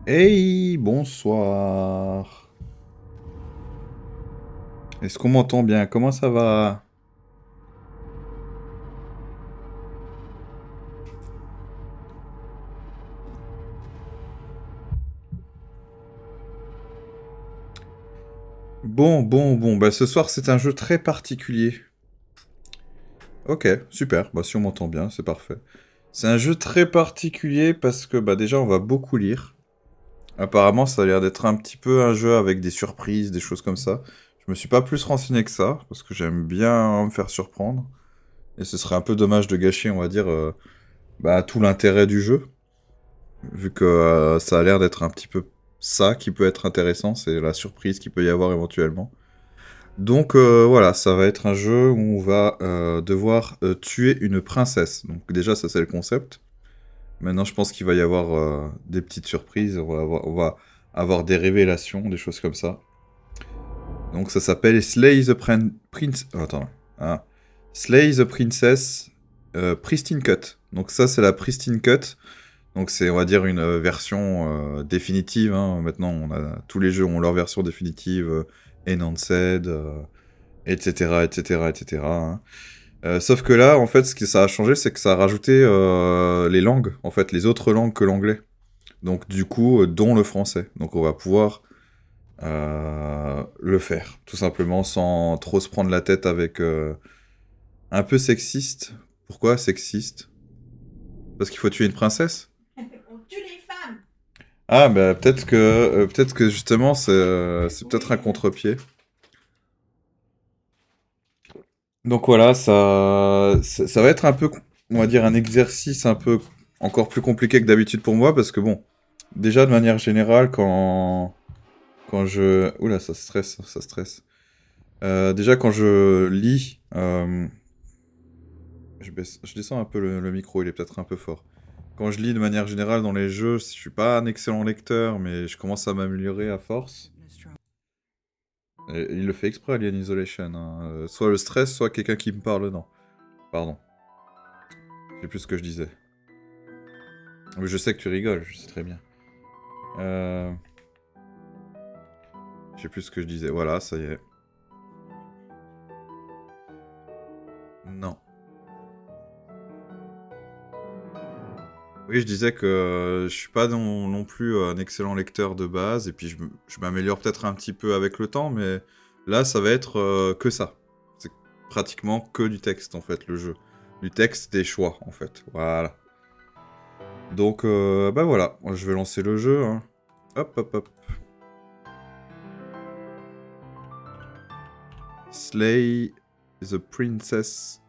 Hey, bonsoir. Est-ce qu'on m'entend bien? Comment ça va? Bon. Bah, ce soir, c'est un jeu très particulier. Ok, super. Bah, si on m'entend bien, c'est parfait. C'est un jeu très particulier parce que, bah, déjà, on va beaucoup lire. Apparemment, ça a l'air d'être un petit peu un jeu avec des surprises, des choses comme ça. Je me suis pas plus renseigné que ça parce que j'aime bien me faire surprendre. Et ce serait un peu dommage de gâcher, on va dire, bah, tout l'intérêt du jeu. Vu que ça a l'air d'être un petit peu ça qui peut être intéressant, c'est la surprise qu'il peut y avoir éventuellement. Donc voilà, ça va être un jeu où on va devoir tuer une princesse. Donc déjà, ça c'est le concept. Maintenant, je pense qu'il va y avoir des petites surprises, on va avoir des révélations, des choses comme ça. Donc ça s'appelle Slay the Prince... oh, attends. Ah. Slay the Princess Pristine Cut. Donc ça, c'est la Pristine Cut. Donc c'est, on va dire, une version définitive, hein. Maintenant, tous les jeux ont leur version définitive, enhanced, etc., etc., etc., hein. Sauf que là, en fait, ce que ça a changé, c'est que ça a rajouté les langues, en fait, les autres langues que l'anglais. Donc du coup, dont le français. Donc on va pouvoir le faire, tout simplement, sans trop se prendre la tête avec un peu sexiste. Pourquoi sexiste? Parce qu'il faut tuer une princesse? On tue les femmes. Ah, bah peut-être que justement c'est peut-être un Oui. contre-pied. Donc voilà, ça va être un peu, on va dire, un exercice un peu encore plus compliqué que d'habitude pour moi parce que bon, déjà de manière générale quand je, oula, ça stresse, ça stresse. Déjà quand je lis, je descends un peu le micro, il est peut-être un peu fort. Quand je lis de manière générale dans les jeux, je suis pas un excellent lecteur, mais je commence à m'améliorer à force. Et il le fait exprès, Alien Isolation, hein. Soit le stress, soit quelqu'un qui me parle, non. Pardon. Je sais plus ce que je disais. Mais je sais que tu rigoles, je sais très bien. Euh... Je sais plus ce que je disais. Voilà, ça y est. Non. Oui, je disais que je suis pas non plus un excellent lecteur de base, et puis je m'améliore peut-être un petit peu avec le temps, mais là, ça va être que ça. C'est pratiquement que du texte, en fait, le jeu. Du texte, des choix, en fait. Voilà. Donc, bah voilà, moi, je vais lancer le jeu, hein. Hop, hop, hop. Slay the Princess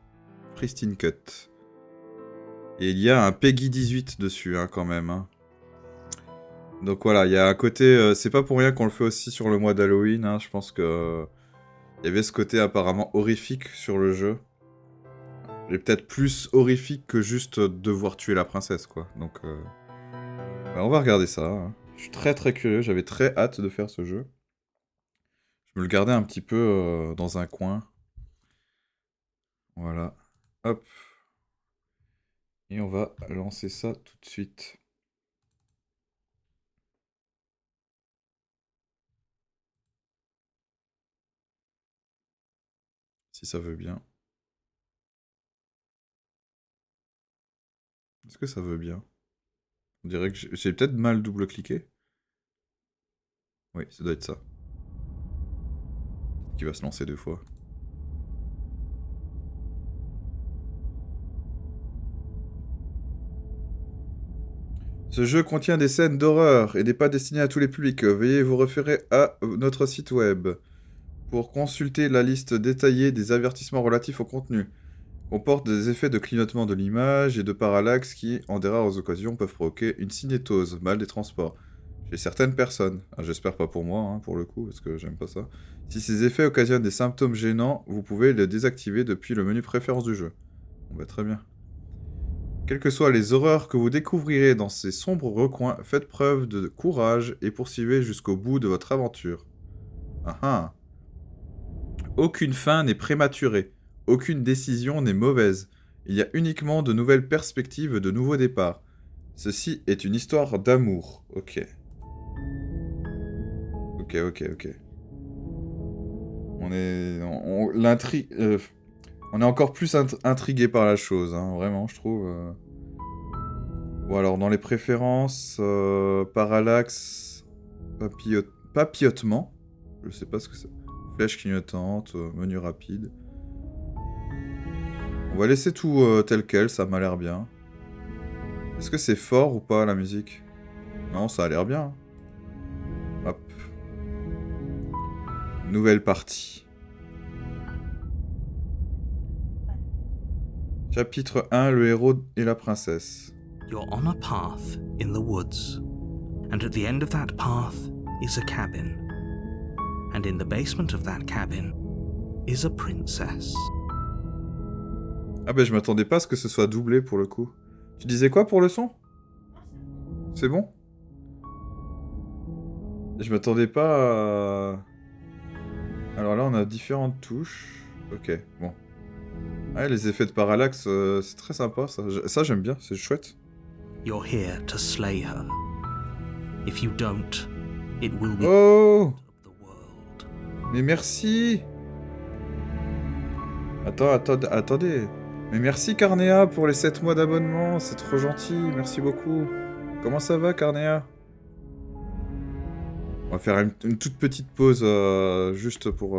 Pristine Cut. Et il y a un Peggy 18 dessus, hein, quand même, hein. Donc voilà, il y a un côté... c'est pas pour rien qu'on le fait aussi sur le mois d'Halloween, hein. Je pense que... il y avait ce côté apparemment horrifique sur le jeu. Et peut-être plus horrifique que juste devoir tuer la princesse, quoi. Donc, bah, on va regarder ça, hein. Je suis très très curieux, j'avais très hâte de faire ce jeu. Je me le gardais un petit peu dans un coin. Voilà. Hop. Et on va lancer ça tout de suite. Si ça veut bien. Est-ce que ça veut bien? On dirait que j'ai peut-être mal double-cliqué. Oui, ça doit être ça. Qui va se lancer deux fois. Ce jeu contient des scènes d'horreur et n'est pas destiné à tous les publics. Veuillez vous référer à notre site web pour consulter la liste détaillée des avertissements relatifs au contenu. Comporte des effets de clignotement de l'image et de parallaxe qui, en des rares occasions, peuvent provoquer une cinétose, mal des transports. Chez certaines personnes, ah, j'espère pas pour moi, hein, pour le coup, parce que j'aime pas ça. Si ces effets occasionnent des symptômes gênants, vous pouvez les désactiver depuis le menu préférences du jeu. Bon bah très bien. Quelles que soient les horreurs que vous découvrirez dans ces sombres recoins, faites preuve de courage et poursuivez jusqu'au bout de votre aventure. Ah ah. Aucune fin n'est prématurée, aucune décision n'est mauvaise. Il y a uniquement de nouvelles perspectives, de nouveaux départs. Ceci est une histoire d'amour. Ok. Ok, ok, ok. On est... l'intrigue... on est encore plus intrigué par la chose, hein, vraiment, je trouve. Bon, alors, dans les préférences, parallaxe, papillotement. Je sais pas ce que c'est. Flèche clignotante, menu rapide. On va laisser tout tel quel, ça m'a l'air bien. Est-ce que c'est fort ou pas, la musique? Non, ça a l'air bien. Hop. Nouvelle partie. Chapitre 1, le héros et la princesse. You're on a path in the woods, and at the end of that path is a cabin. And in the basement of that cabin is a princess. Ah ben je m'attendais pas à ce que ce soit doublé pour le coup. Tu disais quoi pour le son? C'est bon? Je m'attendais pas à... Alors là on a différentes touches. Ok, bon. Ouais, les effets de parallaxe, c'est très sympa, ça j'aime bien, c'est chouette. You're here to slay her. If you don't, it will be Oh! the world. Mais merci! Attendez. Mais merci Carnéa pour les 7 mois d'abonnement, c'est trop gentil, merci beaucoup. Comment ça va Carnéa? On va faire une toute petite pause juste pour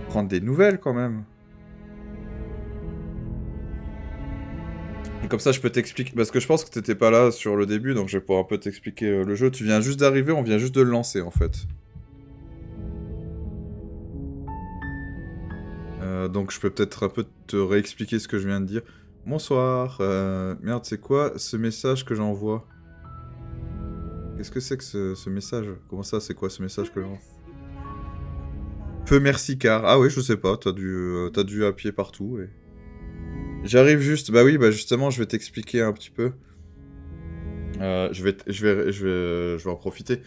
prendre des nouvelles quand même. Et comme ça je peux t'expliquer, parce que je pense que t'étais pas là sur le début, donc je vais pouvoir un peu t'expliquer le jeu. Tu viens juste d'arriver, on vient juste de le lancer en fait. Donc je peux peut-être un peu te réexpliquer ce que je viens de dire. Bonsoir, merde c'est quoi ce message que j'envoie? Qu'est-ce que c'est que ce message? Comment ça, c'est quoi ce message que j'envoie? Peu merci car... Ah oui, je sais pas, t'as dû appuyer partout et... J'arrive juste, bah oui, bah justement, je vais t'expliquer un petit peu. Je vais en profiter.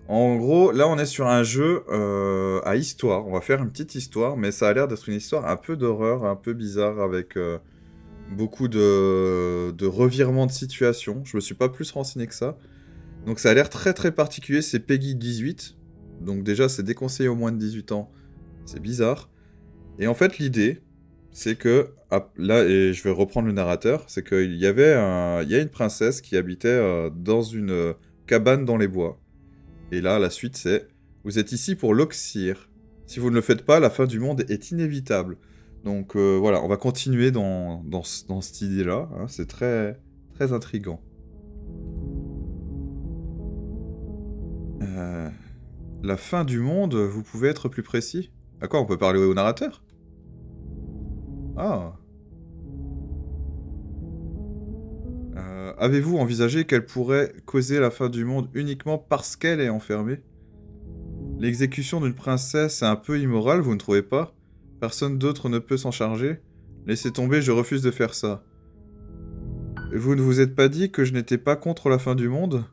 En gros, là, on est sur un jeu à histoire. On va faire une petite histoire, mais ça a l'air d'être une histoire un peu d'horreur, un peu bizarre, avec beaucoup de revirements de situation. Je me suis pas plus renseigné que ça. Donc ça a l'air très très particulier, c'est Peggy 18. Donc déjà, c'est déconseillé aux moins de 18 ans. C'est bizarre. Et en fait, l'idée... c'est que, là, et je vais reprendre le narrateur, c'est qu'il y a une princesse qui habitait dans une cabane dans les bois. Et là, la suite, c'est « Vous êtes ici pour l'oxyre. Si vous ne le faites pas, la fin du monde est inévitable. » Donc voilà, on va continuer dans cette idée-là. Hein, c'est très, très intriguant. La fin du monde, vous pouvez être plus précis? À quoi, on peut parler au narrateur? Ah. Avez-vous envisagé qu'elle pourrait causer la fin du monde uniquement parce qu'elle est enfermée? L'exécution d'une princesse est un peu immorale, vous ne trouvez pas? Personne d'autre ne peut s'en charger? Laissez tomber, je refuse de faire ça. Vous ne vous êtes pas dit que je n'étais pas contre la fin du monde?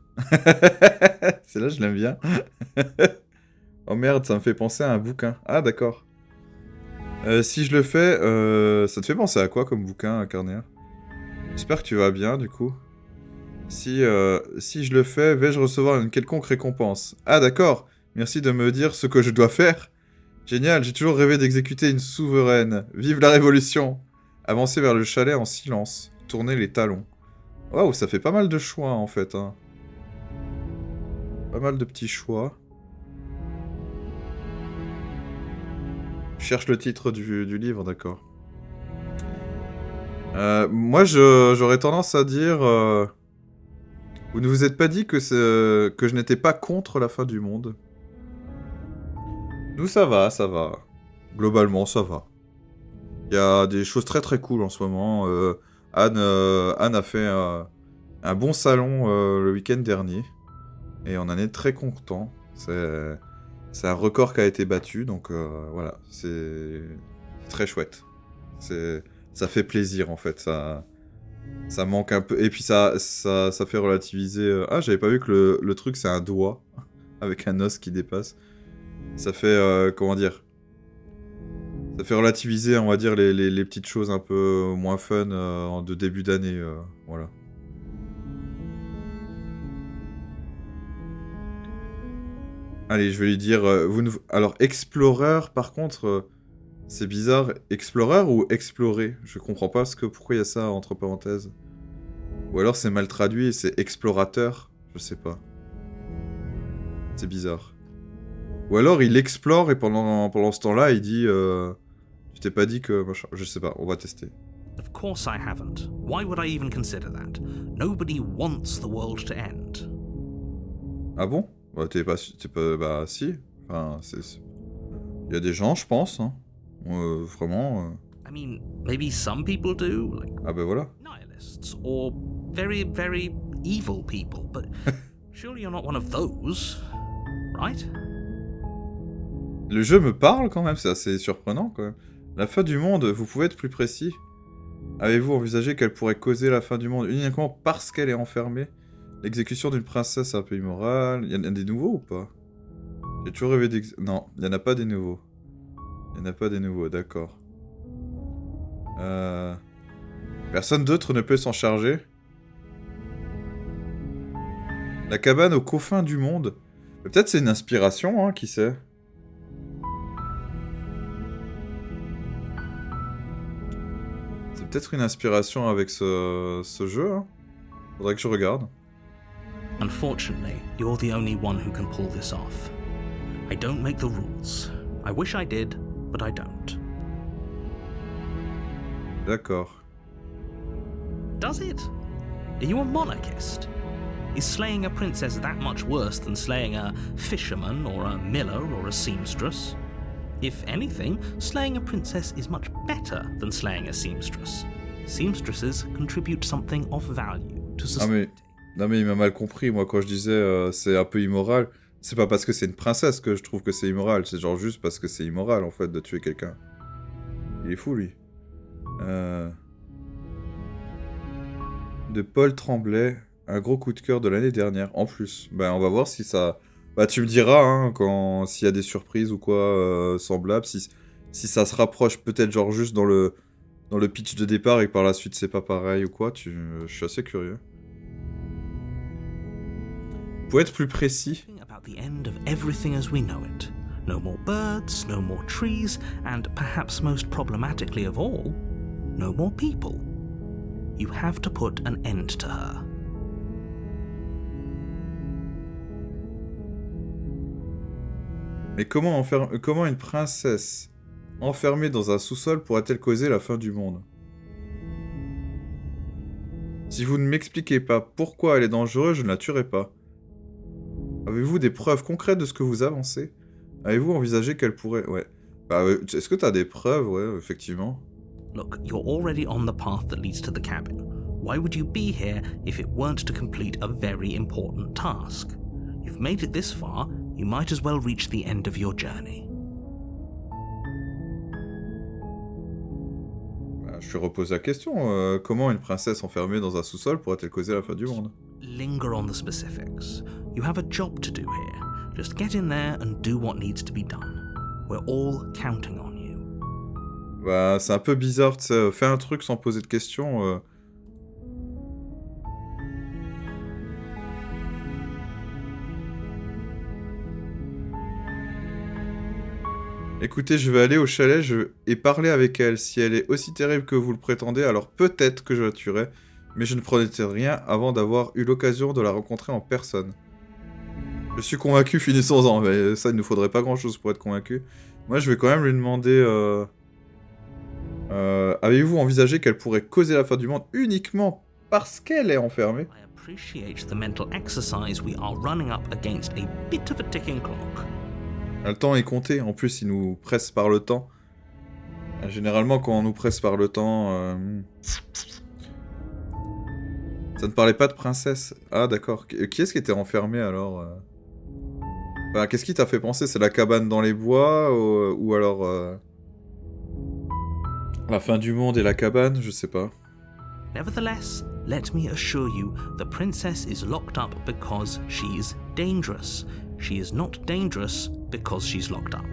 C'est là, je l'aime bien. Oh merde, ça me fait penser à un bouquin. Ah d'accord. Si je le fais, ça te fait penser à quoi comme bouquin, Carnéa? J'espère que tu vas bien, du coup. Si je le fais, vais-je recevoir une quelconque récompense? Ah, d'accord. Merci de me dire ce que je dois faire. Génial, j'ai toujours rêvé d'exécuter une souveraine. Vive la révolution! Avancez vers le chalet en silence. Tournez les talons. Waouh, ça fait pas mal de choix, en fait. Hein. Pas mal de petits choix. Je cherche le titre du livre, d'accord. Moi, j'aurais tendance à dire... vous ne vous êtes pas dit que je n'étais pas contre la fin du monde? Nous, ça va, ça va. Globalement, ça va. Il y a des choses très très cool en ce moment. Anne a fait un bon salon le week-end dernier. Et on en est très content. C'est un record qui a été battu, donc voilà, c'est très chouette. Ça fait plaisir en fait, ça manque un peu. Et puis ça fait relativiser... Ah, j'avais pas vu que le truc c'est un doigt, avec un os qui dépasse. Ça fait, comment dire... Ça fait relativiser, on va dire, les petites choses un peu moins fun de début d'année, voilà. Allez, je vais lui dire... Alors, explorer, par contre... c'est bizarre. Explorer ou explorer? Je comprends pas pourquoi il y a ça entre parenthèses. Ou alors c'est mal traduit et c'est explorateur. Je sais pas. C'est bizarre. Ou alors il explore et pendant ce temps-là, il dit... tu t'es pas dit que... machin. Je sais pas, on va tester. Of course I haven't. Why would I even consider that? Nobody wants the world to end. Ah bon? Bah, t'es pas... Bah, si. Enfin, il y a des gens, je pense, hein. Vraiment... I mean, maybe some people do, like Ah bah voilà. nihilists, or very, very evil people, but surely you're not one of those, right? Le jeu me parle quand même, c'est assez surprenant quand même. La fin du monde, vous pouvez être plus précis? Avez-vous envisagé qu'elle pourrait causer la fin du monde uniquement parce qu'elle est enfermée? L'exécution d'une princesse est un peu immorale. Il y en a des nouveaux ou pas? J'ai toujours rêvé Non, il n'y en a pas des nouveaux. Il n'y en a pas des nouveaux, d'accord. Personne d'autre ne peut s'en charger? La cabane aux confins du monde. Peut-être c'est une inspiration, hein, qui sait? C'est peut-être une inspiration avec ce jeu, hein. Faudrait que je regarde. Unfortunately, you're the only one who can pull this off. I don't make the rules. I wish I did, but I don't. D'accord. Does it? Are you a monarchist? Is slaying a princess that much worse than slaying a fisherman or a miller or a seamstress? If anything, slaying a princess is much better than slaying a seamstress. Seamstresses contribute something of value to society. Non mais il m'a mal compris, moi quand je disais c'est un peu immoral, c'est pas parce que c'est une princesse que je trouve que c'est immoral, c'est genre juste parce que c'est immoral en fait de tuer quelqu'un. Il est fou lui. De Paul Tremblay, un gros coup de cœur de l'année dernière, en plus. Ben on va voir si ça... Bah tu me diras, hein, s'il y a des surprises ou quoi semblables, si ça se rapproche peut-être genre juste dans le pitch de départ et que par la suite c'est pas pareil ou quoi, je suis assez curieux. Pour être plus précis... About the end of everything as we know it. No more birds, no more trees, and perhaps most problematically of all, no more people. You have to put an end to her. Mais comment une princesse enfermée dans un sous-sol pourrait-elle causer la fin du monde? Si vous ne m'expliquez pas pourquoi elle est dangereuse, je ne la tuerai pas. Avez-vous des preuves concrètes de ce que vous avancez? Avez-vous envisagé qu'elle pourrait... Ouais. Bah, est-ce que t'as des preuves? Ouais, effectivement. Look, you're already on the path that leads to the cabin. Why would you be here if it weren't to complete a very important task? You've made it this far, you might as well reach the end of your journey. Bah, je te repose la question. Comment une princesse enfermée dans un sous-sol pourrait-elle causer la fin du monde? Linger on the specifics. You have a job to do here. Just get in there and do what needs to be done. We're all counting on you. Bah, c'est un peu bizarre, tu sais. Fais un truc sans poser de questions. Écoutez, je vais aller au chalet et parler avec elle. Si elle est aussi terrible que vous le prétendez, alors peut-être que je la tuerai. Mais je ne promets rien avant d'avoir eu l'occasion de la rencontrer en personne. Je suis convaincu, finissons-en. Mais ça, il ne nous faudrait pas grand-chose pour être convaincu. Moi, je vais quand même lui demander... avez-vous envisagé qu'elle pourrait causer la fin du monde uniquement parce qu'elle est enfermée? I appreciate the mental exercise. We are running up against a bit of a ticking clock. Le temps est compté. En plus, il nous presse par le temps. Généralement, quand on nous presse par le temps... Ça ne parlait pas de princesse. Ah, d'accord. Qui est-ce qui était enfermé, alors Enfin, qu'est-ce qui t'a fait penser? C'est la cabane dans les bois ou alors... La fin du monde et la cabane? Je sais pas. Nevertheless, let me assure you, the princess is locked up because she's dangerous. She is not dangerous because she's locked up.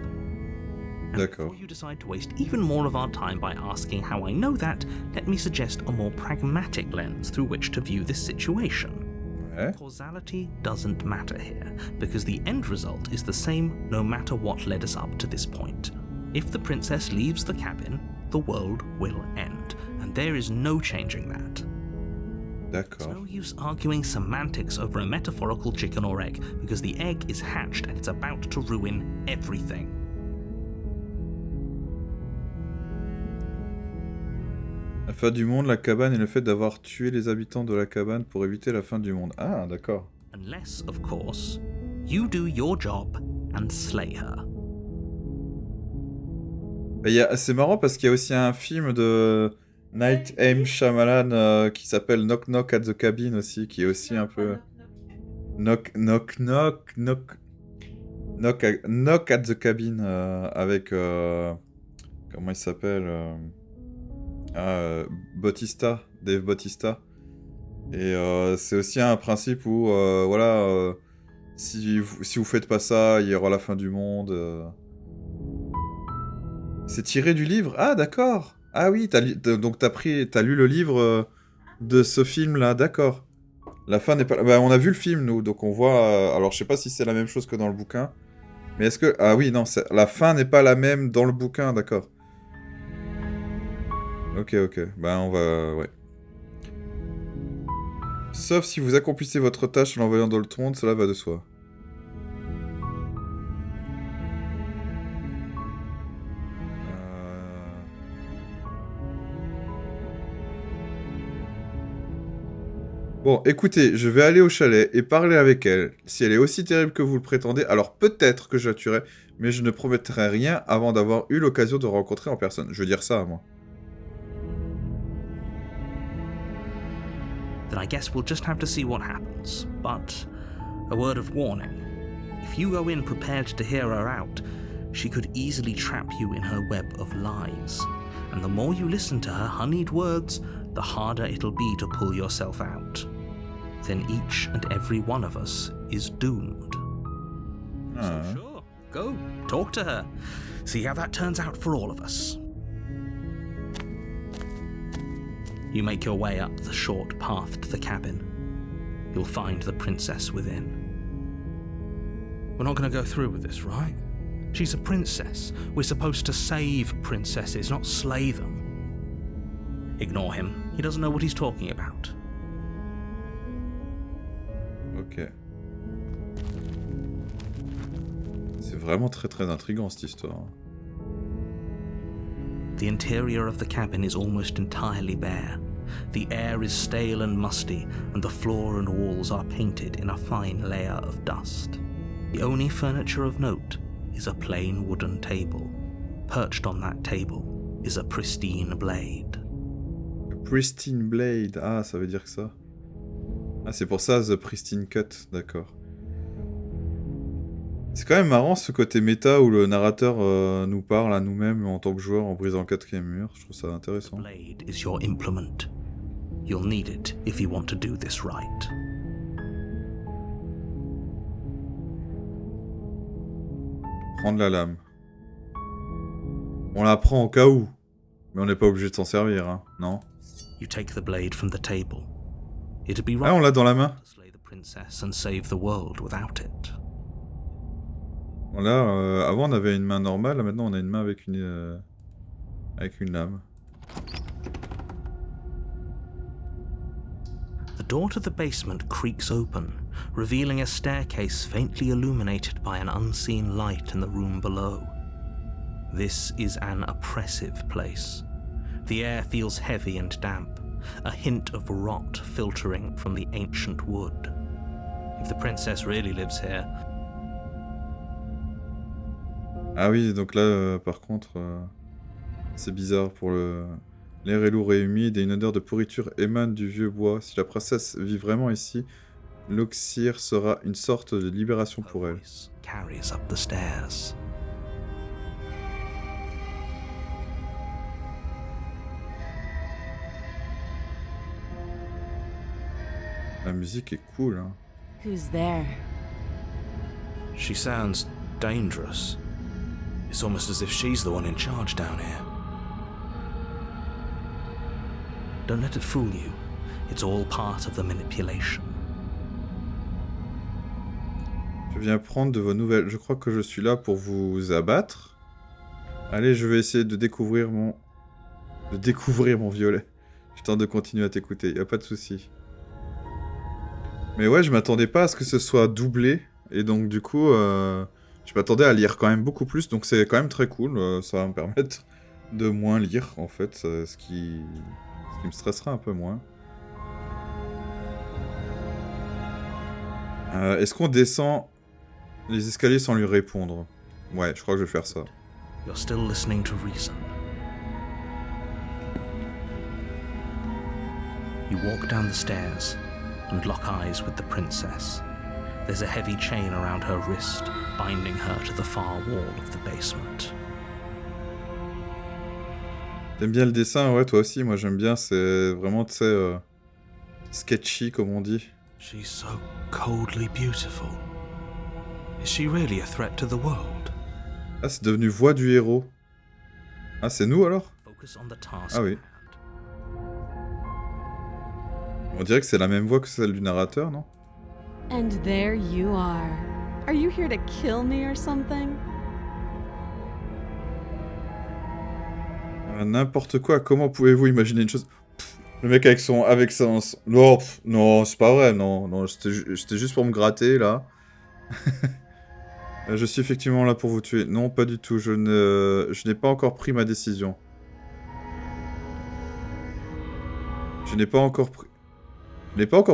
And D'accord. before you decide to waste even more of our time by asking how I know that, let me suggest a more pragmatic lens through which to view this situation. Ouais. Causality doesn't matter here, because the end result is the same no matter what led us up to this point. If the princess leaves the cabin, the world will end, and there is no changing that. There's D'accord. no use arguing semantics over a metaphorical chicken or egg, because the egg is hatched and it's about to ruin everything. La fin du monde, la cabane et le fait d'avoir tué les habitants de la cabane pour éviter la fin du monde. Ah, d'accord. Unless, of course, you do your job and slay her. C'est marrant parce qu'il y a aussi un film de Night M. Shyamalan qui s'appelle Knock Knock at the Cabin aussi, qui est aussi un peu... Knock Knock Knock Knock Knock at the Cabin avec... comment il s'appelle Bautista, Dave Bautista. Et c'est aussi un principe où, voilà, si vous faites pas ça, il y aura la fin du monde. C'est tiré du livre? Ah, d'accord. Ah oui, donc t'as lu le livre de ce film-là, d'accord. La fin n'est pas... Bah, on a vu le film, nous, donc on voit... alors, je sais pas si c'est la même chose que dans le bouquin. Mais est-ce que... Ah oui, non, la fin n'est pas la même dans le bouquin, d'accord. Ok. Bah, on va... Ouais. Sauf si vous accomplissez votre tâche en l'envoyant dans le monde, cela va de soi. Bon, écoutez, je vais aller au chalet et parler avec elle. Si elle est aussi terrible que vous le prétendez, alors peut-être que je la tuerai, mais je ne promettrai rien avant d'avoir eu l'occasion de rencontrer en personne. Je veux dire ça, moi. Then I guess we'll just have to see what happens. But a word of warning. If you go in prepared to hear her out, she could easily trap you in her web of lies. And the more you listen to her honeyed words, the harder it'll be to pull yourself out. Then each and every one of us is doomed. So sure, go, talk to her. See how that turns out for all of us. You make your way up the short path to the cabin. You'll find the princess within. We're not going to go through with this, right? She's a princess. We're supposed to save princesses, not slay them. Ignore him. He doesn't know what he's talking about. Ok. C'est vraiment très intriguant cette histoire. The interior of the cabin is almost entirely bare. The air is stale and musty, and the floor and walls are painted in a fine layer of dust. The only furniture of note is a plain wooden table. Perched on that table is a pristine blade. A pristine blade, ah, ça veut dire que ça. Ah, c'est pour ça, The Pristine Cut, d'accord. C'est quand même marrant ce côté méta où le narrateur nous parle à nous-mêmes en tant que joueur en brisant le quatrième mur. Je trouve ça intéressant. Blade is your implement. You'll need it if you want to do this right. Prendre la lame. On la prend au cas où. Mais on n'est pas obligé de s'en servir, hein, non? You take the blade from the table. It'd be Ah, on l'a dans la main. to slay the princess and save the world without it. Bon, là, avant on avait une main normale, là, maintenant on a une main avec une lame. The door to the basement creaks open, revealing a staircase faintly illuminated by an unseen light in the room below. This is an oppressive place. The air feels heavy and damp, a hint of rot filtering from the ancient wood. If the princess really lives here... Ah oui, donc là, par contre, c'est bizarre pour le... L'air est lourd et humide et une odeur de pourriture émane du vieux bois. Si la princesse vit vraiment ici, l'oxyre sera une sorte de libération pour elle. Carries up the stairs. La musique est cool, hein. Who's there? She sounds dangerous. It's almost as if she's the one in charge down here. Don't let it fool you. It's all part of the manipulation. Je viens prendre de vos nouvelles. Je crois que je suis là pour vous abattre. Allez, je vais essayer de découvrir mon... violet. Je tente de continuer à t'écouter, y a pas de souci. Mais ouais, je m'attendais pas à ce que ce soit doublé. Et donc du coup, je m'attendais à lire quand même beaucoup plus. Donc c'est quand même très cool. Ça va me permettre de moins lire, en fait. Ce qui me stressera un peu moins. Est-ce qu'on descend les escaliers sans lui répondre? Ouais, je crois que je vais faire ça. You're still listening to reason. You walk down the stairs and lock eyes with the princess. There's a heavy chain around her wrist, binding her to the far wall of the basement. T'aimes bien le dessin? Ouais, toi aussi. Moi, j'aime bien. C'est vraiment, tu sais, sketchy, comme on dit. She's so coldly beautiful. Is she really a threat to the world? Ah, c'est devenu voix du héros. Ah, c'est nous, alors? Focus on the task Ah oui. at hand. On dirait que c'est la même voix que celle du narrateur, non? And there you are. Are you here to kill me or something? N'importe quoi. Comment pouvez-vous imaginer une chose... Pff, le mec avec son... Non, non, c'est pas vrai. Non, non, c'était juste pour me gratter, là. Je suis effectivement là pour vous tuer. Non, pas du tout. Je n'ai pas encore pris ma décision. Je n'ai pas encore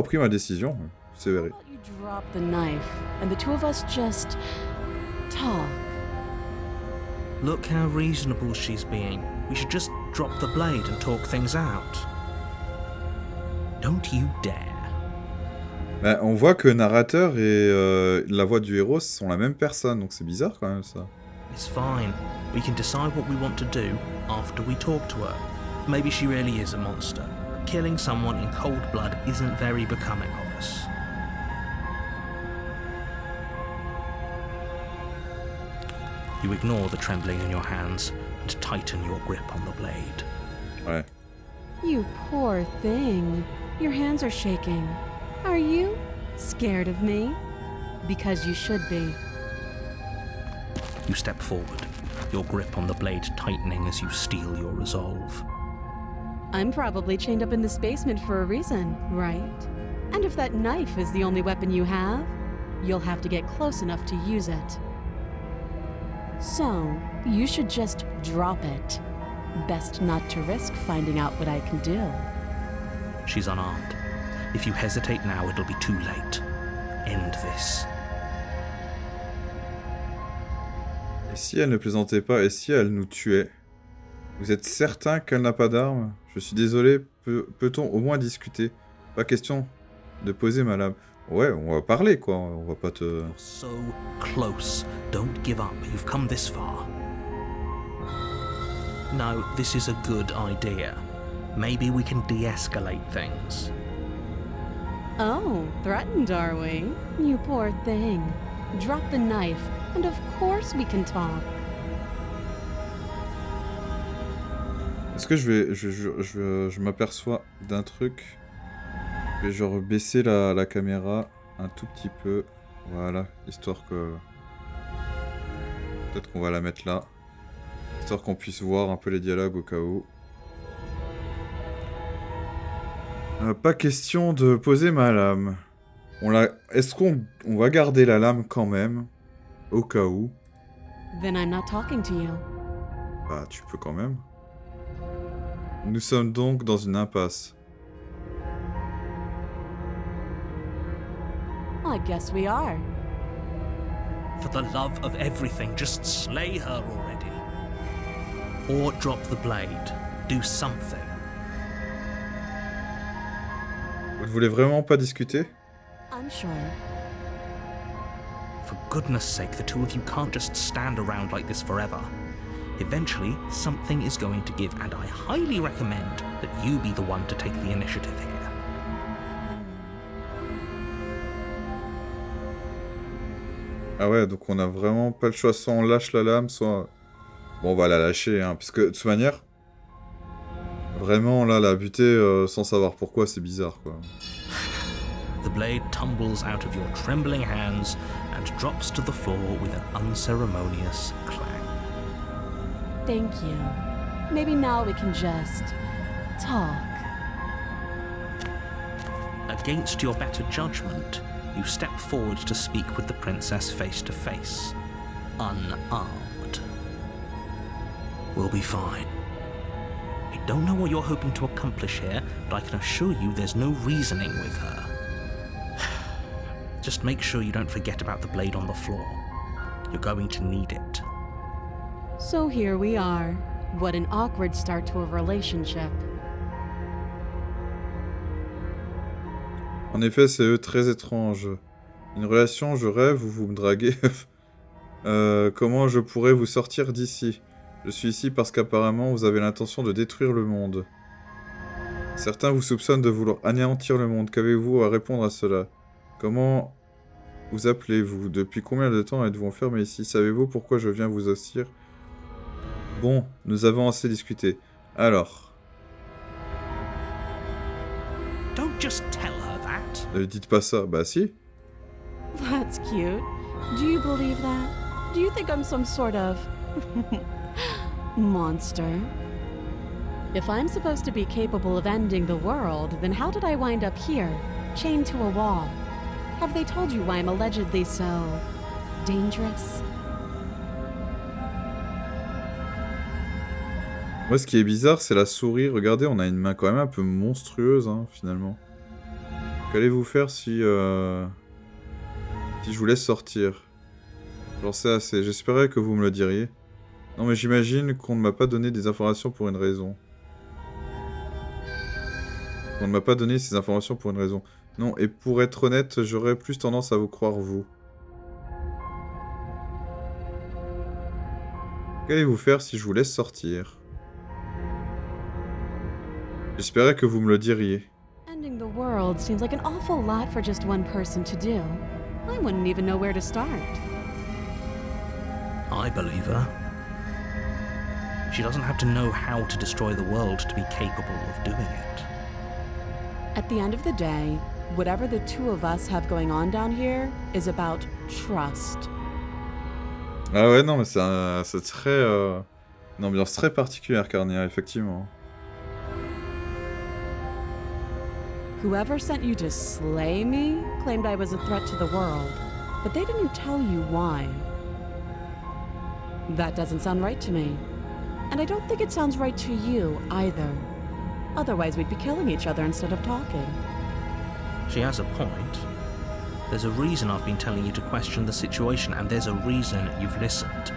pris ma décision. C'est vrai. How about you drop the knife and the two of us just talk? Look how reasonable she's being. We should just drop the blade and talk things out. Don't you dare. Bah, on voit que le narrateur et la voix du héros sont la même personne, donc c'est bizarre quand même ça. It's fine. We can decide what we want to do after we talk to her. Maybe she really is a monster. Killing someone in cold blood isn't very becoming of us. You ignore the trembling in your hands and tighten your grip on the blade. Ouais. You poor thing. Your hands are shaking. Are you scared of me? Because you should be. You step forward, your grip on the blade tightening as you steel your resolve. I'm probably chained up in this basement for a reason, right? And if that knife is the only weapon you have, you'll have to get close enough to use it. So, you should just drop it. Best not to risk finding out what I can do. She's unarmed. If you hesitate now, it'll be too late. End this. Et si elle ne plaisantait pas, et si elle nous tuait? Vous êtes certain qu'elle n'a pas d'arme? Je suis désolé, peut-on au moins discuter? Pas question de poser ma lame. Ouais, on va parler quoi, on va pas te... You're so close. Don't give up. You've come this far. No, this is a good idea. Maybe we can de-escalate things. Oh, threatened are we? You poor thing. Drop the knife, and of course we can talk. Est-ce que je m'aperçois d'un truc? Je vais genre baisser la caméra un tout petit peu. Voilà, histoire que... Peut-être qu'on va la mettre là. Histoire qu'on puisse voir un peu les dialogues au cas où. Pas question de poser ma lame. Est-ce qu'on va garder la lame quand même? Au cas où. Then I'm not talking to you. Bah, tu peux quand même. Nous sommes donc dans une impasse. I guess we are. For the love of everything, just slay her already. Or drop the blade. Do something. Vous ne voulez vraiment pas discuter? I'm sure. For goodness sake, the two of you can't just stand around like this forever. Eventually, something is going to give, and I highly recommend that you be the one to take the initiative here. Ah ouais, donc on a vraiment pas le choix, soit on lâche la lame, soit... Bon, on va la lâcher, hein, parce que de toute manière... Vraiment, là, la buter sans savoir pourquoi, c'est bizarre, quoi. The blade tumbles out of your trembling hands and drops to the floor with an unceremonious clang. Thank you. Maybe now we can just talk. Against your better judgment, you step forward to speak with the princess face to face, unarmed. We'll be fine. I don't know what you're hoping to accomplish here, but I can assure you there's no reasoning with her. Just make sure you don't forget about the blade on the floor. You're going to need it. So here we are. What an awkward start to a relationship. En effet, c'est eux très étrange. Une relation, je rêve, vous me draguez. Comment je pourrais vous sortir d'ici? Je suis ici parce qu'apparemment vous avez l'intention de détruire le monde. Certains vous soupçonnent de vouloir anéantir le monde. Qu'avez-vous à répondre à cela? Comment vous appelez-vous? Depuis combien de temps êtes-vous enfermé ici? Savez-vous pourquoi je viens vous assir? Bon, nous avons assez discuté. Alors... Don't just tell her that. Ne dites pas ça. Bah si. That's cute. Do you believe that? Do you think I'm some sort of monster? If I'm supposed to be capable of ending the world, then how did I wind up here, chained to a wall? Have they told you why I'm allegedly so dangerous? Moi, ce qui est bizarre, c'est la souris. Regardez, on a une main quand même un peu monstrueuse, hein, finalement. Qu'allez-vous faire si je vous laisse sortir? J'en sais assez. J'espérais que vous me le diriez. Non, mais j'imagine qu'on ne m'a pas donné des informations pour une raison. On ne m'a pas donné ces informations pour une raison. Non, et pour être honnête, j'aurais plus tendance à vous croire, vous. Qu'allez-vous faire si je vous laisse sortir? J'espérais que vous me le diriez. Ending the world seems like an awful lot for just one person to do. I wouldn't even know where to start. I believe her. She doesn't have to know how to destroy the world to be capable of doing it. At the end of the day, whatever the two of us have going on down here is about trust. Ah ouais, non, mais c'est très... une ambiance très particulière, Carnia, effectivement. Whoever sent you to slay me claimed I was a threat to the world, but they didn't tell you why. That doesn't sound right to me. And I don't think it sounds right to you either. Otherwise we'd be killing each other instead of talking. She has a point. There's a reason I've been telling you to question the situation, and there's a reason you've listened.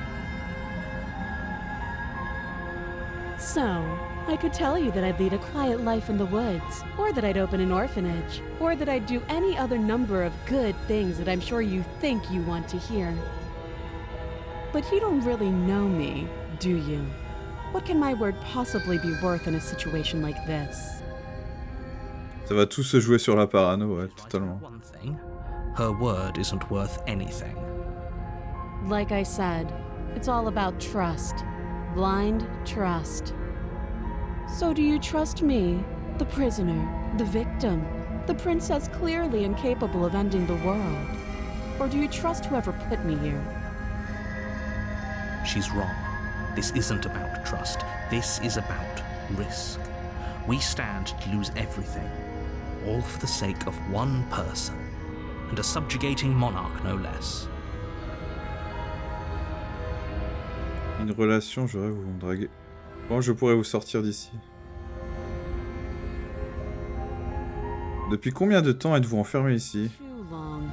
So, I could tell you that I'd lead a quiet life in the woods, or that I'd open an orphanage, or that I'd do any other number of good things that I'm sure you think you want to hear. But you don't really know me, do you? What can my word possibly be worth in a situation like this? Ça va tout se jouer sur la parano, ouais, totalement. One thing, her word isn't worth anything. Like I said, it's all about trust. Blind trust. So do you trust me, the prisoner, the victim, the princess clearly incapable of ending the world? Or do you trust whoever put me here? She's wrong. This isn't about trust. This is about risk. We stand to lose everything, all for the sake of one person, and a subjugating monarch no less. Une relation, je rêve, vous me draguez. Comment je pourrais vous sortir d'ici? Depuis combien de temps êtes-vous enfermé ici? Too long.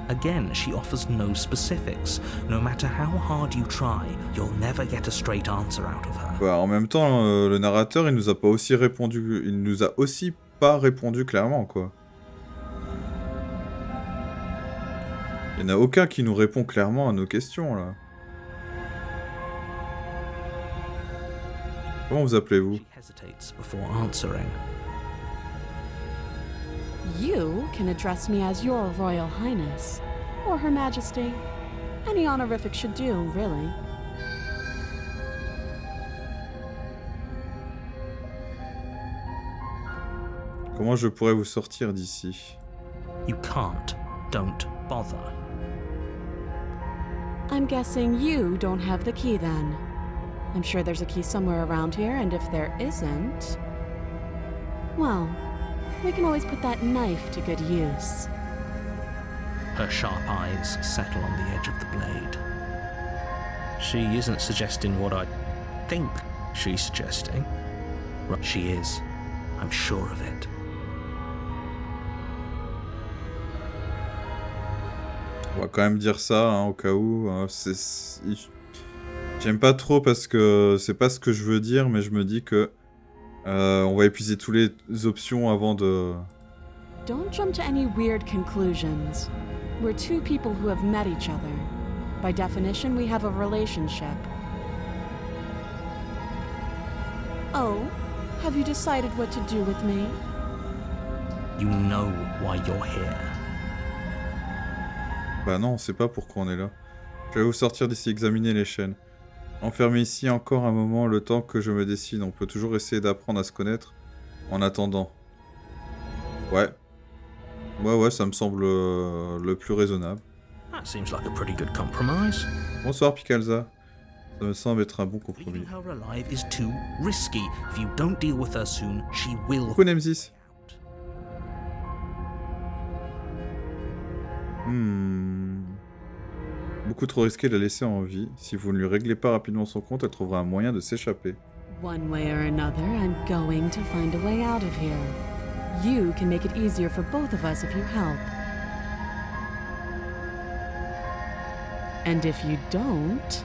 Again, she offers no specifics. No matter how hard you try, you'll never get a straight answer out of her. Bah, en même temps, le narrateur, il nous a pas aussi répondu... Il nous a aussi pas répondu clairement, quoi. Il n'y en a aucun qui nous répond clairement à nos questions, là. Comment vous appelez-vous? She hesitates before answering. You can address me as Your Royal Highness, or Her Majesty. Any honorific should do, really. Comment je pourrais vous sortir d'ici? You can't. Don't bother. I'm guessing you don't have the key then. I'm sure there's a key somewhere around here, and if there isn't... well, we can always put that knife to good use. Her sharp eyes settle on the edge of the blade. She isn't suggesting what I think she's suggesting. Right, she is. I'm sure of it. On va quand même dire ça, hein, au cas où. J'aime pas trop parce que c'est pas ce que je veux dire, mais je me dis que on va épuiser toutes les options avant de... Don't jump to any weird conclusions. We're two people who have met each other. By definition, we have a relationship. Oh, have you decided what to do with me? You know why you're here. Bah non, on sait pas pourquoi on est là. Je vais vous sortir d'ici, examiner les chaînes. Enfermé ici encore un moment, le temps que je me décide. On peut toujours essayer d'apprendre à se connaître en attendant. Ouais. Ouais, ça me semble le plus raisonnable. That seems like a pretty good compromise. Bonsoir, Picalza. Ça me semble être un bon compromis. Leaving her alive is too risky. If you don't deal with her soon, she will... Coucou, Nemesis. Beaucoup trop risqué de la laisser en vie. Si vous ne lui réglez pas rapidement son compte, elle trouvera un moyen de s'échapper. One way or another, I'm going to find a way out of here. You can make it easier for both of us if you help. And if you don't,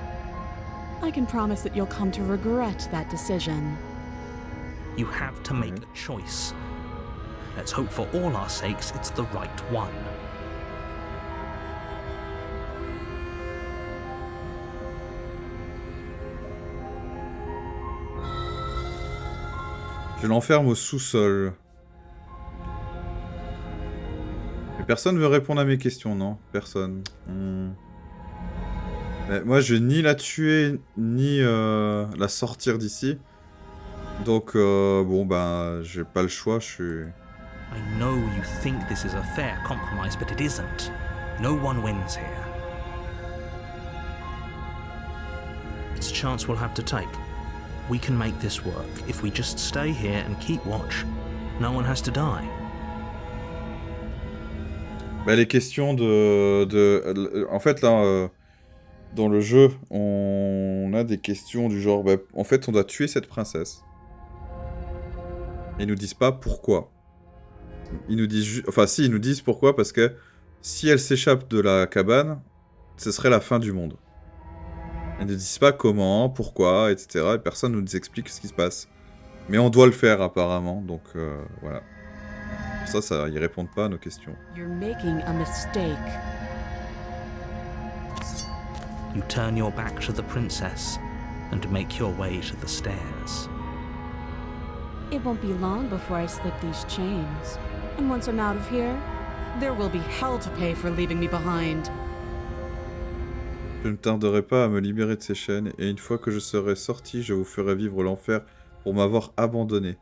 I can promise that you'll come to regret that decision. You have to make a choice. Let's hope for all our sakes it's the right one. Je l'enferme au sous-sol. Mais personne veut répondre à mes questions, non? Personne. Mais moi, je vais ni la tuer, ni la sortir d'ici. Donc, bon, bah, j'ai pas le choix, je suis... I know you think this is a fair compromise, but it isn't. No one wins here. It's a chance we'll have to take. We can make this work. If we just stay here and keep watch, no one has to die. Bah, les questions en fait, là, dans le jeu, on a des questions du genre... Bah, en fait, on doit tuer cette princesse. Ils nous disent pas pourquoi. Ils nous disent... Enfin, si, ils nous disent pourquoi, parce que si elle s'échappe de la cabane, ce serait la fin du monde. Ils ne disent pas comment, pourquoi, etc. Et personne ne nous explique ce qui se passe. Mais on doit le faire, apparemment, donc voilà. Pour ça, ils répondent pas à nos questions. You're making a mistake. You turn your back to the princess and make your way to the stairs. It won't be long before I slip these chains. And once I'm out of here, there will be hell to pay for leaving me behind. Je ne tarderai pas à me libérer de ces chaînes, et une fois que je serai sorti, je vous ferai vivre l'enfer pour m'avoir abandonné.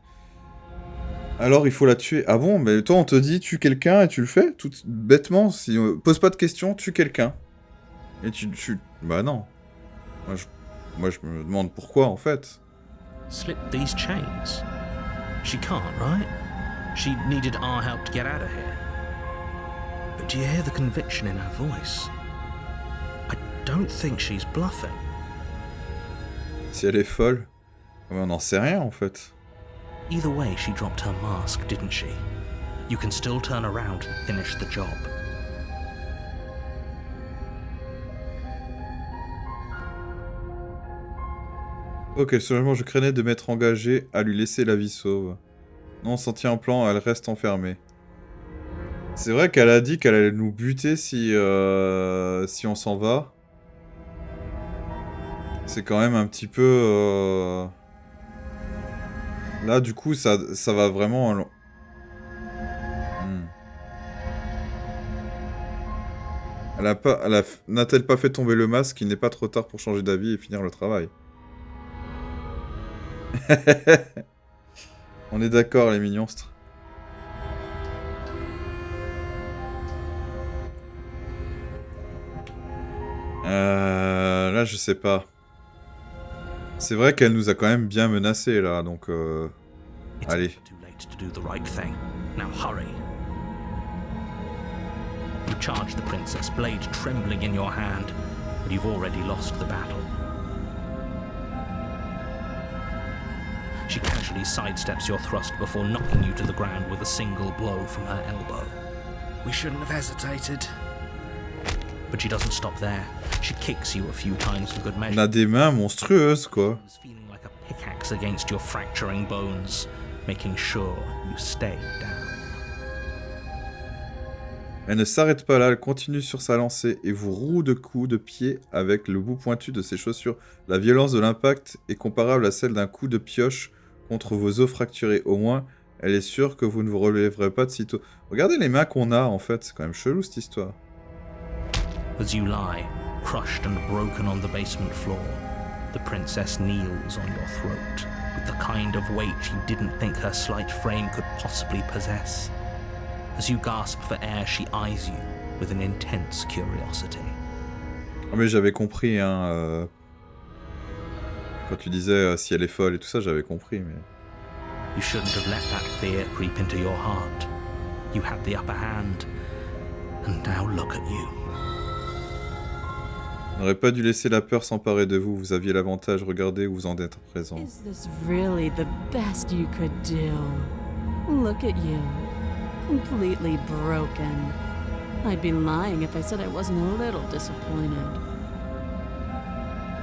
Alors il faut la tuer. Ah bon, mais toi on te dit tue quelqu'un et tu le fais tout bêtement. Si pose pas de questions, tue quelqu'un. Et tu... Bah non. Moi je me demande pourquoi en fait. Slip these chains. She can't, right? She needed our help to get out of here. But do you hear the conviction in her voice? I don't think she's bluffing. Si elle est folle, on n'en sait rien en fait. Either way, she dropped her mask, didn't she? You can still turn around and finish the job. Ok, seulement je craignais de m'être engagé à lui laisser la vie sauve. Non, on s'en tient en plan, elle reste enfermée. C'est vrai qu'elle a dit qu'elle allait nous buter si on s'en va. C'est quand même un petit peu... Là, du coup, ça va vraiment... N'a-t-elle pas fait tomber le masque? Il n'est pas trop tard pour changer d'avis et finir le travail. On est d'accord, les mignonstres. Là, je sais pas. C'est vrai qu'elle nous a quand même bien menacés, là, donc... Allez. Too late to do the right thing. Now hurry. You charge the princess, blade trembling in your hand, but you've already lost the battle. She casually sidesteps your thrust before knocking you to the ground with a single blow from her elbow. We shouldn't have hesitated. But she doesn't stop there. She kicks you a few times for good On measure. a des mains monstrueuses, quoi. Feeling like a pickaxe against your fracturing bones, making sure you stay down. Elle ne s'arrête pas là, elle continue sur sa lancée et vous roue de coups de pied avec le bout pointu de ses chaussures. La violence de l'impact est comparable à celle d'un coup de pioche contre vos os fracturés. Au moins, elle est sûre que vous ne vous relèverez pas de sitôt. Regardez les mains qu'on a, en fait. C'est quand même chelou, cette histoire. As you lie, crushed and broken on the basement floor, the princess kneels on your throat, with the kind of weight you didn't think her slight frame could possibly possess. As you gasp for air, she eyes you with an intense curiosity. Ah mais j'avais compris, hein. Quand tu disais si elle est folle et tout ça, j'avais compris, mais... You shouldn't have let that fear creep into your heart. You had the upper hand, and now look at you. On n'aurait pas dû laisser la peur s'emparer de vous. Vous aviez l'avantage, regardez où vous en êtes à présent. Is this really the best you could do? Look at you. Completely broken. I'd be lying if I said I wasn't a little disappointed.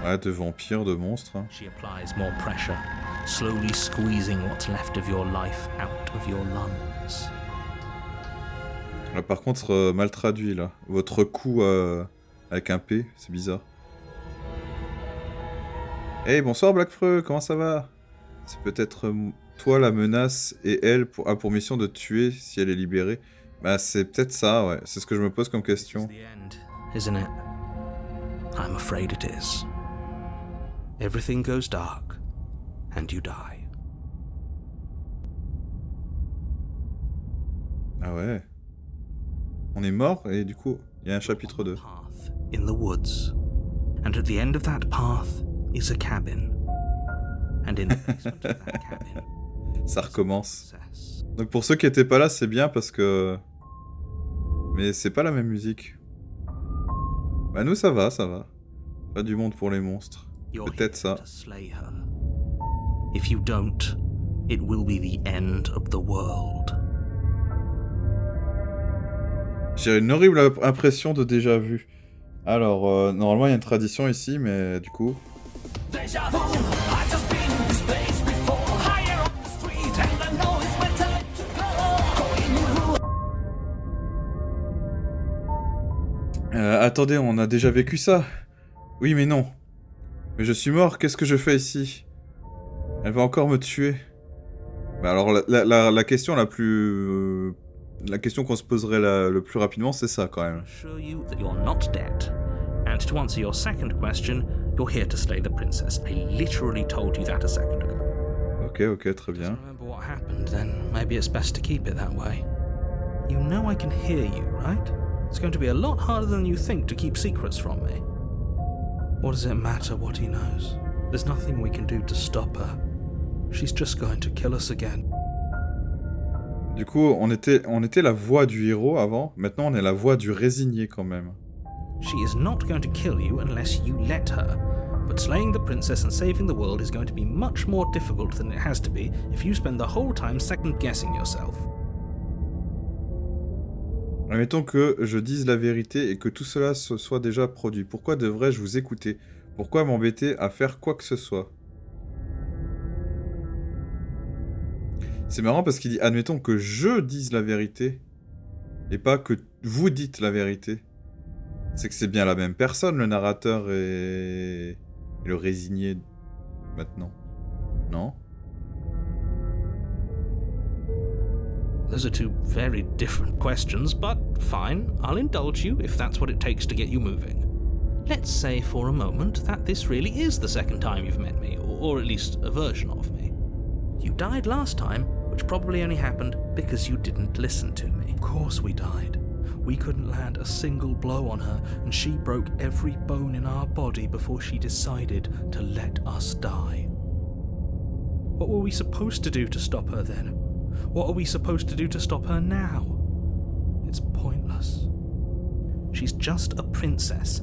Ouais, de vampires, de monstres. Hein. She applies more pressure, slowly squeezing what's left of your life out of your lungs. Là, par contre, mal traduit, là. Votre coup avec un P, c'est bizarre. Hey, bonsoir Blackfreux, comment ça va? C'est peut-être toi la menace et elle a pour mission de tuer si elle est libérée. Bah, c'est peut-être ça, ouais. C'est ce que je me pose comme question. It's the end, isn't it? I'm afraid it is. Everything goes dark, and you die. Ah ouais. On est mort et du coup, il y a un chapitre 2. Path in the woods, and at the end of that path is a cabin. And in the basement of that cabin, Ça recommence. princess. Donc pour ceux qui étaient pas là, c'est bien parce que... Mais c'est pas la même musique. Bah nous ça va, ça va. Pas du monde pour les monstres. You're Peut-être here ça. to slay her. If you don't, it will be the end of the world. J'ai une horrible impression de déjà vu. Alors, normalement il y a une tradition ici, mais du coup... Attendez, on a déjà vécu ça. Oui, mais non. Mais je suis mort, qu'est-ce que je fais ici? Elle va encore me tuer. Bah alors, la question la plus... la question qu'on se poserait le plus rapidement, c'est ça, quand même. Assure you that you're not dead. And to answer your second question, you're here to slay the princess. I literally told you that a second ago. Ok, très bien. Remember what happened, then maybe it's best to keep it that way. You know I can hear you, right? It's going to be a lot harder than you think to keep secrets from me. What does it matter what he knows? There's nothing we can do to stop her. She's just going to kill us again. Du coup, on était la voix du héros avant, maintenant on est la voix du résigné quand même. She is not going to kill you unless you let her. But slaying the princess and saving the world is going to be much more difficult than it has to be if you spend the whole time second-guessing yourself. Admettons que je dise la vérité et que tout cela se soit déjà produit. Pourquoi devrais-je vous écouter? Pourquoi m'embêter à faire quoi que ce soit? C'est marrant parce qu'il dit, admettons que je dise la vérité, et pas que vous dites la vérité. C'est que c'est bien la même personne, le narrateur et le résigné, maintenant. Non? Those are two very different questions, but fine, I'll indulge you if that's what it takes to get you moving. Let's say for a moment that this really is the second time you've met me, or at least a version of me. You died last time, which probably only happened because you didn't listen to me. Of course we died. we couldn't land a single blow on her, and she broke every bone in our body before she decided to let us die. What were we supposed to do to stop her then? What are we supposed to do to stop her now? It's pointless. She's just a princess.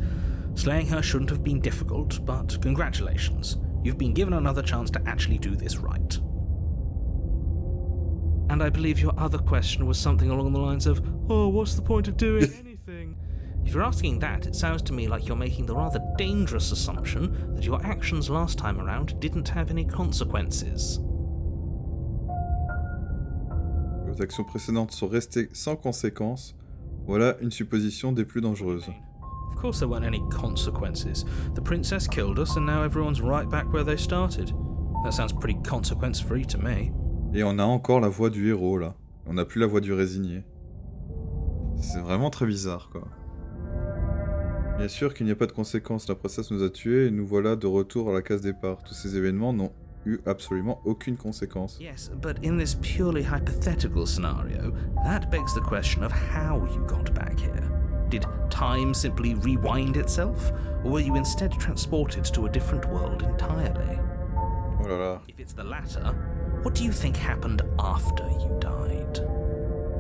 Slaying her shouldn't have been difficult, but congratulations. You've been given another chance to actually do this right. And I believe your other question was something along the lines of, oh, what's the point of doing anything? If you're asking that, it sounds to me like you're making the rather dangerous assumption that your actions last time around didn't have any consequences. Vos actions précédentes sont restées sans conséquences. Voilà une supposition des plus dangereuses. Of course there weren't any consequences. The princess killed us and now everyone's right back where they started. That sounds pretty consequence-free to me. Et on a encore la voix du héros, là. On n'a plus la voix du résigné. C'est vraiment très bizarre, quoi. Bien sûr qu'il n'y a pas de conséquences. La princesse nous a tués et nous voilà de retour à la case départ. Tous ces événements n'ont eu absolument aucune conséquence. Yes, but in this purely hypothetical scenario, that begs the question of how you got back here. Did time simply rewind itself, or were you instead transported to a different world entirely? Oh là là. If it's the latter, what do you think happened after you died?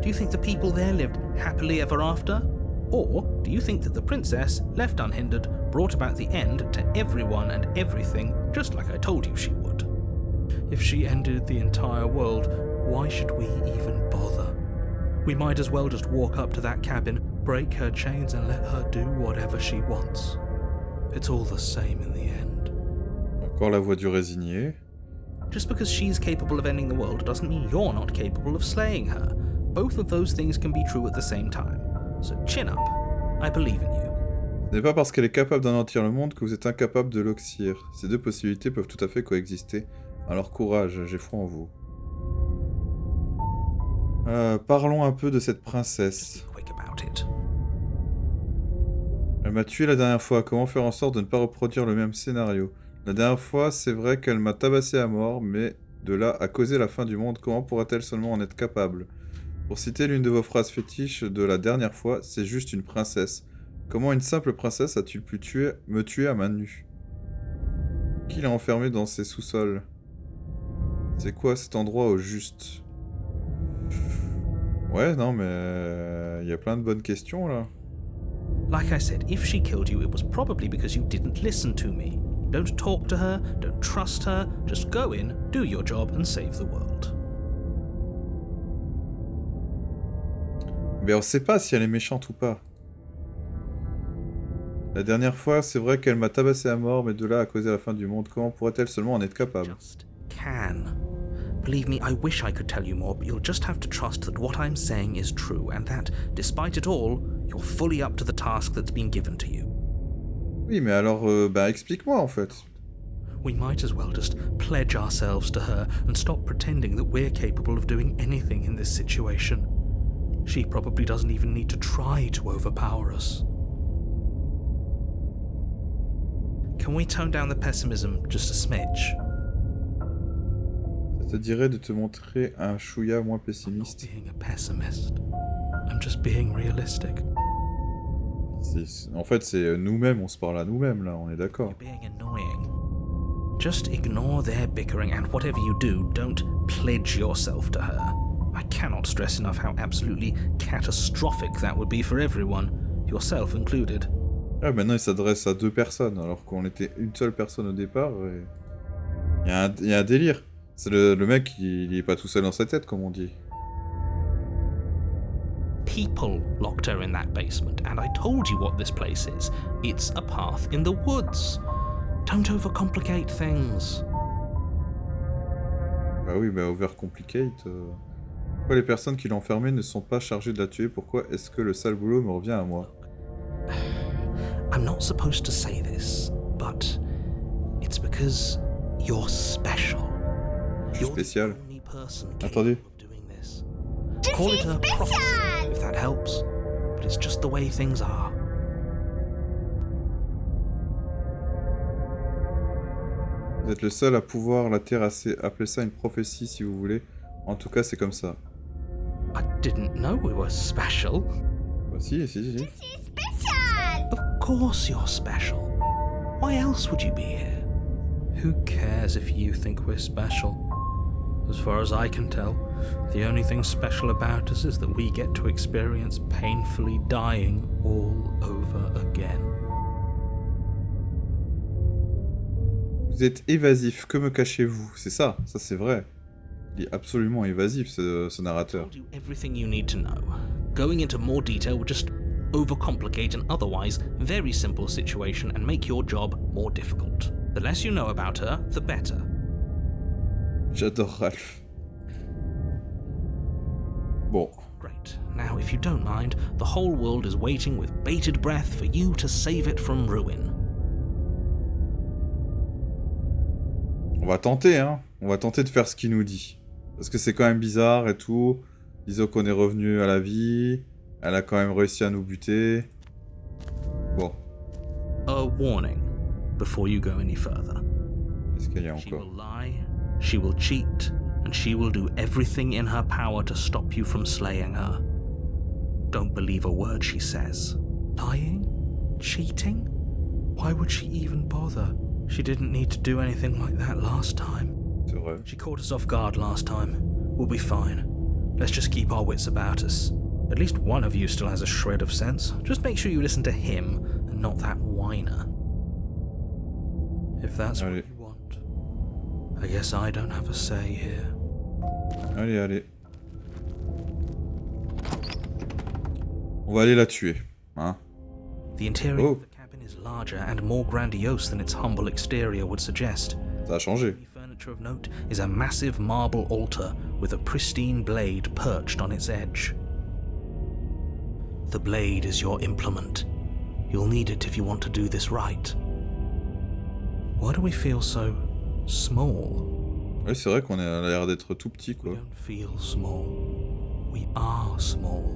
Do you think the people there lived happily ever after? Or do you think that the princess, left unhindered, brought about the end to everyone and everything, just like I told you she would? If she ended the entire world, why should we even bother? We might as well just walk up to that cabin, break her chains and let her do whatever she wants. It's all the same in the end. Encore la voix du résigné. Just because she's capable of ending the world doesn't mean you're not capable of slaying her. Both of those things can be true at the same time. So chin up. I believe in you. Ce n'est pas parce qu'elle est capable d'anéantir le monde que vous êtes incapable de l'oxyre. Ces deux possibilités peuvent tout à fait coexister. Alors courage, j'ai foi en vous. Parlons un peu de cette princesse. Be quick about it. Elle m'a tué la dernière fois. Comment faire en sorte de ne pas reproduire le même scénario? La dernière fois, c'est vrai qu'elle m'a tabassé à mort, mais de là à causer la fin du monde, comment pourra-t-elle seulement en être capable? Pour citer l'une de vos phrases fétiches de la dernière fois, c'est juste une princesse. Comment une simple princesse a-t-il pu me tuer à main nue? Qui l'a enfermé dans ses sous-sols? C'est quoi cet endroit au juste? Ouais, non, mais il y a plein de bonnes questions là. Like I said, if she killed you, it was probably because you didn't listen to me. Don't talk to her, don't trust her, just go in, do your job and save the world. Mais on sait pas si elle est méchante ou pas. La dernière fois, c'est vrai qu'elle m'a tabassé à mort, mais de là à causer la fin du monde, comment pourrait-elle seulement en être capable? Just can. Believe me, I wish I could tell you more, but you'll just have to trust that what I'm saying is true, and that, despite it all, you're fully up to the task that's been given to you. Oui, mais alors, bah explique-moi en fait. We might as well just pledge ourselves to her and stop pretending that we're capable of doing anything in this situation. She probably doesn't even need to try to overpower us. Can we tone down the pessimism just a smidge? Ça te dirait de te montrer un chouïa moins pessimiste? Being a pessimist. I'm just being realistic. En fait, c'est nous-mêmes, on se parle à nous-mêmes là, on est d'accord. You're being annoying. Just ignore their bickering and whatever you do, don't pledge yourself to her. I cannot stress enough how absolutely catastrophic that would be for everyone, yourself included. Ah, maintenant il s'adresse à deux personnes, alors qu'on était une seule personne au départ. Et... il y a un délire. C'est le mec, il est pas tout seul dans sa tête, comme on dit. People locked her in that basement, and I told you what this place is. It's a path in the woods. Don't overcomplicate things. Bah oui, bah overcomplicate. Pourquoi les personnes qui l'ont enfermée ne sont pas chargées de la tuer? Pourquoi est-ce que le sale boulot me revient à moi? I'm not supposed to say this, but it's because you're special. Je suis spécial. You're the only person Attendez. capable of doing this. Call it a prophecy, if that helps, but it's just the way things are. Vous êtes le seul à pouvoir la terrasser. Appelez ça une prophétie si vous voulez. En tout cas, c'est comme ça. I didn't know we were special. Bah Ah, si. Of course you're special. Why else would you be here? Who cares if you think we're special? As far as I can tell, the only thing special about us is that we get to experience painfully dying all over again. Vous êtes évasif, que me cachez-vous? C'est ça c'est vrai. Il est absolument évasif, ce narrateur. I told you everything you need to know. Going into more detail would just overcomplicate an otherwise very simple situation and make your job more difficult. The less you know about her, the better. J'adore Ralph. Bon. Great. Now, if you don't mind, the whole world is waiting with bated breath for you to save it from ruin. On va tenter, hein. On va tenter de faire ce qu'il nous dit. Parce que c'est quand même bizarre et tout. Disons qu'on est revenu à la vie. Elle a quand même réussi à nous buter. Bon. A warning before you go any further. Qu'est-ce qu'il y a She encore? will lie, she will cheat, and she will do everything in her power to stop you from slaying her. Don't believe a word she says. Lying? Cheating? Why would she even bother? She didn't need to do anything like that last time. C'est vrai. She caught us off guard last time. We'll be fine. Let's just keep our wits about us. At least one of you still has a shred of sense. Just make sure you listen to him and not that whiner. If that's what Allez. you want, I guess I don't have a say here. Allez. On va aller la tuer. Hein? The interior Oh. of the cabin is larger and more grandiose than its humble exterior would suggest. Ça a changé. The furniture of note is a massive marble altar with a pristine blade perched on its edge. The blade is your implement. You'll need it if you want to do this right. Why do we feel so small? Oui, c'est vrai qu'on a l'air d'être tout petit, We quoi. don't feel small. We are small.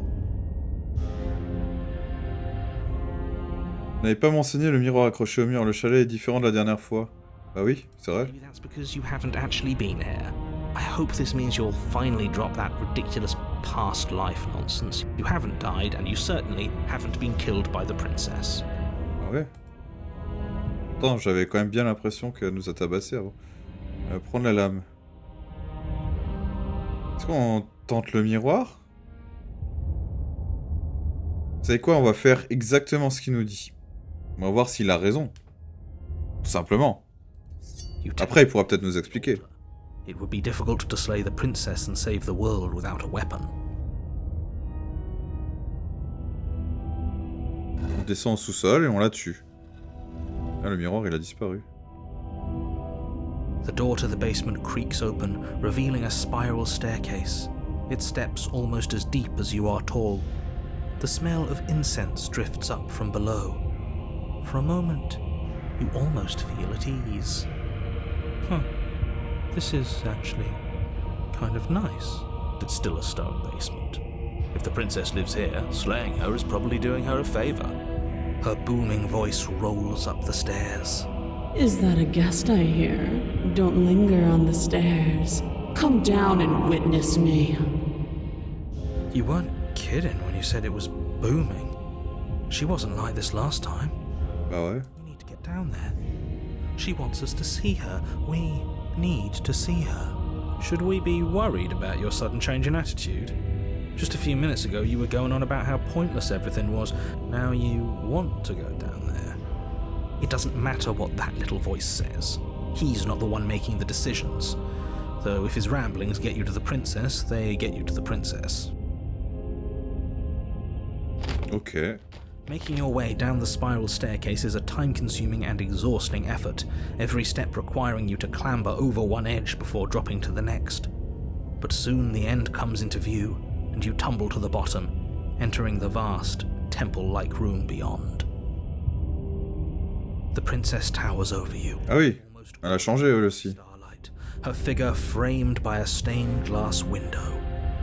Vous n'avez pas mentionné le miroir accroché au mur. Le chalet est différent de la dernière fois. Bah oui, c'est vrai. Maybe that's because you haven't actually been here. I hope this means you'll finally drop that ridiculous past life nonsense. You haven't died, and you certainly haven't been killed by the princess. Ah ouais. Attends, j'avais quand même bien l'impression qu'elle nous a tabassé avant. Prendre la lame. Est-ce qu'on tente le miroir? Vous savez quoi? On va faire exactement ce qu'il nous dit. On va voir s'il a raison. Tout simplement. You take Après, il pourra peut-être nous expliquer. It would be difficult to slay the princess and save the world without a weapon. On descend au sous-sol et on la tue. Ah, le miroir, il a disparu. The door to the basement creaks open, revealing a spiral staircase. Its steps almost as deep as you are tall. The smell of incense drifts up from below. For a moment, you almost feel at ease. This is actually kind of nice. It's still a stone basement. If the princess lives here, slaying her is probably doing her a favor. Her booming voice rolls up the stairs. Is that a guest I hear? Don't linger on the stairs. Come down and witness me. You weren't kidding when you said it was booming. She wasn't like this last time. Bah ouais. We need to get down there. She wants us to see her. We need to see her. Should we be worried about your sudden change in attitude? Just a few minutes ago you were going on about how pointless everything was. Now you want to go down there. It doesn't matter what that little voice says. He's not the one making the decisions. Though if his ramblings get you to the princess, they get you to the princess. Ok. Making your way down the spiral staircase is a time-consuming and exhausting effort, every step requiring you to clamber over one edge before dropping to the next. But soon the end comes into view, and you tumble to the bottom, entering the vast, temple-like room beyond. The princess towers over you. Ah oui, almost elle a changé elle aussi. starlight, her figure framed by a stained glass window.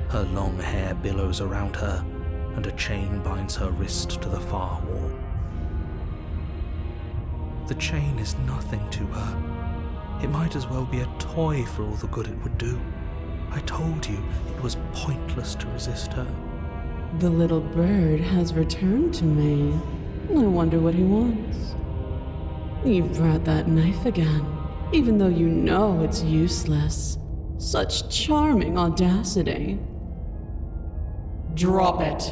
Her long hair billows around her, and a chain binds her wrist to the far wall. The chain is nothing to her. It might as well be a toy for all the good it would do. I told you it was pointless to resist her. The little bird has returned to me. I wonder what he wants. You've brought that knife again, even though you know it's useless. Such charming audacity. Drop it.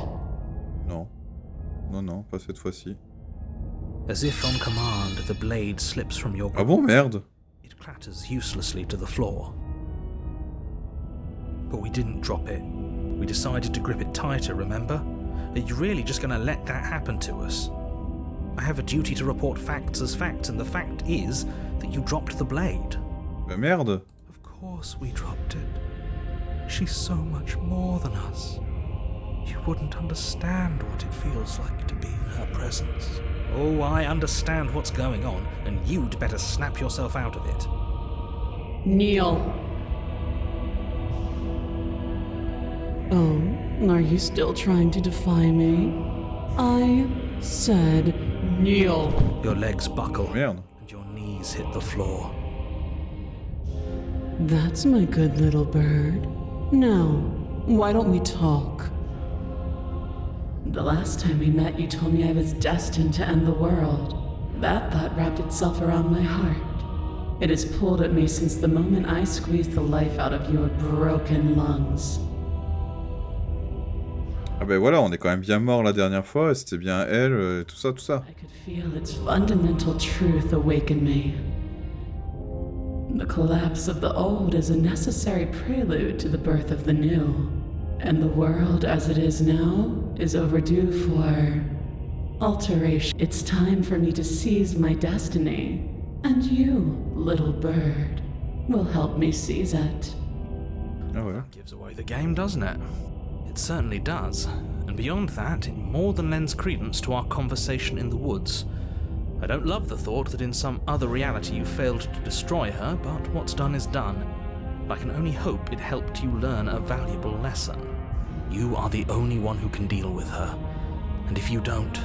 Non. Non, non, pas cette fois-ci. As if on command, the blade slips from your Ah grip. bon, merde? It clatters uselessly to the floor. But we didn't drop it. We decided to grip it tighter, remember? Are you really just going to let that happen to us? I have a duty to report facts as facts, and the fact is that you dropped the blade. Bah merde! Of course we dropped it. She's so much more than us. You wouldn't understand what it feels like to be in her presence. Oh, I understand what's going on, and you'd better snap yourself out of it. Kneel. Oh, are you still trying to defy me? I said kneel. Your legs buckle, Merde. and your knees hit the floor. That's my good little bird. Now, why don't we talk? The last time we met, you told me I was destined to end the world. That thought wrapped itself around my heart. It has pulled at me since the moment I squeezed the life out of your broken lungs. Ah ben voilà, on est quand même bien mort la dernière fois, et c'était bien elle, et tout ça, tout ça. I could feel its fundamental truth awaken me. The collapse of the old is a necessary prelude to the birth of the new. And the world as it is now is overdue for alteration. It's time for me to seize my destiny. And you, little bird, will help me seize it. Ah ouais. Gives away the game, doesn't it? It certainly does. And beyond that, it more than lends credence to our conversation in the woods. I don't love the thought that in some other reality you failed to destroy her, but what's done is done. I can only hope it helped you learn a valuable lesson. You are the only one who can deal with her. And if you don't,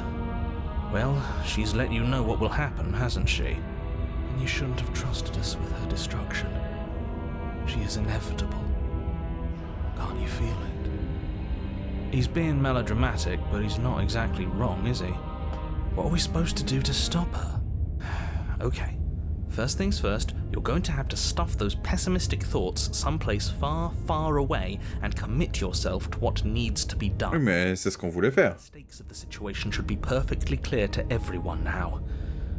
well, she's let you know what will happen, hasn't she? And you shouldn't have trusted us with her destruction. She is inevitable. Can't you feel it? He's being melodramatic, but he's not exactly wrong, is he? What are we supposed to do to stop her? Okay. First things first, you're going to have to stuff those pessimistic thoughts someplace far, far away and commit yourself to what needs to be Oui, done. mais c'est ce qu'on voulait faire. The stakes of the situation should be perfectly clear to everyone now.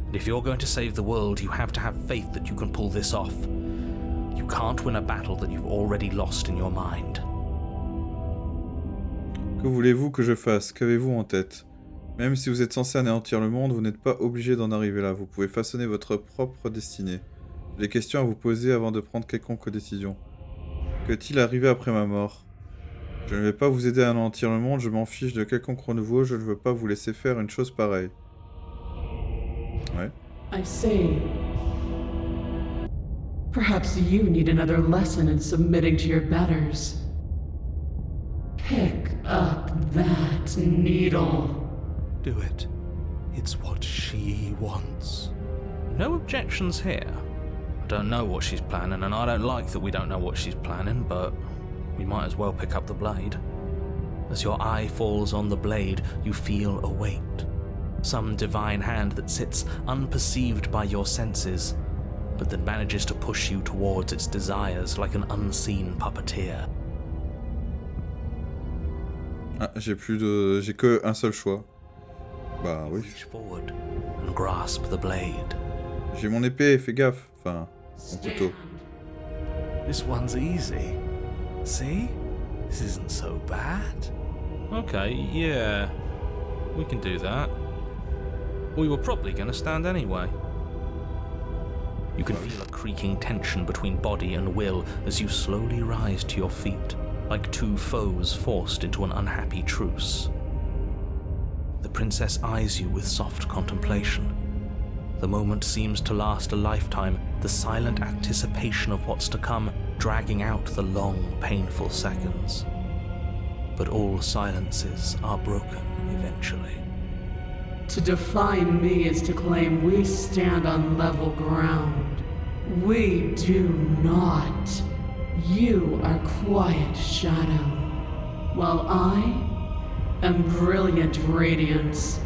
And if you're going to save the world, you have to have faith that you can pull this off. You can't win a battle that you've already lost in your mind. Que voulez-vous que je fasse? Qu'avez-vous en tête? Même si vous êtes censé anéantir le monde, vous n'êtes pas obligé d'en arriver là. Vous pouvez façonner votre propre destinée. J'ai des questions à vous poser avant de prendre quelconque décision. Qu'est-il arrivé après ma mort? Je ne vais pas vous aider à anéantir le monde, je m'en fiche de quelconque renouveau, je ne veux pas vous laisser faire une chose pareille. Ouais. I see. Perhaps you need another lesson in submitting to your betters. Pick up that needle. Do it. It's what she wants. No objections here. I don't know what she's planning, and I don't like that we don't know what she's planning, but we might as well pick up the blade. As your eye falls on the blade, you feel a weight. Some divine hand that sits unperceived by your senses, but that manages to push you towards its desires like an unseen puppeteer. Ah, j'ai que un seul choix. Bah oui. Reach forward and grasp the blade. J'ai mon épée, fais gaffe. Enfin, mon couteau. This one's easy. See? This isn't so bad. Okay, yeah. We can do that. We were probably going to stand anyway. You can feel a creaking tension between body and will as you slowly rise to your feet, like two foes forced into an unhappy truce. The princess eyes you with soft contemplation. The moment seems to last a lifetime, the silent anticipation of what's to come dragging out the long, painful seconds. But all silences are broken eventually. To define me is to claim we stand on level ground. We do not. You are quiet shadow, while I and brilliant radiance.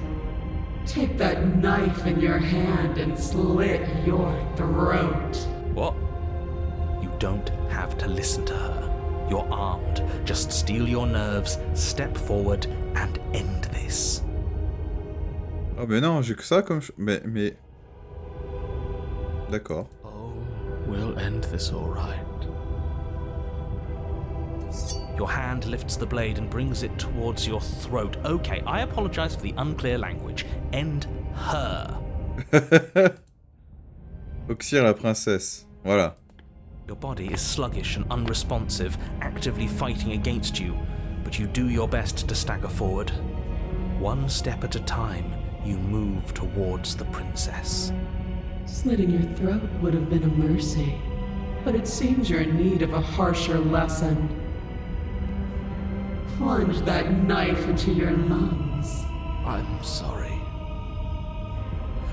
Take that knife in your hand and slit your throat. What? You don't have to listen to her. You're armed. Just steel your nerves, step forward, and end this. Oh mais non, j'ai que ça comme... Mais... D'accord. Oh, we'll end this all right. Your hand lifts the blade and brings it towards your throat. Okay, I apologize for the unclear language. End her. Oxyre la princesse. Voilà. Your body is sluggish and unresponsive, actively fighting against you, but you do your best to stagger forward. One step at a time, you move towards the princess. Slitting your throat would have been a mercy, but it seems you're in need of a harsher lesson. Plunge that knife into your lungs. I'm sorry.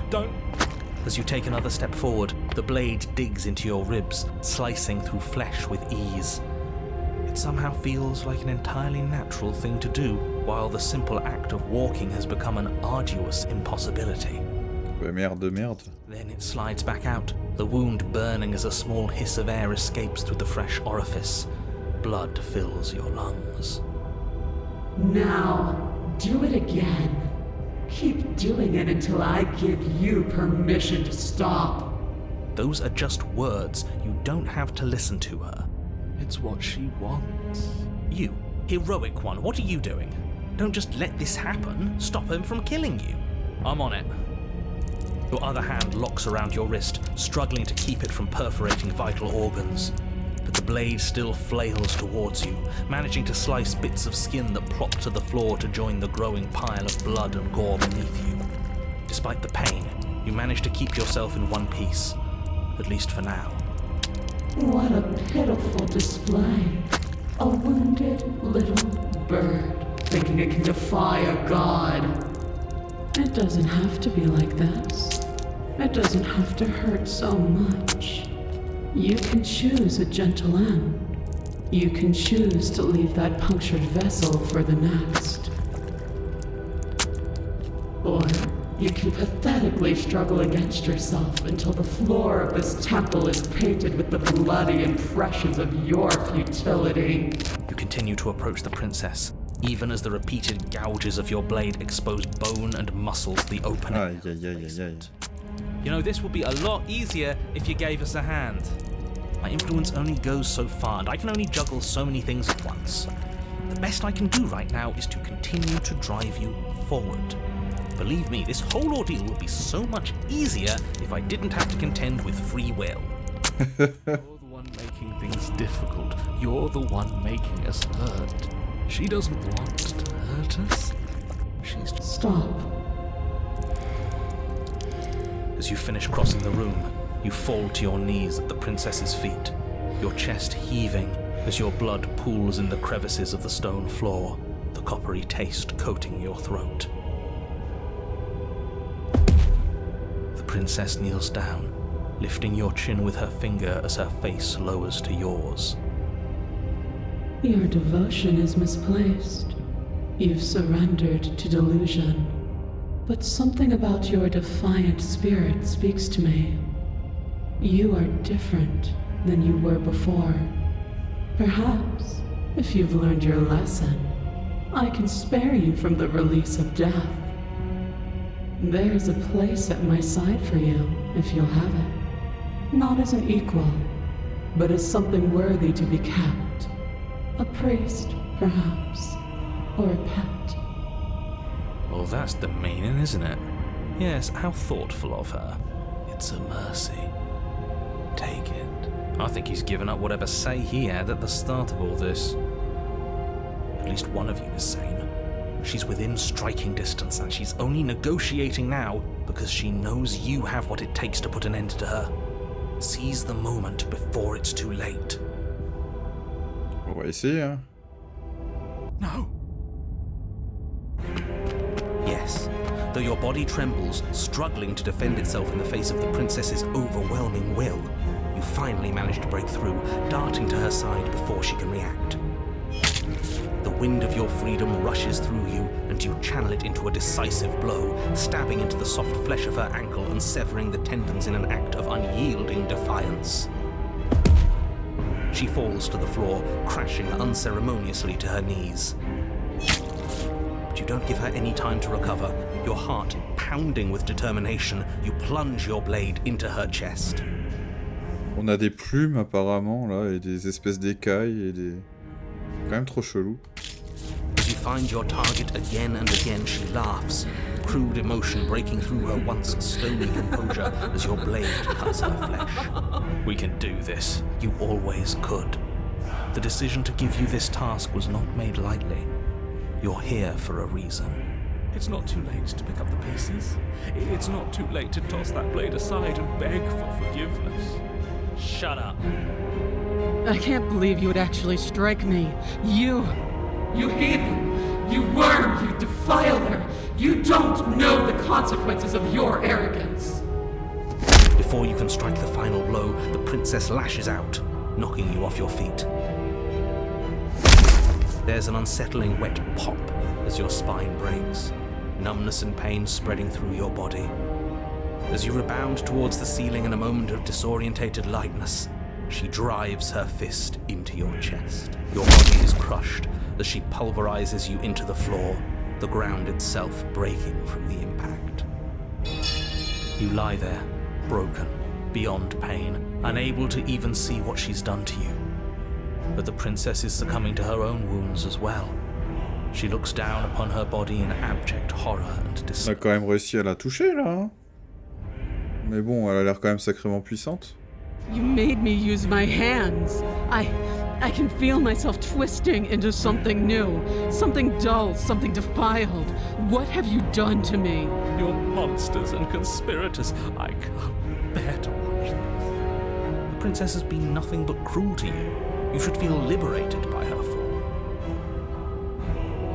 Don't. As you take another step forward, the blade digs into your ribs, slicing through flesh with ease. It somehow feels like an entirely natural thing to do, while the simple act of walking has become an arduous impossibility. Merde. Then it slides back out, the wound burning as a small hiss of air escapes through the fresh orifice. Blood fills your lungs. Now, do it again. Keep doing it until I give you permission to stop. Those are just words. You don't have to listen to her. It's what she wants. You, heroic one, what are you doing? Don't just let this happen. Stop him from killing you. I'm on it. Your other hand locks around your wrist, struggling to keep it from perforating vital organs. But the blade still flails towards you, managing to slice bits of skin that plop to the floor to join the growing pile of blood and gore beneath you. Despite the pain, you manage to keep yourself in one piece, at least for now. What a pitiful display. A wounded little bird thinking it can defy a god. It doesn't have to be like this. It doesn't have to hurt so much. You can choose a gentle end. You can choose to leave that punctured vessel for the next. Or you can pathetically struggle against yourself until the floor of this temple is painted with the bloody impressions of your futility. You continue to approach the princess, even as the repeated gouges of your blade expose bone and muscle to the opening. Aïe. You know, this would be a lot easier if you gave us a hand. My influence only goes so far, and I can only juggle so many things at once. The best I can do right now is to continue to drive you forward. Believe me, this whole ordeal would be so much easier if I didn't have to contend with free will. You're the one making things difficult. You're the one making us hurt. She doesn't want to hurt us. She's just... Stop. As you finish crossing the room, you fall to your knees at the princess's feet, your chest heaving as your blood pools in the crevices of the stone floor, the coppery taste coating your throat. The princess kneels down, lifting your chin with her finger as her face lowers to yours. Your devotion is misplaced. You've surrendered to delusion. But something about your defiant spirit speaks to me. You are different than you were before. Perhaps, if you've learned your lesson, I can spare you from the release of death. There's a place at my side for you, if you'll have it. Not as an equal, but as something worthy to be kept. A priest, perhaps, or a pet. Well, that's demeaning, isn't it? Yes, how thoughtful of her. It's a mercy. Take it. I think he's given up whatever say he had at the start of all this. At least one of you is sane. She's within striking distance, and she's only negotiating now because she knows you have what it takes to put an end to her. Seize the moment before it's too late. On va essayer, hein. No. Yes. Though your body trembles, struggling to defend itself in the face of the princess's overwhelming will, you finally manage to break through, darting to her side before she can react. The wind of your freedom rushes through you, and you channel it into a decisive blow, stabbing into the soft flesh of her ankle and severing the tendons in an act of unyielding defiance. She falls to the floor, crashing unceremoniously to her knees. But you don't give her any time to recover. Your heart pounding with determination, you plunge your blade into her chest. On a des plumes apparemment là, et des espèces d'écailles et des... Quand même trop chelou. As you find your target again and again, she laughs, crude emotion breaking through her once stony composure as your blade cuts her flesh. We can do this. You always could. The decision to give you this task was not made lightly. You're here for a reason. It's not too late to pick up the pieces. It's not too late to toss that blade aside and beg for forgiveness. Shut up. I can't believe you would actually strike me. You heathen! You worm! You defiler! You don't know the consequences of your arrogance! Before you can strike the final blow, the princess lashes out, knocking you off your feet. There's an unsettling wet pop as your spine breaks, numbness and pain spreading through your body. As you rebound towards the ceiling in a moment of disorientated lightness, she drives her fist into your chest. Your body is crushed as she pulverizes you into the floor, the ground itself breaking from the impact. You lie there, broken, beyond pain, unable to even see what she's done to you. But the princess is succumbing to her own wounds as well. She looks down upon her body in abject horror and On despair. a quand même réussi à la toucher là. Hein. Mais bon, elle a l'air quand même sacrément puissante. You made me use my hands. I can feel myself twisting into something new, something dull, something defiled. What have you done to me? You're monsters and conspirators. I can't bear to watch this. The princess has been nothing but cruel to you. You should feel liberated by her fall.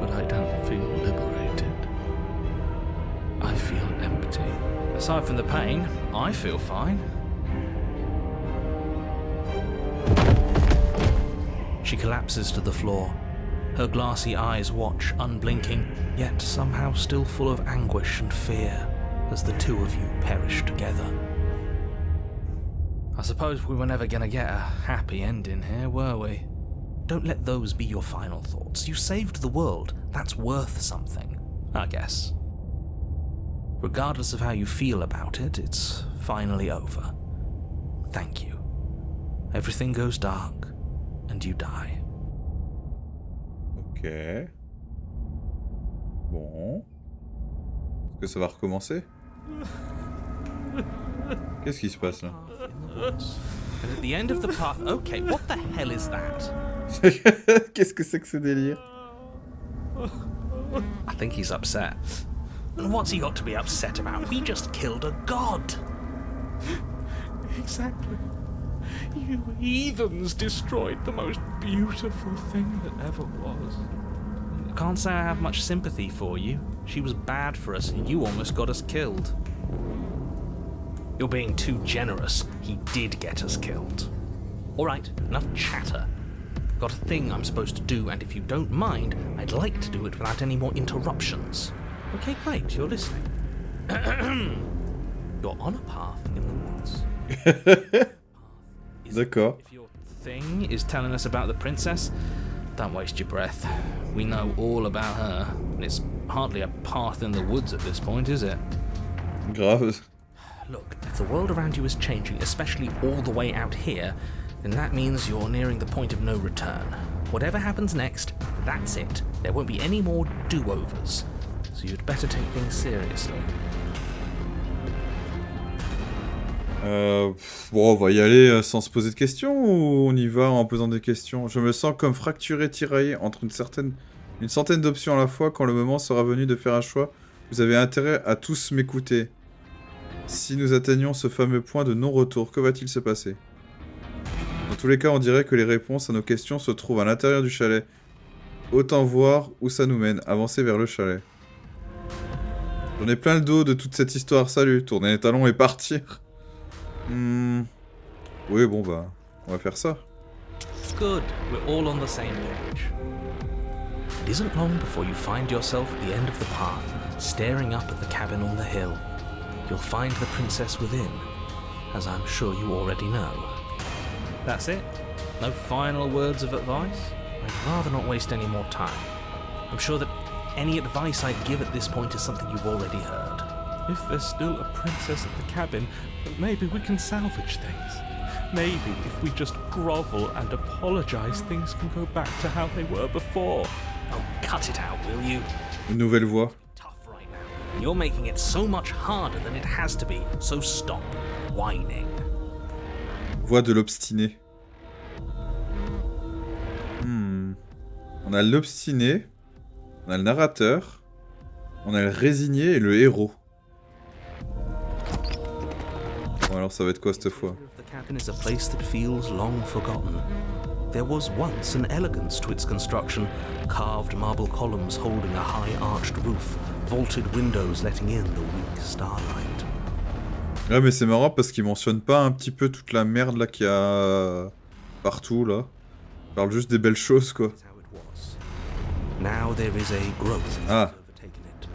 But I don't feel liberated. I feel empty. Aside from the pain, I feel fine. She collapses to the floor. Her glassy eyes watch, unblinking, yet somehow still full of anguish and fear, as the two of you perish together. I suppose we were never gonna get a happy ending here, were we? Don't let those be your final thoughts. You saved the world. That's worth something, I guess. Regardless of how you feel about it, it's finally over. Thank you. Everything goes dark, and you die. Ok. Bon. Est-ce que ça va recommencer? Qu'est-ce qui se passe là? And at the end of the path... Okay, what the hell is that? Qu'est-ce que c'est que ce délire? I think he's upset. And what's he got to be upset about? We just killed a god. Exactly. You heathens destroyed the most beautiful thing that ever was. I can't say I have much sympathy for you. She was bad for us and you almost got us killed. You're being too generous. He did get us killed. Alright, enough chatter. Got a thing I'm supposed to do, and if you don't mind, I'd like to do it without any more interruptions. Okay, great, you're listening. You're on a path in the woods. D'accord. If your thing is telling us about the princess, don't waste your breath. We know all about her, and it's hardly a path in the woods at this point, is it? Grave. Look, if the world around you is changing, especially all the way out here, then that means you're nearing the point of no return. Whatever happens next, that's it. There won't be any more do-overs. So you'd better take things seriously. Bon, on va y aller sans se poser de questions ou on y va en posant des questions? Je me sens comme fracturé, tiraillé entre une centaine d'options à la fois. Quand le moment sera venu de faire un choix, vous avez intérêt à tous m'écouter. Si nous atteignons ce fameux point de non-retour, que va-t-il se passer? Dans tous les cas, on dirait que les réponses à nos questions se trouvent à l'intérieur du chalet. Autant voir où ça nous mène, avancer vers le chalet. J'en ai plein le dos de toute cette histoire, salut, tourner les talons et partir. Oui, bon bah, on va faire ça. Good, we're all on the same page. isn't long before you find yourself at the end of the path, staring up at the cabin on the hill. You'll find the princess within, as I'm sure you already know. That's it? No final words of advice? I'd rather not waste any more time. I'm sure that any advice I give at this point is something you've already heard. If there's still a princess at the cabin, maybe we can salvage things. Maybe if we just grovel and apologize, things can go back to how they were before. Oh, cut it out, will you? Une nouvelle voix. Tough right now. You're making it so much harder than it has to be, so stop whining. Voix de l'obstiné. On a l'obstiné, on a le narrateur, on a le résigné et le héros. Bon, alors ça va être quoi cette fois? The cabin is a place that feels long forgotten. There was once an elegance to its construction, carved marble columns holding a high-arched roof, vaulted windows letting in the weak starlight. Ouais, mais c'est marrant parce qu'il mentionne pas un petit peu toute la merde là qu'il y a partout là. Il parle juste des belles choses quoi. Now there is a growth Ah. overtaken it.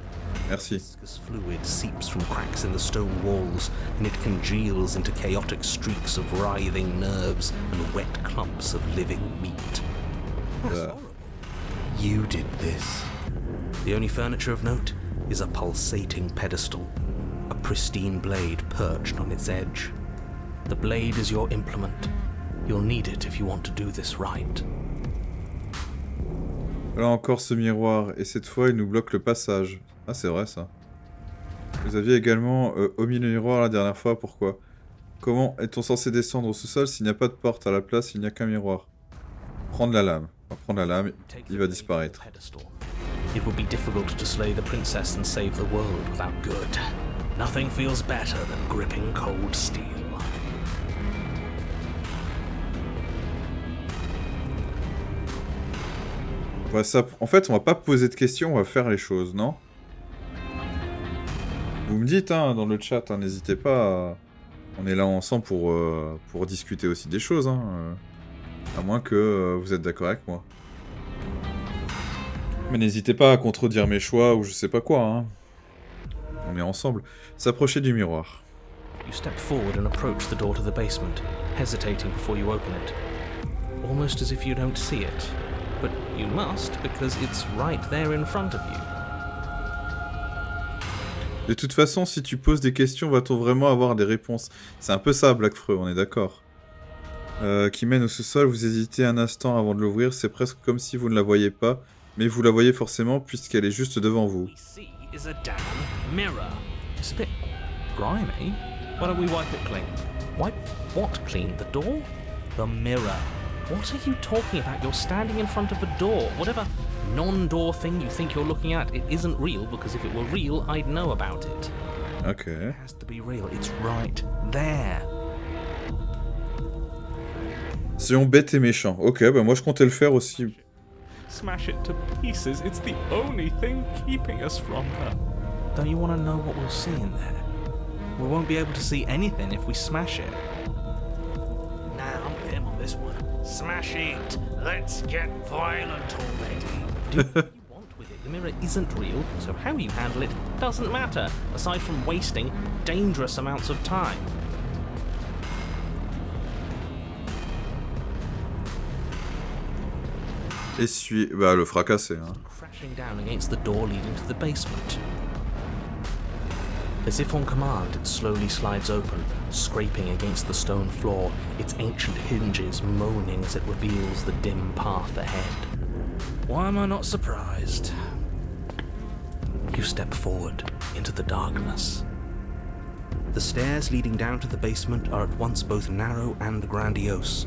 Merci. Viscous fluid seeps from cracks in the stone walls, and it congeals into chaotic streaks of writhing nerves and wet clumps of living meat. That's horrible. You did this. The only furniture of note is a pulsating pedestal, a pristine blade perched on its edge. The blade is your implement. You'll need it if you want to do this right. Là encore ce miroir, et cette fois il nous bloque le passage. Ah c'est vrai ça. Vous aviez également omis le miroir la dernière fois, pourquoi? Comment est-on censé descendre au sous-sol s'il n'y a pas de porte? À la place il n'y a qu'un miroir. Prendre la lame. On va prendre la lame, il va disparaître. It would be difficult to slay the princess and save the world without good. Nothing feels better than gripping cold steel. Ouais, ça, en fait, on va pas poser de questions, on va faire les choses, non? Vous me dites, hein, dans le chat, hein, n'hésitez pas. On est là ensemble pour discuter aussi des choses, hein. À moins que vous êtes d'accord avec moi. Mais n'hésitez pas à contredire mes choix ou je sais pas quoi, hein. On est ensemble. S'approcher du miroir. You step forward and approach the door to the basement, hesitating before you open it. Almost as if you don't see it. But you must, because it's right there in front of you. De toute façon, si tu poses des questions, va-t-on vraiment avoir des réponses? C'est un peu ça, Blackfreux, on est d'accord. Qui mène au sous-sol, vous hésitez un instant avant de l'ouvrir, c'est presque comme si vous ne la voyez pas, mais vous la voyez forcément puisqu'elle est juste devant vous. What we see is a damn mirror. It's a bit grimy. Why don't we wipe it clean? Wipe what clean? The door? The mirror. What are you talking about? You're standing in front of a door. Whatever non-door thing you think you're looking at, it isn't real, because if it were real, I'd know about it. Ok. It has to be real. It's right there. Soyons bêtes et méchants. Ok, bah moi je comptais le faire aussi. Smash it to pieces. It's the only thing keeping us from her. Don't you want to know what we'll see in there? We won't be able to see anything if we smash it. Nah, I'm with him on this one. Smash it! Let's get violent already. Do what you want with it. The mirror isn't real, so how you handle it doesn't matter, aside from wasting dangerous amounts of time. Essuyer. Bah le fracasser, hein. Crashing down against the door leading to the basement. As if on command, it slowly slides open, scraping against the stone floor, its ancient hinges moaning as it reveals the dim path ahead. Why am I not surprised? You step forward into the darkness. The stairs leading down to the basement are at once both narrow and grandiose.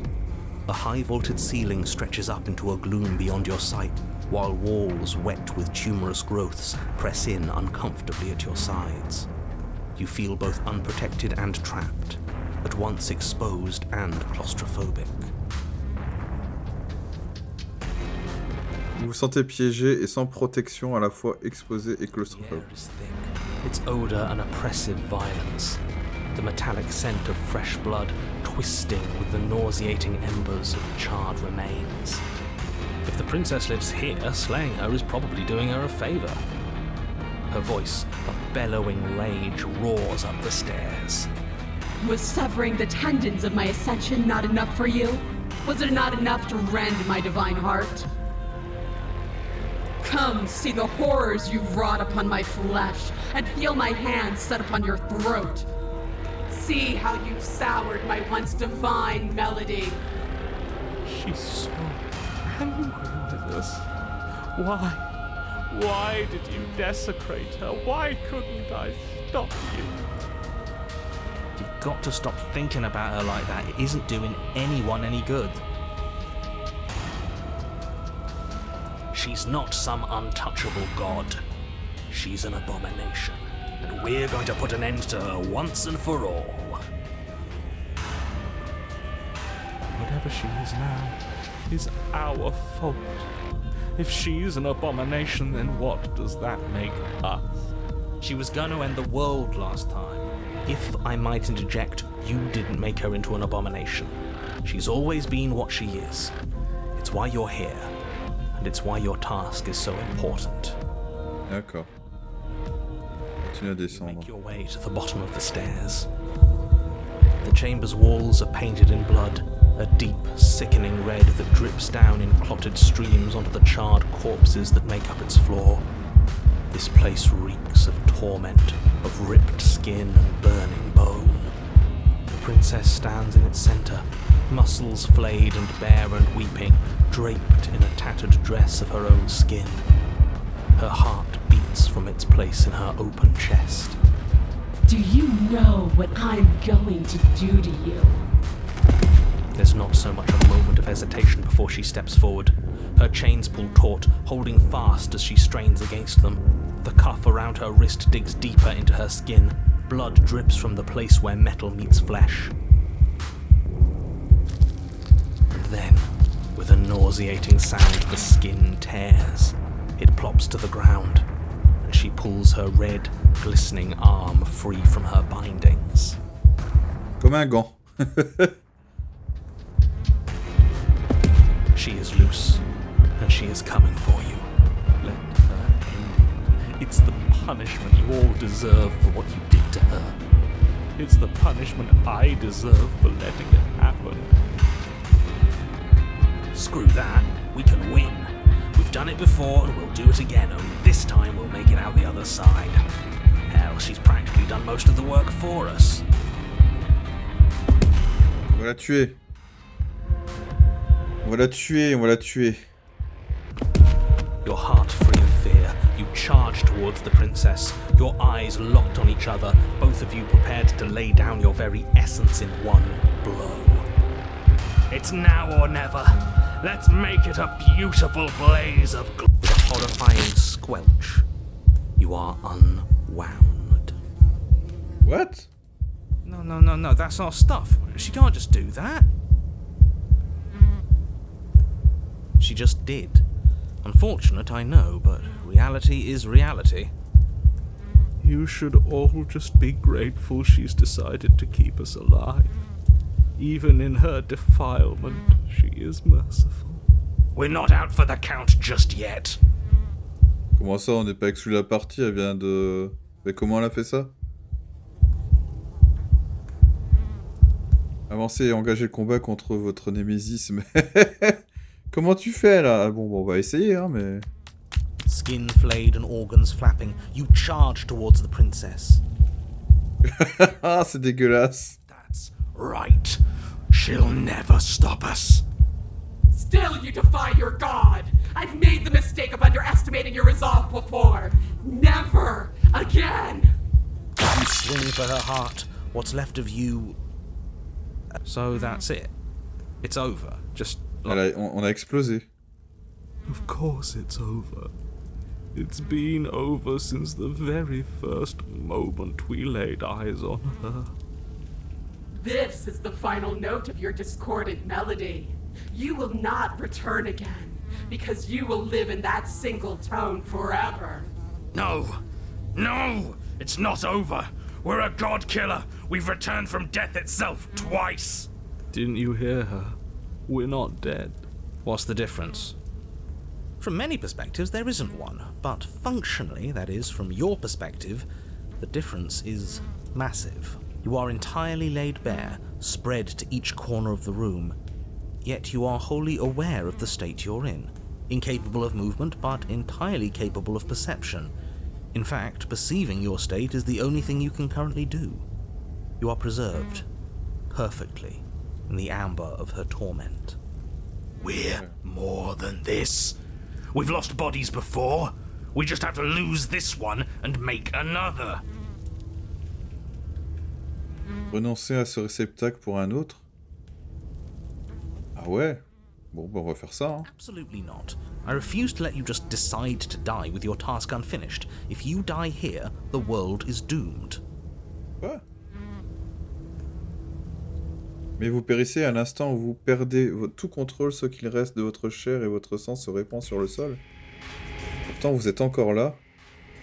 A high-vaulted ceiling stretches up into a gloom beyond your sight, while walls wet with tumorous growths press in uncomfortably at your sides. You feel both unprotected and trapped, at once exposed and claustrophobic. Vous vous sentez piégé et sans protection, à la fois exposé et The air claustrophobe. is thick, its odor an oppressive violence. The metallic scent of fresh blood twisting with the nauseating embers of charred remains. If the princess lives here, slaying her is probably doing her a favor. Her voice, a bellowing rage, roars up the stairs. Was severing the tendons of my ascension not enough for you? Was it not enough to rend my divine heart? Come, see the horrors you've wrought upon my flesh, and feel my hands set upon your throat. See how you've soured my once divine melody. She's so angry with us. Why? Why did you desecrate her? Why couldn't I stop you? You've got to stop thinking about her like that. It isn't doing anyone any good. She's not some untouchable god. She's an abomination. And we're going to put an end to her once and for all. Whatever she is now is our fault. If she's an abomination, then what does that make us? She was going to end the world last time. If I might interject, you didn't make her into an abomination. She's always been what she is. It's why you're here. And it's why your task is so important. D'accord. Continue à descendre. Make your way to the bottom of the stairs. The chamber's walls are painted in blood, a deep, sickening red that drips down in clotted streams onto the charred corpses that make up its floor. This place reeks of torment, of ripped skin and burning bone. The princess stands in its center, muscles flayed and bare and weeping, draped in a tattered dress of her own skin. Her heart beats from its place in her open chest. Do you know what I'm going to do to you? There's not so much a moment of hesitation before she steps forward. Her chains pull taut, holding fast as she strains against them. The cuff around her wrist digs deeper into her skin. Blood drips from the place where metal meets flesh. And then, with a nauseating sound, the skin tears. It plops to the ground, and she pulls her red, glistening arm free from her bindings. Comme un gant. She is loose, and she is coming for you. Let her end. It's the punishment you all deserve for what you did to her. It's the punishment I deserve for letting it happen. Screw that, we can win. We've done it before and we'll do it again, only this time we'll make it out the other side. Hell, she's practically done most of the work for us. On va la tuer. On va la tuer, on va la tuer. Your heart free of fear, you charge towards the princess, your eyes locked on each other, both of you prepared to lay down your very essence in one blow. It's now or never. Let's make it a beautiful blaze of glory. With a horrifying squelch, you are unwound. What? No, that's our stuff. She can't just do that. She just did. Unfortunate, I know, but reality is reality. You should all just be grateful she's decided to keep us alive. Even in her defilement, she is merciful. We're not out for the count just yet. Comment ça, on n'est pas exclu de la partie, elle vient de... Mais comment elle a fait ça? Avancez et engagez le combat contre votre némésis, mais... Comment tu fais, là? Bon, on va essayer, hein, mais... Skin flayed and organs flapping, you charge towards the princess. Ah, c'est dégueulasse. That's right. She'll never stop us. Still you defy your god! I've made the mistake of underestimating your resolve before! Never again! You swing for her heart. What's left of you... So that's it. It's over. Just... On a explosé. Of course it's over. It's been over since the very first moment we laid eyes on her. This is the final note of your discordant melody. You will not return again, because you will live in that single tone forever. No! It's not over! We're a god killer! We've returned from death itself twice! Didn't you hear her? We're not dead. What's the difference? From many perspectives, there isn't one, but functionally, that is, from your perspective, the difference is massive. You are entirely laid bare, spread to each corner of the room, yet you are wholly aware of the state you're in, incapable of movement, but entirely capable of perception. In fact, perceiving your state is the only thing you can currently do. You are preserved, perfectly, in the amber of her torment. We're more than this. We've lost bodies before. We just have to lose this one and make another. Renoncer à ce réceptacle pour un autre? Ah ouais? Bon, bah on va faire ça, hein. Absolutely not. I refuse to let you just decide to die with your task unfinished. If you die here, the world is doomed. Quoi? Mais vous périssez à l'instant où vous perdez tout contrôle, ce qu'il reste de votre chair et votre sang se répand sur le sol. Pourtant, vous êtes encore là.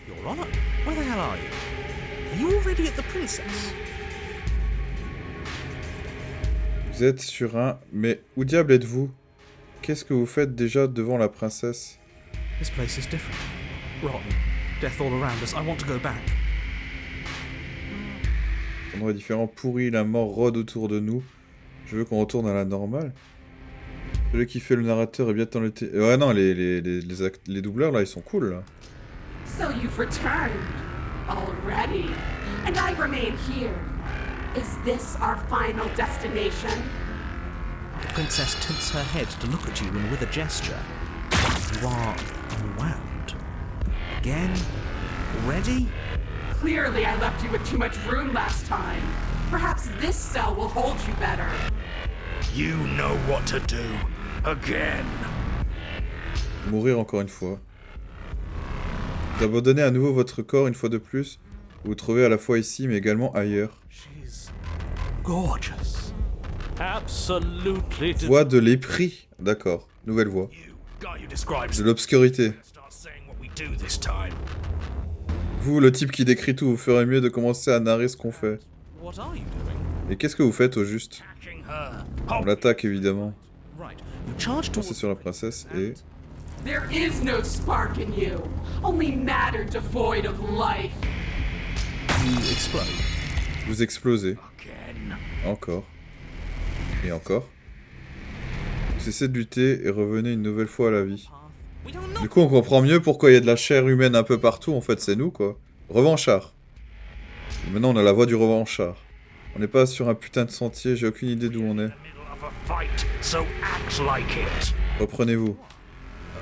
Your Honor, where the hell are you? Are you already at the princess? Vous êtes sur un... Mais où diable êtes-vous? Qu'est-ce que vous faites déjà devant la princesse? This place is different. Rotten. Death all around us. I want to go back. L'endroit est différent, pourri, la mort rôde autour de nous. Je veux qu'on retourne à la normale. Celui qui fait le narrateur est bien dans le... Ouais, non, les doubleurs, là, ils sont cool, là. So you've returned already, and I remain here. Is this our final destination? The princess tilts her head to look at you and with a gesture. You are unwound. Again? Already? Clearly I left you with too much room last time. Perhaps this cell will hold you better. You know what to do. Again. Mourir encore une fois. Vous abandonnez à nouveau votre corps une fois de plus. Vous vous trouvez à la fois ici, mais également ailleurs. She's gorgeous. Absolutely. Voix de l'épris. D'accord. Nouvelle voix. De l'obscurité. Vous, le type qui décrit tout, vous ferez mieux de commencer à narrer ce qu'on fait. What are you doing? Et qu'est-ce que vous faites au juste? On l'attaque évidemment. Right. You charge C'est towards sur la princesse et... There is no spark in you, only matter devoid of life. you explode. Vous explosez. Encore. Et encore. Vous cessez de lutter et revenez une nouvelle fois à la vie. Du coup, on comprend mieux pourquoi il y a de la chair humaine un peu partout. En fait, c'est nous, quoi. Revanchard. Et maintenant, on a la voix du revanchard. On n'est pas sur un putain de sentier, j'ai aucune idée d'où on est. Reprenez-vous.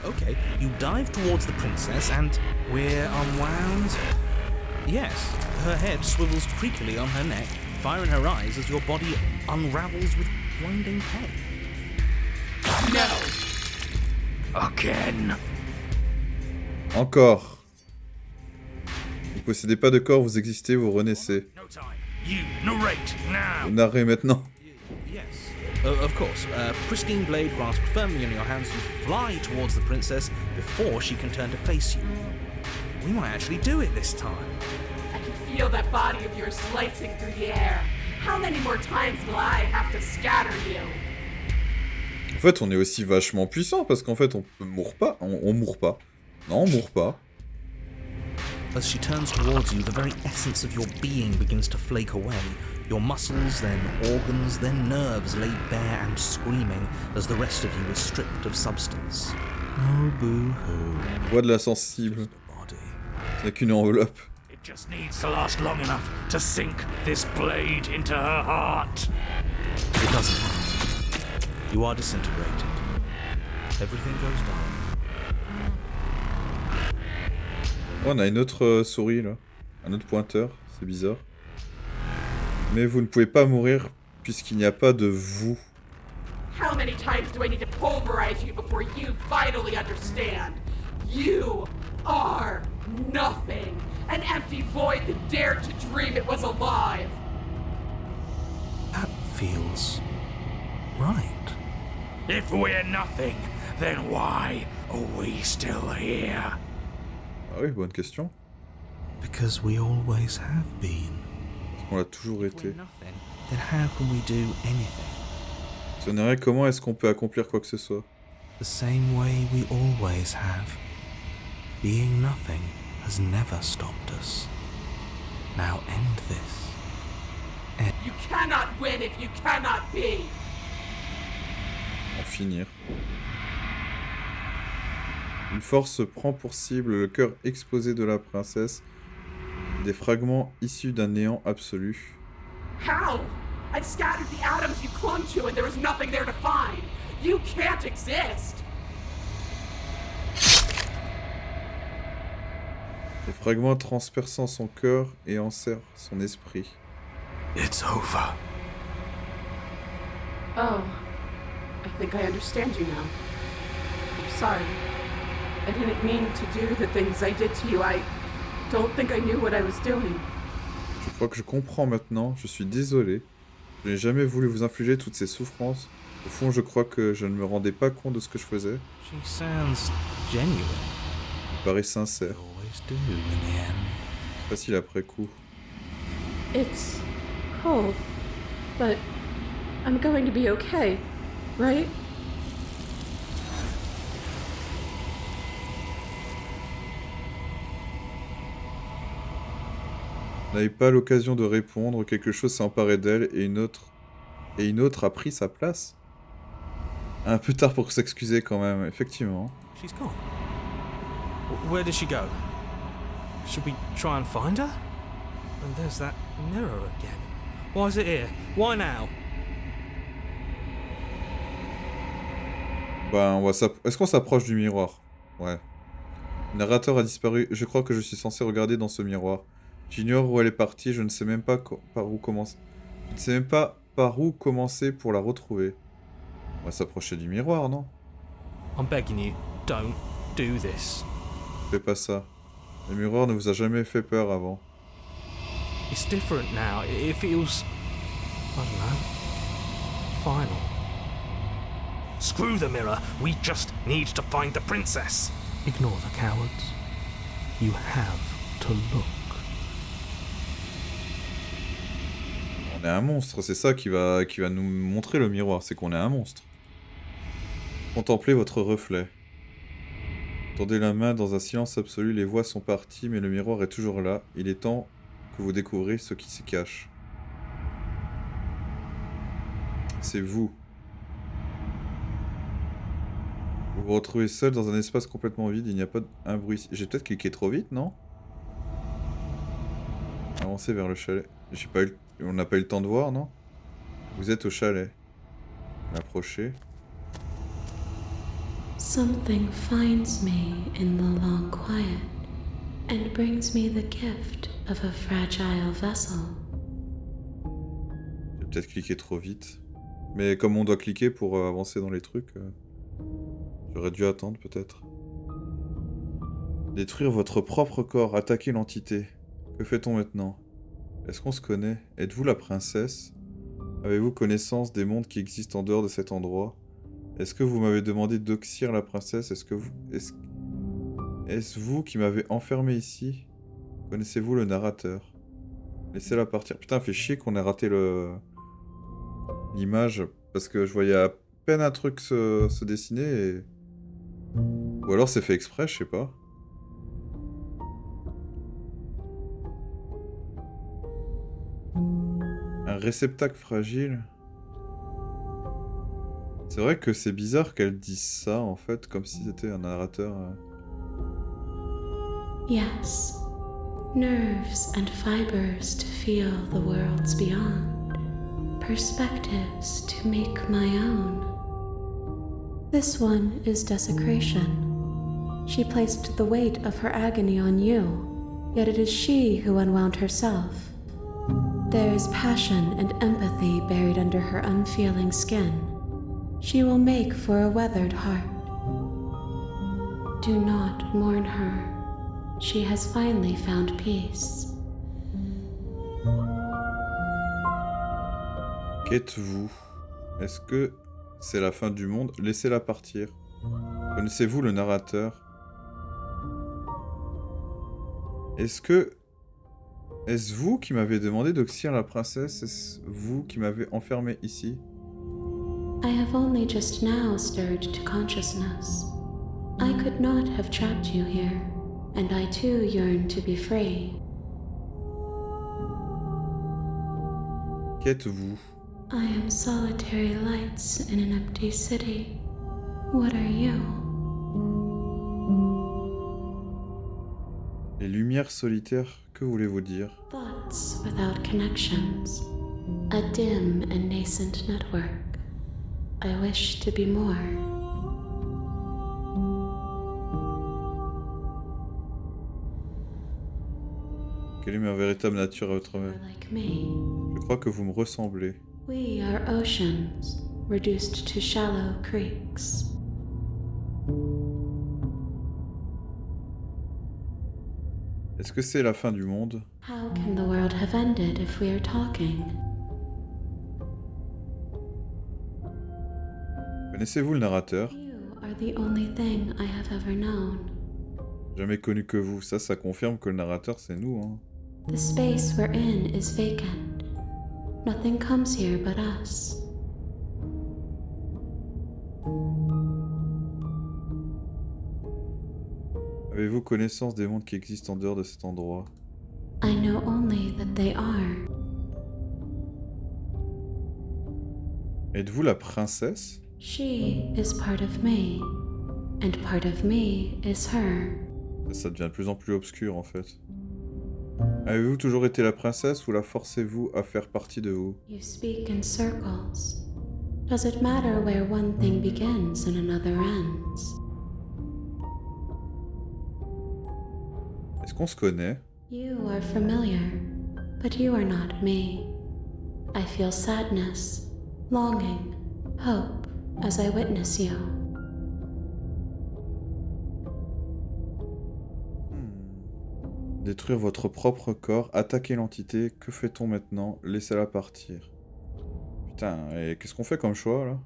Okay, you dive towards the princess and we're unwound. Yes, her head swivels creakily on her neck, fire in her eyes as your body unravels with blinding pain. No. Again. Encore. Vous possédez pas de corps, vous existez, vous renaissez. You narrate now. Vous narrez maintenant. Yes, of course. Pristine blade grasped firmly in your hands, you fly towards the princess before she can turn to face you. We might actually do it this time. I can feel that body of yours slicing through the air. How many more times will I have to scatter you? En fait, on est aussi vachement puissant parce qu'en fait, on mourre pas. On mourre pas. Non, on mourre pas. As she turns towards you, the very essence of your being begins to flake away. Your muscles, then organs, then nerves laid bare and screaming as the rest of you is stripped of substance. Oh, boo-hoo. Voix de la sensible. C'est qu'une enveloppe. It just needs to last long enough to sink this blade into her heart. It doesn't matter. You are disintegrated. Everything goes dark. Oh, on a une autre souris là. Un autre pointeur. C'est bizarre. Mais vous ne pouvez pas mourir puisqu'il n'y a pas de vous. How many times do I need to pulverize you before you finally understand? You are nothing. An empty void that dared to dream it was alive. That feels right. If we're nothing, then why are we still here? Ah oui, bonne question. Because we always have been. Parce qu'on l'a toujours If we're été. nothing, then how can we do anything? Si on est rien, comment est-ce qu'on peut accomplir quoi que ce soit? the same way we always have. Being nothing has never stopped us. Now end this. You cannot win if you cannot be! En finir. Une force prend pour cible le cœur exposé de la princesse. Des fragments issus d'un néant absolu. How? I've scattered the atoms you clung to and there is nothing there to find! You can't exist! Les fragments transperçant son cœur et enserrent son esprit. It's over. Oh, I think I understand you now. I'm sorry. I didn't mean to do the things I did to you. I don't think I knew what I was doing. Je crois que je comprends maintenant, je suis désolé. Je n'ai jamais voulu vous infliger toutes ces souffrances. Au fond, je crois que je ne me rendais pas compte de ce que je faisais. She sounds genuine. Il paraît sincère. Always do in the end. Facile après coup. It's cold, but I'm going to be okay, right? N'avait pas l'occasion de répondre, quelque chose s'est emparé d'elle et une autre a pris sa place. Un peu tard pour s'excuser quand même, effectivement. She's gone. Where did she go? Should we try and find her? And there's that mirror again. Why is it here? Why now? Bah, est-ce qu'on s'approche du miroir? Ouais. Le narrateur a disparu, je crois que je suis censé regarder dans ce miroir. J'ignore où elle est partie, je ne sais même pas par où commencer. Je ne sais même pas par où commencer pour la retrouver. On va s'approcher du miroir, non? I'm begging you, don't do this. Fais pas ça. Le miroir ne vous a jamais fait peur avant. It's different now. It feels, I don't know, final. Screw the mirror. We just need to find the princess. Ignore the cowards. You have to look. On est un monstre, c'est ça qui va nous montrer le miroir, c'est qu'on est un monstre. Contemplez votre reflet. Tendez la main dans un silence absolu, les voix sont parties, mais le miroir est toujours là. Il est temps que vous découvriez ce qui s'y cache. C'est vous. Vous vous retrouvez seul dans un espace complètement vide, il n'y a pas un bruit. J'ai peut-être cliqué trop vite, non? Avancez vers le chalet. On n'a pas eu le temps de voir, non? Vous êtes au chalet. Approchez. Something finds me in the long quiet and brings me the gift of a fragile vessel. J'ai peut-être cliqué trop vite. Mais comme on doit cliquer pour avancer dans les trucs, j'aurais dû attendre peut-être. Détruire votre propre corps, attaquer l'entité. Que fait-on maintenant? Est-ce qu'on se connaît? Êtes-vous la princesse? Avez-vous connaissance des mondes qui existent en dehors de cet endroit? Est-ce que vous m'avez demandé d'oxyre la princesse? Est-ce vous qui m'avez enfermé ici? Connaissez-vous le narrateur? Laissez-la partir. Putain, fait chier qu'on ait raté l'image, parce que je voyais à peine un truc se dessiner et... Ou alors c'est fait exprès, je sais pas. Un réceptacle fragile. C'est vrai que c'est bizarre qu'elle dise ça, en fait, comme si c'était un narrateur... Yes, nerves and fibers to feel the worlds beyond, perspectives to make my own. This one is desecration. She placed the weight of her agony on you, yet it is she who unwound herself. There is passion and empathy buried under her unfeeling skin. She will make for a weathered heart. Do not mourn her. She has finally found peace. Qu'êtes-vous? Est-ce que c'est la fin du monde? Laissez-la partir. Connaissez-vous le narrateur? Est-ce vous qui m'avez demandé d'oxyre la princesse? Est-ce vous qui m'avez enfermé ici? I have only just now stirred to consciousness. I could not have trapped you here, and I too yearn to be free. Qu'êtes-vous? I am solitary lights in an empty city. What are you? Les lumières solitaires, que voulez-vous dire? Thoughts without connections. A dim and nascent network. I wish to be more. Quelle est ma véritable nature à votre You're like me. Je crois que vous me ressemblez. We are oceans, reduced to shallow creeks. Est-ce que c'est la fin du monde? How can the world have ended if we are talking? Connaissez-vous le narrateur? You are the only thing I have ever known. Jamais connu que vous. Ça confirme que le narrateur, c'est nous, hein. The space we're in is vacant. Nothing comes here but us. Avez-vous connaissance des mondes qui existent en dehors de cet endroit? I know only that they are. Êtes-vous la princesse? She is part of me, and part of me is her. Ça devient de plus en plus obscur, en fait. Avez-vous toujours été la princesse ou la forcez-vous à faire partie de vous? You speak in circles. Does it matter where one thing begins and another ends? Est-ce qu'on se connaît? You are familiar, but you are not me. I feel sadness, longing, hope as I witness you. Détruire votre propre corps, attaquer l'entité, que fait-on maintenant? Laissez-la partir. Putain, et qu'est-ce qu'on fait comme choix, là?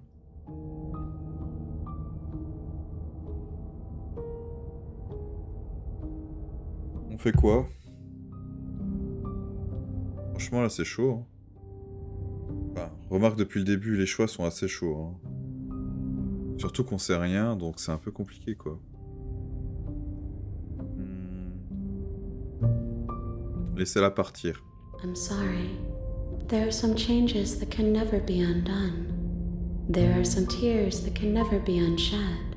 On fait quoi? Franchement, là, c'est chaud, hein. Enfin, remarque, depuis le début, les choix sont assez chauds, hein. Surtout qu'on sait rien, donc c'est un peu compliqué, quoi. Laissez-la partir. I'm sorry. There are some changes that can never be undone. There are some tears that can never be unshed.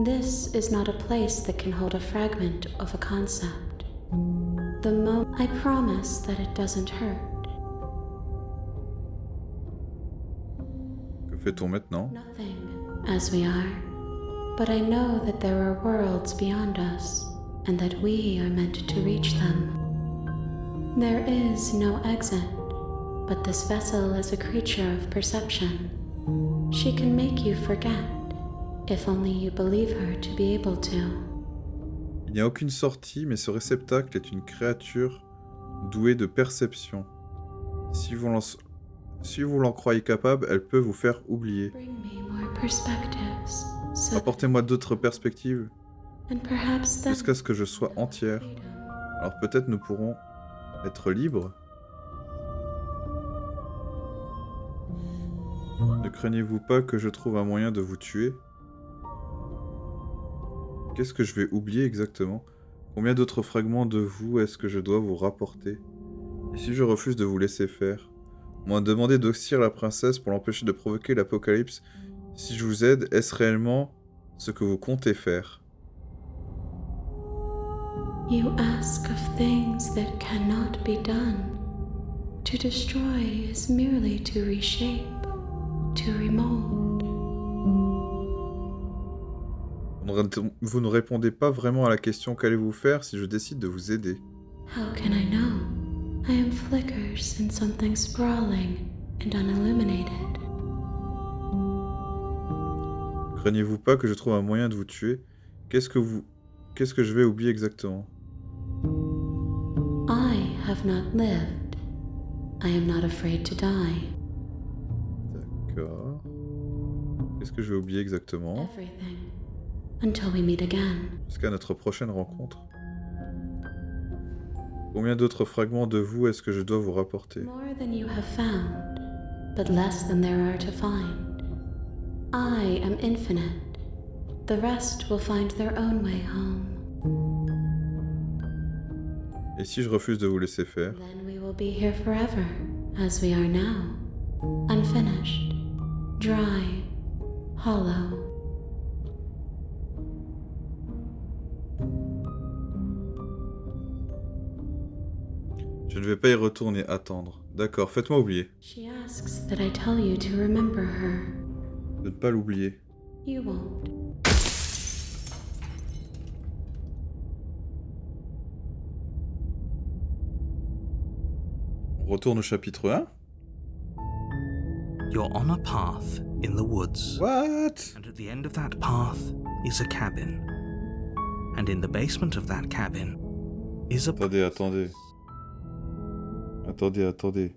This is not a place that can hold a fragment of a concept. I promise that it doesn't hurt. Que fait-on maintenant? Nothing, as we are. But I know that there are worlds beyond us, and that we are meant to reach them. There is no exit, but this vessel is a creature of perception. She can make you forget, if only you believe her to be able to. Il n'y a aucune sortie, mais ce réceptacle est une créature douée de perception. Si vous l'en croyez capable, elle peut vous faire oublier. Bring me more perspectives, so Apportez-moi d'autres perspectives, and perhaps then jusqu'à ce que je sois entière. Alors peut-être nous pourrons être libres. Ne craignez-vous pas que je trouve un moyen de vous tuer? Qu'est-ce que je vais oublier exactement? Combien d'autres fragments de vous est-ce que je dois vous rapporter? Et si je refuse de vous laisser faire? On m'a demandé d'oxyre la princesse pour l'empêcher de provoquer l'apocalypse. Si je vous aide, est-ce réellement ce que vous comptez faire? you ask of things that cannot be done. To destroy is merely to reshape, to remold. Vous ne répondez pas vraiment à la question qu'allez-vous faire si je décide de vous aider? How can I know? I am flickers in something sprawling and unilluminated. Craignez-vous pas que je trouve un moyen de vous tuer? Qu'est-ce que je vais oublier exactement? I have not lived. I am not afraid to die. D'accord. Qu'est-ce que je vais oublier exactement? Everything. Until we meet again. Jusqu'à notre prochaine rencontre. Combien d'autres fragments de vous est-ce que je dois vous rapporter? More than you have found, but less than there are to find. I am infinite. The rest will find their own way home. Et si je refuse de vous laisser faire? Then we will be here forever, as we are now. Unfinished, dry, hollow. Je ne vais pas y retourner attendre. D'accord, faites-moi oublier. She asks that I tell you to remember her. De ne pas l'oublier. You won't. On retourne au chapitre 1. You're on a path in the woods. What? And at the end of that path is a cabin. And in the basement of that cabin is a... Attendez. Attendez.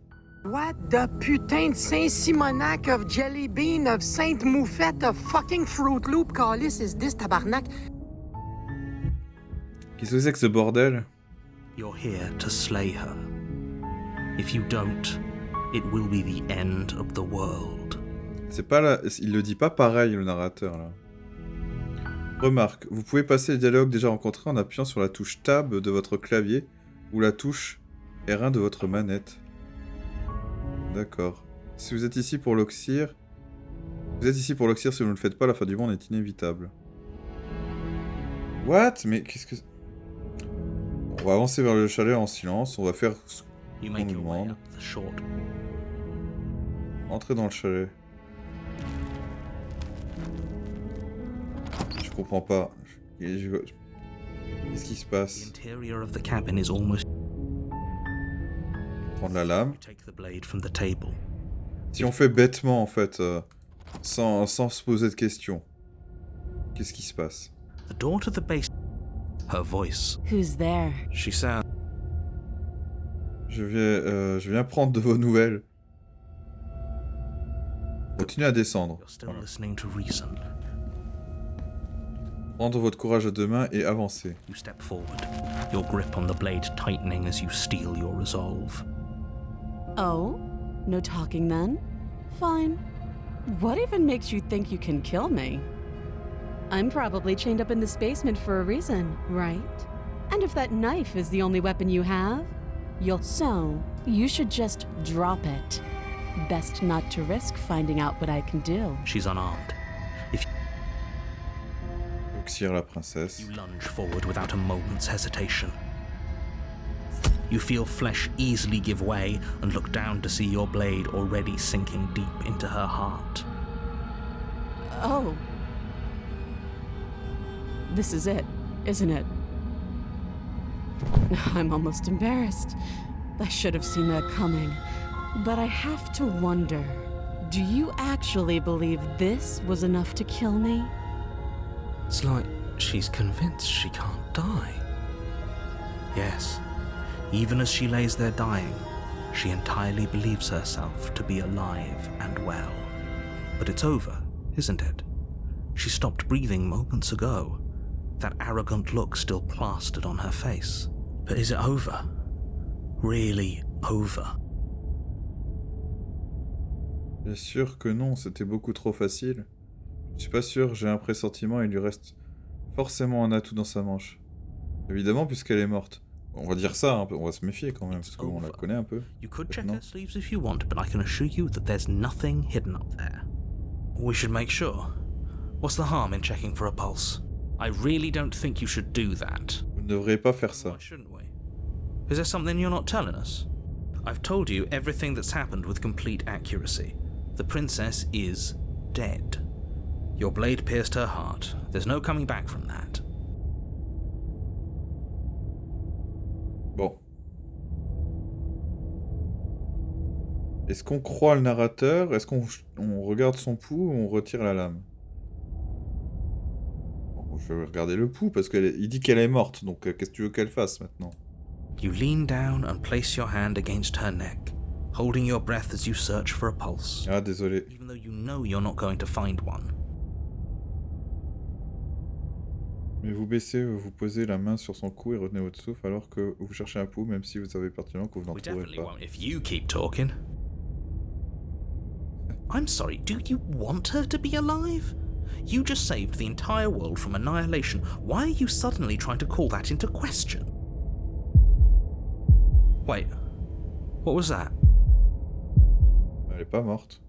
What the putain de Saint-Simonac of Jelly Bean of Sainte Moufette of fucking Fruit Loop Calice is this, tabarnak? Qu'est-ce que c'est que ce bordel? You're here to slay her. If you don't, it will be the end of the world. C'est pas là... Il le dit pas pareil, le narrateur, là. Remarque, vous pouvez passer les dialogues déjà rencontrés en appuyant sur la touche Tab de votre clavier ou la touche R1 de votre manette. D'accord. Si vous êtes ici pour l'oxyre... Vous êtes ici pour l'oxyre, si vous ne le faites pas, la fin du monde est inévitable. What? Mais qu'est-ce que... On va avancer vers le chalet en silence, on va faire ce qu'on nous demande. Entrez dans le chalet. Je comprends pas. Qu'est-ce qui se passe? Prendre la lame. Si on fait bêtement, en fait, sans se poser de questions, qu'est-ce qui se passe? The door to the base. Her voice. Who's there? She sounds. Je viens prendre de vos nouvelles. Continuez à descendre. You're still listening to reason. Prendre votre courage à deux mains et avancer. You step forward, your grip on the blade tightening as you steel your resolve. Oh? No talking then? Fine. What even makes you think you can kill me? I'm probably chained up in this basement for a reason, right? And if that knife is the only weapon you have, So, you should just drop it. Best not to risk finding out what I can do. She's unarmed. Oxyre la princesse. You lunge forward without a moment's hesitation. You feel flesh easily give way and look down to see your blade already sinking deep into her heart. Oh. This is it, isn't it? I'm almost embarrassed. I should have seen that coming. But I have to wonder, do you actually believe this was enough to kill me? It's like she's convinced she can't die. Yes, even as she lays there dying, she entirely believes herself to be alive and well. But it's over, isn't it? She stopped breathing moments ago, that arrogant look still plastered on her face. But is it over? Really over? Bien sûr que non, c'était beaucoup trop facile. Je suis pas sûr, j'ai un pressentiment, il lui reste forcément un atout dans sa manche. Évidemment, puisqu'elle est morte. On va dire ça, hein, on va se méfier quand même, parce qu'on la connaît un peu. You could check her sleeves if you want, but I can assure you that there's nothing hidden up there. We should make sure. What's the harm in checking for a pulse? I really don't think you should do that. Vous ne devriez pas faire ça. Why shouldn't we? Is there something you're not telling us? I've told you everything that's happened with complete accuracy. The princess is dead. Your blade pierced her heart. There's no coming back from that. Bon. Est-ce qu'on croit le narrateur? Est-ce qu'on regarde son pouls ou on retire la lame? Bon, je vais regarder le pouls parce qu'il dit qu'elle est morte, donc qu'est-ce que tu veux qu'elle fasse maintenant? You lean down and place your hand against her neck, holding your breath as you search for a pulse. Ah, désolé. Even though you know you're not going to find one. Mais vous baissez, vous posez la main sur son cou et retenez votre souffle alors que vous cherchez un pouls, même si vous savez pertinemment que vous n'en We trouverez definitely pas. won't if you keep talking. I'm sorry, do you want her to be alive? You just saved the entire world from annihilation. Why are you suddenly trying to call that into question? Wait, what was that? Elle est pas morte.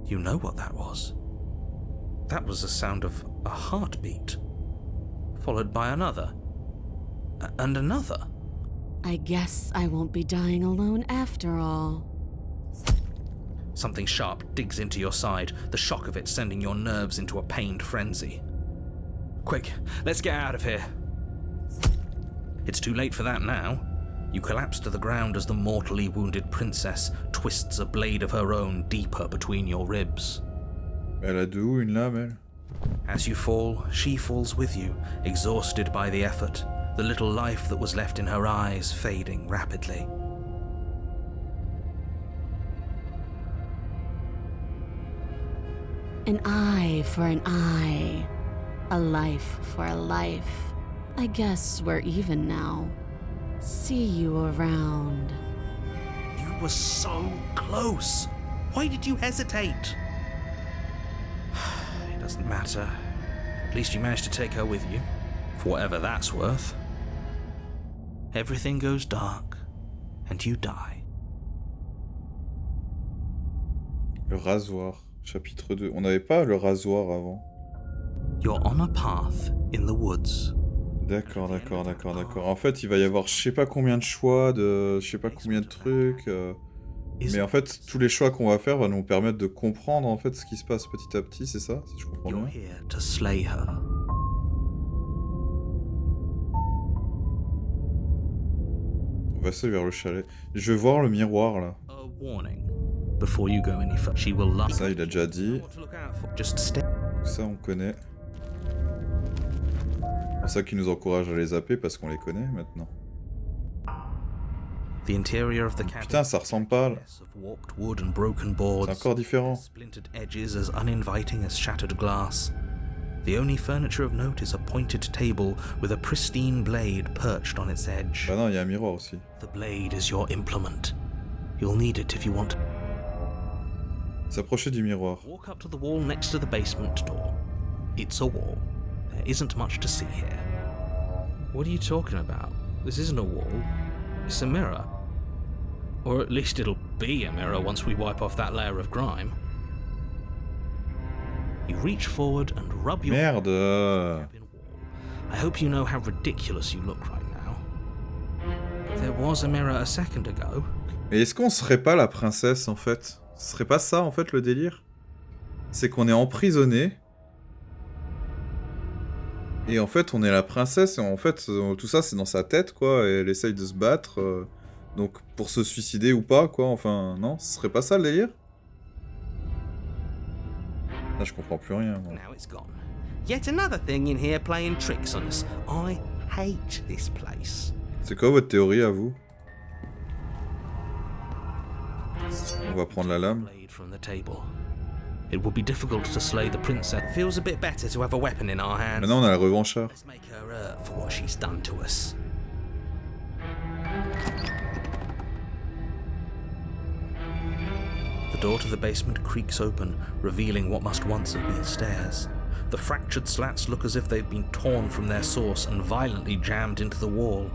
You know what that was. That was the sound of a heartbeat, followed by another, and another. I guess I won't be dying alone after all. Something sharp digs into your side, the shock of it sending your nerves into a pained frenzy. Quick, let's get out of here. It's too late for that now. You collapse to the ground as the mortally wounded princess twists a blade of her own deeper between your ribs. Elle a de où une lame, elle? As you fall, she falls with you, exhausted by the effort, the little life that was left in her eyes fading rapidly. An eye for an eye. A life for a life. I guess we're even now. See you around. You were so close. Why did you hesitate? It doesn't matter. At least you managed to take her with you, for whatever that's worth. Everything goes dark, and you die. Le rasoir, chapitre 2. On n'avait pas le rasoir avant. You're on a path in the woods. D'accord. En fait, il va y avoir je sais pas combien de choix, je sais pas combien de trucs. Mais en fait, tous les choix qu'on va faire vont nous permettre de comprendre en fait ce qui se passe petit à petit, c'est ça, si je comprends You're bien. here to slay her. On va essayer vers le chalet. Je vais voir le miroir là. A warning. Before you go any further, she will lie. Ça, il a déjà dit. Just stay. Ça, on connaît. C'est pour ça qu'il nous encourage à les zapper parce qu'on les connaît maintenant. The interior of the cabin. Putain, ça ressemble pas là. Of warped wood and broken boards. C'est encore différent. Splintered edges as uninviting as shattered glass. The only furniture of note is a pointed table with a pristine blade perched on its edge. Bah non, il y a un miroir aussi. The blade is your implement. You'll need it if you want to. S'approcher du miroir. Walk up to the wall next to the basement door. It's a wall. There isn't much to see here. What are you talking about? This isn't a wall. It's a mirror. Or at least it'll be a mirror once we wipe off that layer of grime. You reach forward and rub your Merde. cabin wall. I hope you know how ridiculous you look right now. There was a mirror a second ago. Mais est-ce qu'on serait pas la princesse en fait? Ce serait pas ça en fait le délire? C'est qu'on est emprisonné. Et en fait on est la princesse et en fait tout ça c'est dans sa tête quoi. Et elle essaye de se battre. Donc pour se suicider ou pas quoi. Enfin non, ce serait pas ça le délire? Là je comprends plus rien moi. Now it's gone. Yet another thing in here playing tricks on us. I hate this place. C'est quoi votre théorie à vous? On va prendre la lame. Blade from the table. It would be difficult to slay the princess. Feels a bit better to have a weapon in our hands. Maintenant on a la revanchard. Let's make her hurt for what she's done to us. The door to the basement creaks open, revealing what must once have been stairs. The fractured slats look as if they've been torn from their source and violently jammed into the wall.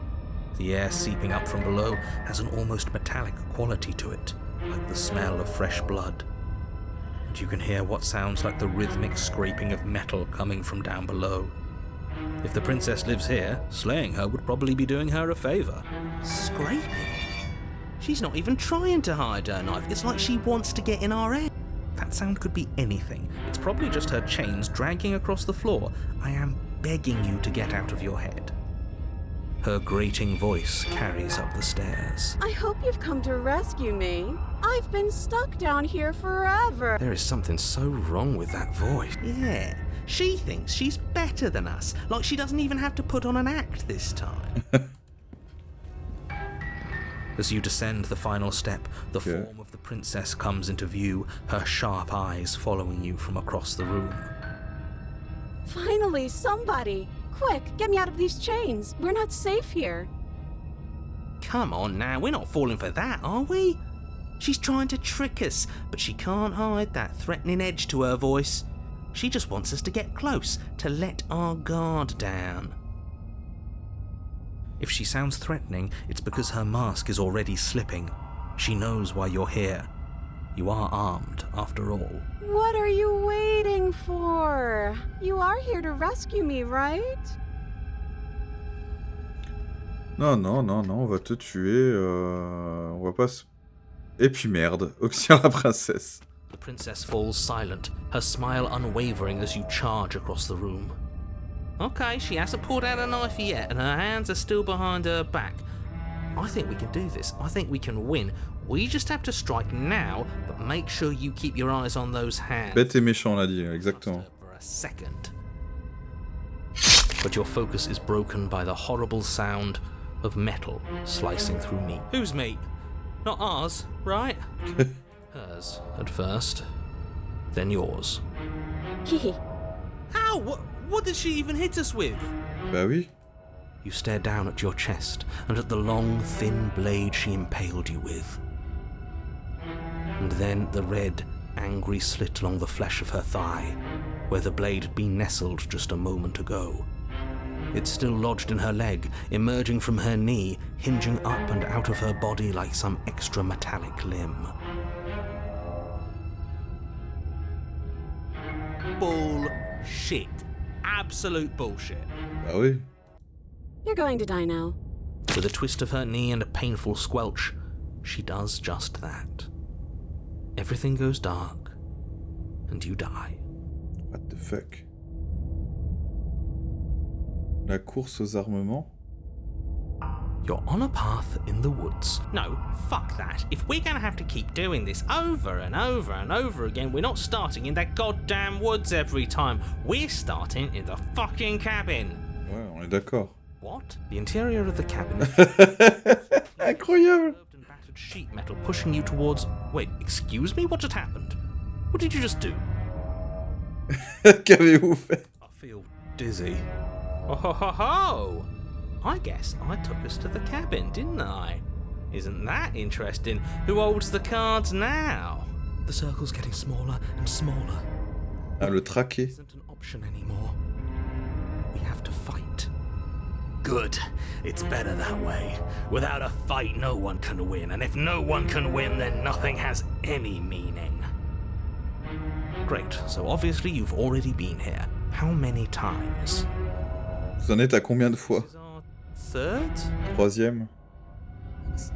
The air seeping up from below has an almost metallic quality to it, like the smell of fresh blood. And you can hear what sounds like the rhythmic scraping of metal coming from down below. If the princess lives here, slaying her would probably be doing her a favour. Scraping? She's not even trying to hide her knife. It's like she wants to get in our head. That sound could be anything. It's probably just her chains dragging across the floor. I am begging you to get out of your head. Her grating voice carries up the stairs. I hope you've come to rescue me. I've been stuck down here forever. There is something so wrong with that voice. Yeah, she thinks she's better than us, like she doesn't even have to put on an act this time. As you descend the final step, the form of the princess comes into view, her sharp eyes following you from across the room. Finally, somebody! Quick, get me out of these chains. We're not safe here. Come on now, we're not falling for that, are we? She's trying to trick us, but she can't hide that threatening edge to her voice. She just wants us to get close, to let our guard down. If she sounds threatening, it's because her mask is already slipping. She knows why you're here. You are armed, after all. What are you waiting for? You are here to rescue me, right? Non, non, non, non, on va te tuer, on va pas se... Et puis merde, auxiliaire la princesse. The princess falls silent, her smile unwavering as you charge across the room. Okay, she hasn't pulled out a knife yet, and her hands are still behind her back. I think we can do this. I think we can win. We just have to strike now, but make sure you keep your eyes on those hands. Bête et méchant, on l'a dit, exactement. For a second. But your focus is broken by the horrible sound of metal slicing through meat. Whose meat? Not ours, right? Hers at first, then yours. Hehe. How? What did she even hit us with? Bah oui. You stare down at your chest and at the long, thin blade she impaled you with. And then the red, angry slit along the flesh of her thigh, where the blade had been nestled just a moment ago. It's still lodged in her leg, emerging from her knee, hinging up and out of her body like some extra metallic limb. Bullshit. Absolute bullshit. Bah oui. You're going to die now. With a twist of her knee and a painful squelch, she does just that. Everything goes dark, and you die. What the fuck? La course aux armements? You're on a path in the woods. No, fuck that. If we're gonna have to keep doing this over and over and over again, we're not starting in that goddamn woods every time. We're starting in the fucking cabin. Ouais, on est d'accord. What? The interior of the cabin. Incroyable! And battered sheet metal pushing you towards. Wait, excuse me? What just happened? What did you just do? Qu'avez-vous fait? I feel dizzy. Oh ho ho ho! I guess I took us to the cabin, didn't I? Isn't that interesting? Who holds the cards now? The circle's getting smaller and smaller. Ah, le traqué. Isn't an option anymore. We have to fight. Good. It's better that way. Without a fight, no one can win, and if no one can win, then nothing has any meaning. Great. So obviously you've already been here. How many times? Vous en êtes à combien de fois? This is our third? Troisième?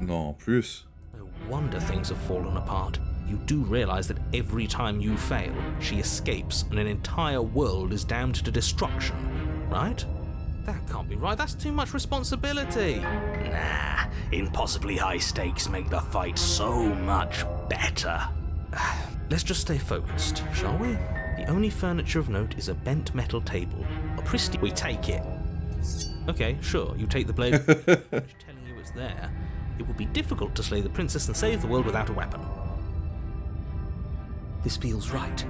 Non, plus. No wonder things have fallen apart. You do realize that every time you fail, she escapes and an entire world is damned to destruction, right? That can't be right. That's too much responsibility. Nah, impossibly high stakes make the fight so much better. Let's just stay focused, shall we? The only furniture of note is a bent metal table. A pristine. We take it. Okay, sure, you take the blade. Telling you it's there. It would be difficult to slay the princess and save the world without a weapon. This feels right.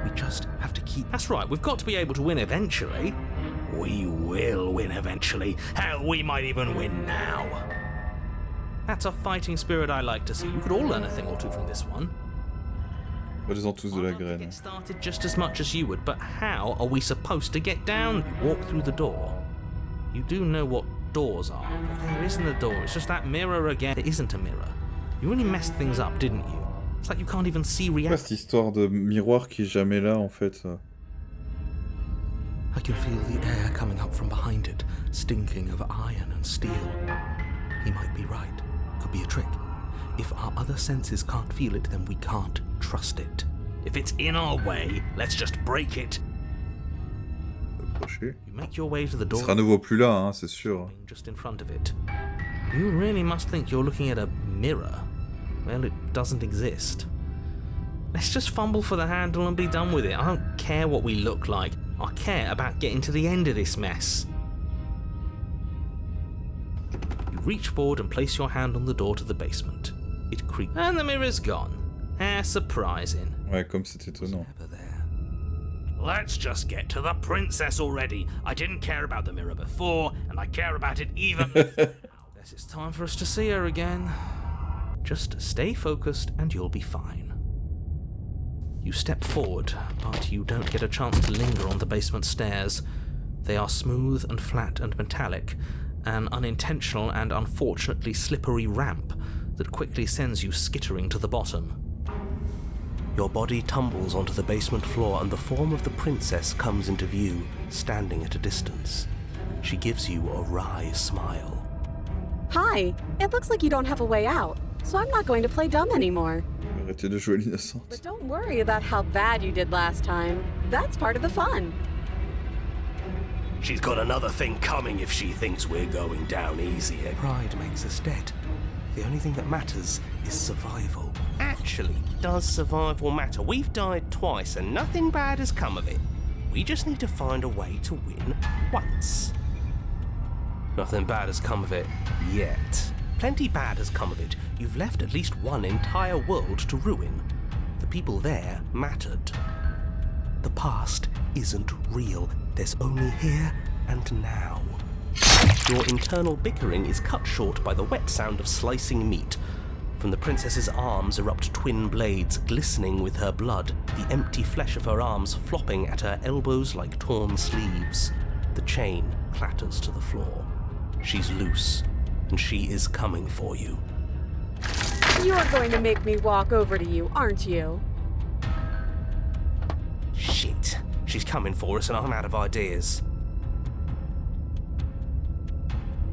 We just have to keep... That's right, we've got to be able to win eventually. We will win eventually. Hell, we might even win now. That's a fighting spirit I like to see. You could all learn a thing or two from this one. Ils ont tous de la graine. Get started just as much as you would, but how are we supposed to get down? You walk through the door. You do know what doors are, but there isn't a door. It's just that mirror again. There isn't a mirror. You really messed things up, didn't you? It's like you can't even see Pourquoi reality. cette histoire de miroir qui est jamais là, en fait? I can feel the air coming up from behind it, stinking of iron and steel. He might be right. Could be a trick. If our other senses can't feel it, then we can't trust it. If it's in our way, let's just break it. Approcher. You make your way to the Il door. sera à nouveau plus là, hein, c'est sûr. Just in front of it. You really must think you're looking at a mirror. Well, it doesn't exist. Let's just fumble for the handle and be done with it. I don't care what we look like. I care about getting to the end of this mess. You reach forward and place your hand on the door to the basement. It creaks. And the mirror's gone. How surprising. Ouais, comme c'est étonnant. Never there. Let's just get to the princess already. I didn't care about the mirror before, and I care about it even. Guess it's time for us to see her again. Just stay focused and you'll be fine. You step forward, but you don't get a chance to linger on the basement stairs. They are smooth and flat and metallic, an unintentional and unfortunately slippery ramp that quickly sends you skittering to the bottom. Your body tumbles onto the basement floor and the form of the princess comes into view, standing at a distance. She gives you a wry smile. Hi, it looks like you don't have a way out, so I'm not going to play dumb anymore. Arrêtez de jouer l'innocente. But don't worry about how bad you did last time. That's part of the fun. She's got another thing coming if she thinks we're going down easy. Pride makes us dead. The only thing that matters is survival. Actually, does survival matter? We've died twice and nothing bad has come of it. We just need to find a way to win once. Nothing bad has come of it yet. Plenty bad has come of it. You've left at least one entire world to ruin. The people there mattered. The past isn't real. There's only here and now. Your internal bickering is cut short by the wet sound of slicing meat. From the princess's arms erupt twin blades glistening with her blood, the empty flesh of her arms flopping at her elbows like torn sleeves. The chain clatters to the floor. She's loose, and she is coming for you. You're going to make me walk over to you, aren't you? Shit. She's coming for us and I'm out of ideas.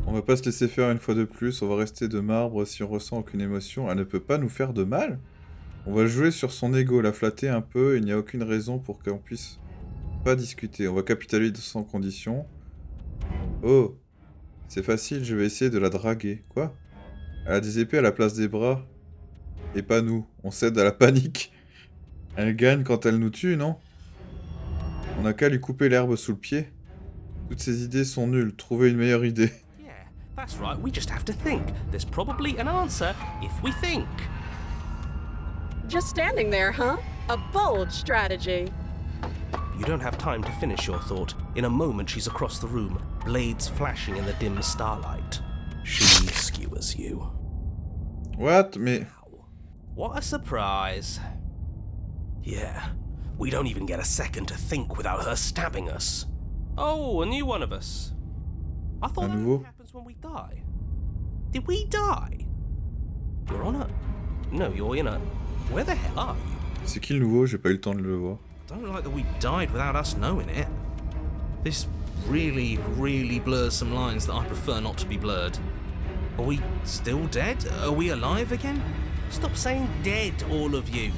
On va pas se laisser faire une fois de plus, on va rester de marbre si on ressent aucune émotion. Elle ne peut pas nous faire de mal. On va jouer sur son ego, la flatter un peu, il n'y a aucune raison pour qu'on puisse pas discuter. On va capitaliser sans condition. Oh, c'est facile, je vais essayer de la draguer. Quoi? Elle a des épées à la place des bras. Et pas nous, on cède à la panique. Elle gagne quand elle nous tue, non? On n'a qu'à lui couper l'herbe sous le pied. Toutes ces idées sont nulles, trouvez une meilleure idée. That's right, we just have to think. There's probably an answer if we think. Just standing there, huh? A bold strategy. You don't have time to finish your thought. In a moment she's across the room, blades flashing in the dim starlight. She skewers you. What? Mais... What a surprise. Yeah, we don't even get a second to think without her stabbing us. Oh, a new one of us. I thought that only happens when we die. Did we die? You're on a... No, you're in a... Where the hell are you? C'est qui le nouveau? J'ai pas eu le temps de le voir. I don't like that we died without us knowing it. This really, really blurs some lines that I prefer not to be blurred. Are we still dead? Are we alive again? Stop saying dead, all of you.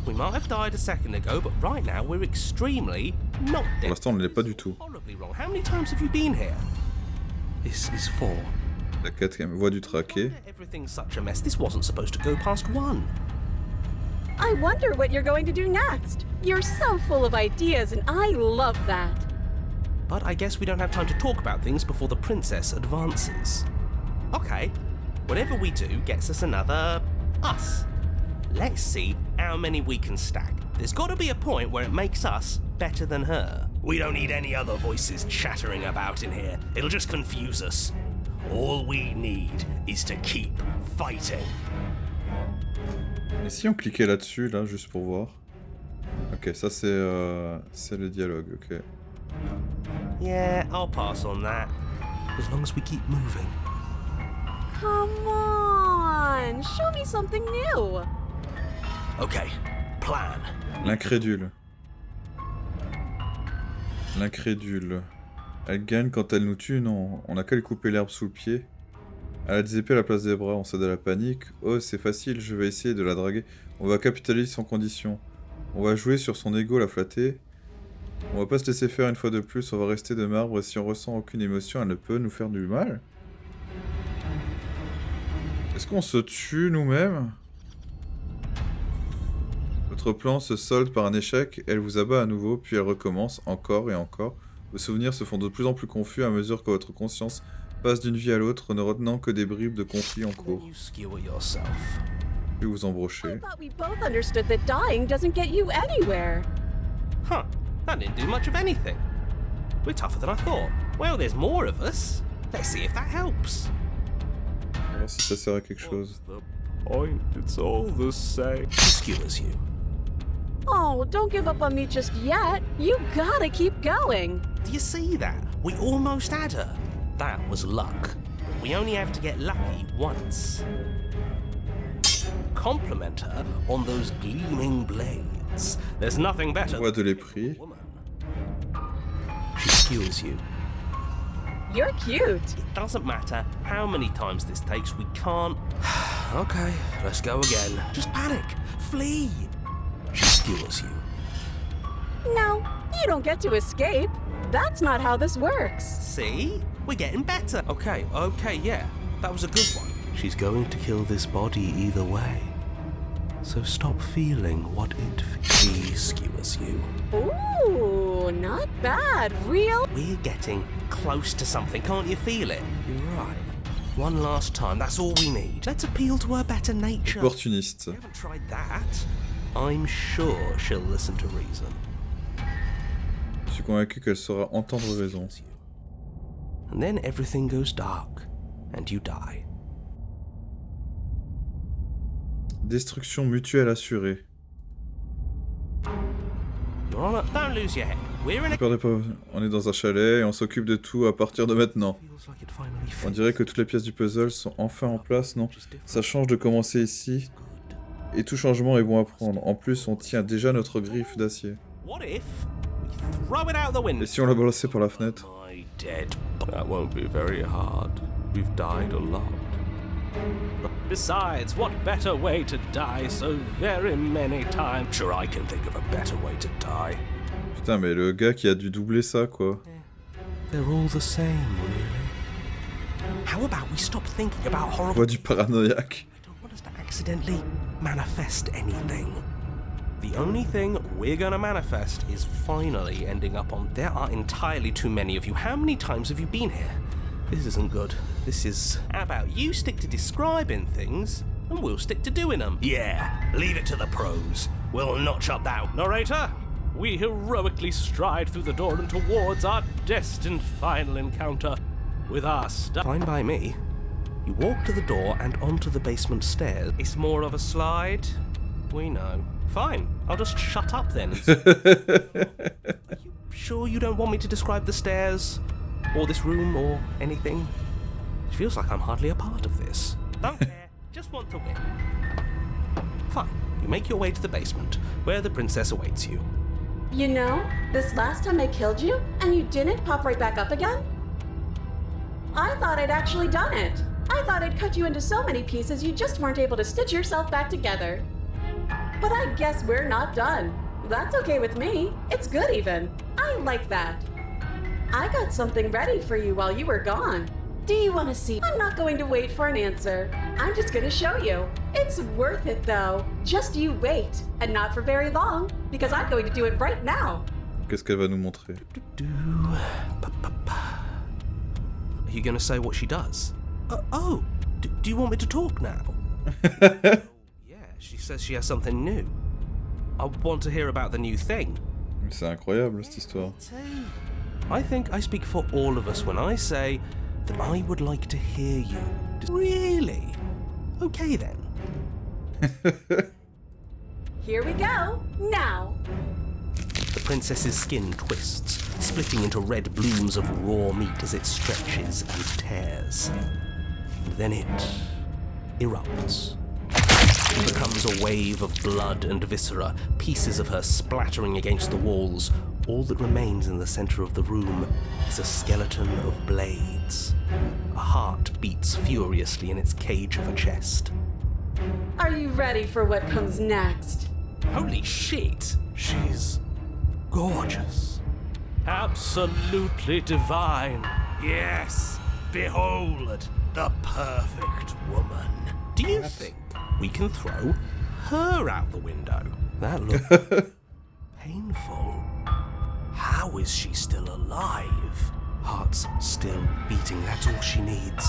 We might have died a second ago, but right now we're extremely not dead. Pour l'instant, on ne l'est pas du tout. Horribly wrong. How many times have you been here? This is 4. La quatrième voie du traqué. Everything's such a mess. This wasn't supposed to go past 1. I wonder what you're going to do next. You're so full of ideas, and I love that. But I guess we don't have time to talk about things before the princess advances. Okay, whatever we do gets us another us. Let's see how many we can stack. There's got to be a point where it makes us better than her. We don't need any other voices chattering about in here. It'll just confuse us. All we need is to keep fighting. Et si on cliquait là-dessus, là, juste pour voir. Ok, ça c'est le dialogue, ok. Yeah, I'll pass on that. As long as we keep moving. Come on, show me something new. Okay, plan. L'incrédule. L'incrédule. Elle gagne quand elle nous tue, non. On n'a qu'à lui couper l'herbe sous le pied. Elle a des épées à la place des bras, on cède à la panique. Oh, c'est facile, je vais essayer de la draguer. On va capitaliser sans condition. On va jouer sur son ego, la flatter. On va pas se laisser faire une fois de plus, on va rester de marbre. Si on ressent aucune émotion, elle ne peut nous faire du mal. Est-ce qu'on se tue nous-mêmes? Votre plan se solde par un échec, elle vous abat à nouveau, puis elle recommence encore et encore. Vos souvenirs se font de plus en plus confus à mesure que votre conscience passe d'une vie à l'autre, ne retenant que des bribes de conflits en cours. Puis vous embrochez. I thought we both understood that dying doesn't get you anywhere. Huh, that didn't do much of anything. We're tougher than I thought. Well, there's more of us. Let's see if that helps. On va voir si ça sert à quelque chose. point. It's all the same. She skewers you. Oh, don't give up on me just yet. You gotta keep going. Do you see that? We almost had her. That was luck. We only have to get lucky once. Compliment her on those gleaming blades. There's nothing better Voix de l'épris. woman. She skewers you. You're cute. It doesn't matter how many times this takes, we can't. Okay, let's go again. Just panic. Flee. She skewers you. No, you don't get to escape. That's not how this works. See? We're getting better. Okay, yeah. That was a good one. She's going to kill this body either way. So stop feeling what it She skewers you. Ooh, not bad. Real. We're getting close to something, can't you feel it? You're right. One last time, that's all we need. Let's appeal to her better nature. Opportuniste. We haven't tried that. I'm sure she'll listen to reason. Je suis convaincu qu'elle saura entendre raison. And then everything goes dark, and you die. Destruction mutuelle assurée. You're on a... Don't lose your head. We're in Ne a... perdez pas, on est dans un chalet et on s'occupe de tout à partir de maintenant. Feels like it finally On fits. dirait que toutes les pièces du puzzle sont enfin en place, non? Ça change de commencer ici, et tout changement est bon à prendre. En plus, on tient déjà notre griffe d'acier. What if we throw it out the window? Et si on la balançait par la fenêtre? My dead... That won't be very hard. We've died a lot. Besides, what better way to die so very many times? Sure, I can think of a better way to die. Putain, mais le gars qui a dû doubler ça, quoi. They're all the same, really. How about we stop thinking about horrible... Voix du paranoïaque. I don't want us to accidentally manifest anything. The only thing we're gonna manifest is finally ending up on... There are entirely too many of you. How many times have you been here? This isn't good. This is... How about you stick to describing things, and we'll stick to doing them? Yeah, leave it to the pros. We'll notch up that... Narrator, we heroically stride through the door and towards our destined final encounter with our star. Fine by me. You walk to the door and onto the basement stairs. It's more of a slide. We know. Fine, I'll just shut up then. Are you sure you don't want me to describe the stairs? Or this room, or anything? It feels like I'm hardly a part of this. Don't care, just want to win. Fine, you make your way to the basement, where the princess awaits you. You know, this last time I killed you, and you didn't pop right back up again? I thought I'd actually done it. I thought I'd cut you into so many pieces you just weren't able to stitch yourself back together. But I guess we're not done. That's okay with me. It's good even. I like that. I got something ready for you while you were gone. Do you want to see? I'm not going to wait for an answer. I'm just going to show you. It's worth it though. Just you wait. And not for very long, because I'm going to do it right now. Qu'est-ce qu'elle va nous montrer? Are you going to say what she does? Do you want me to talk now? Yeah, she says she has something new. I want to hear about the new thing. C'est incroyable cette histoire. I think I speak for all of us when I say that I would like to hear you. Really? Okay then. Here we go. Now. The princess's skin twists, splitting into red blooms of raw meat as it stretches and tears. And then it erupts. It becomes a wave of blood and viscera, pieces of her splattering against the walls. All that remains in the center of the room is a skeleton of blades. A heart beats furiously in its cage of a chest. Are you ready for what comes next? Holy shit! She's gorgeous. Absolutely divine. Yes! Behold, the perfect woman. Do you think we can throw her out the window? That looks painful. How is she still alive? Heart's still beating, that's all she needs.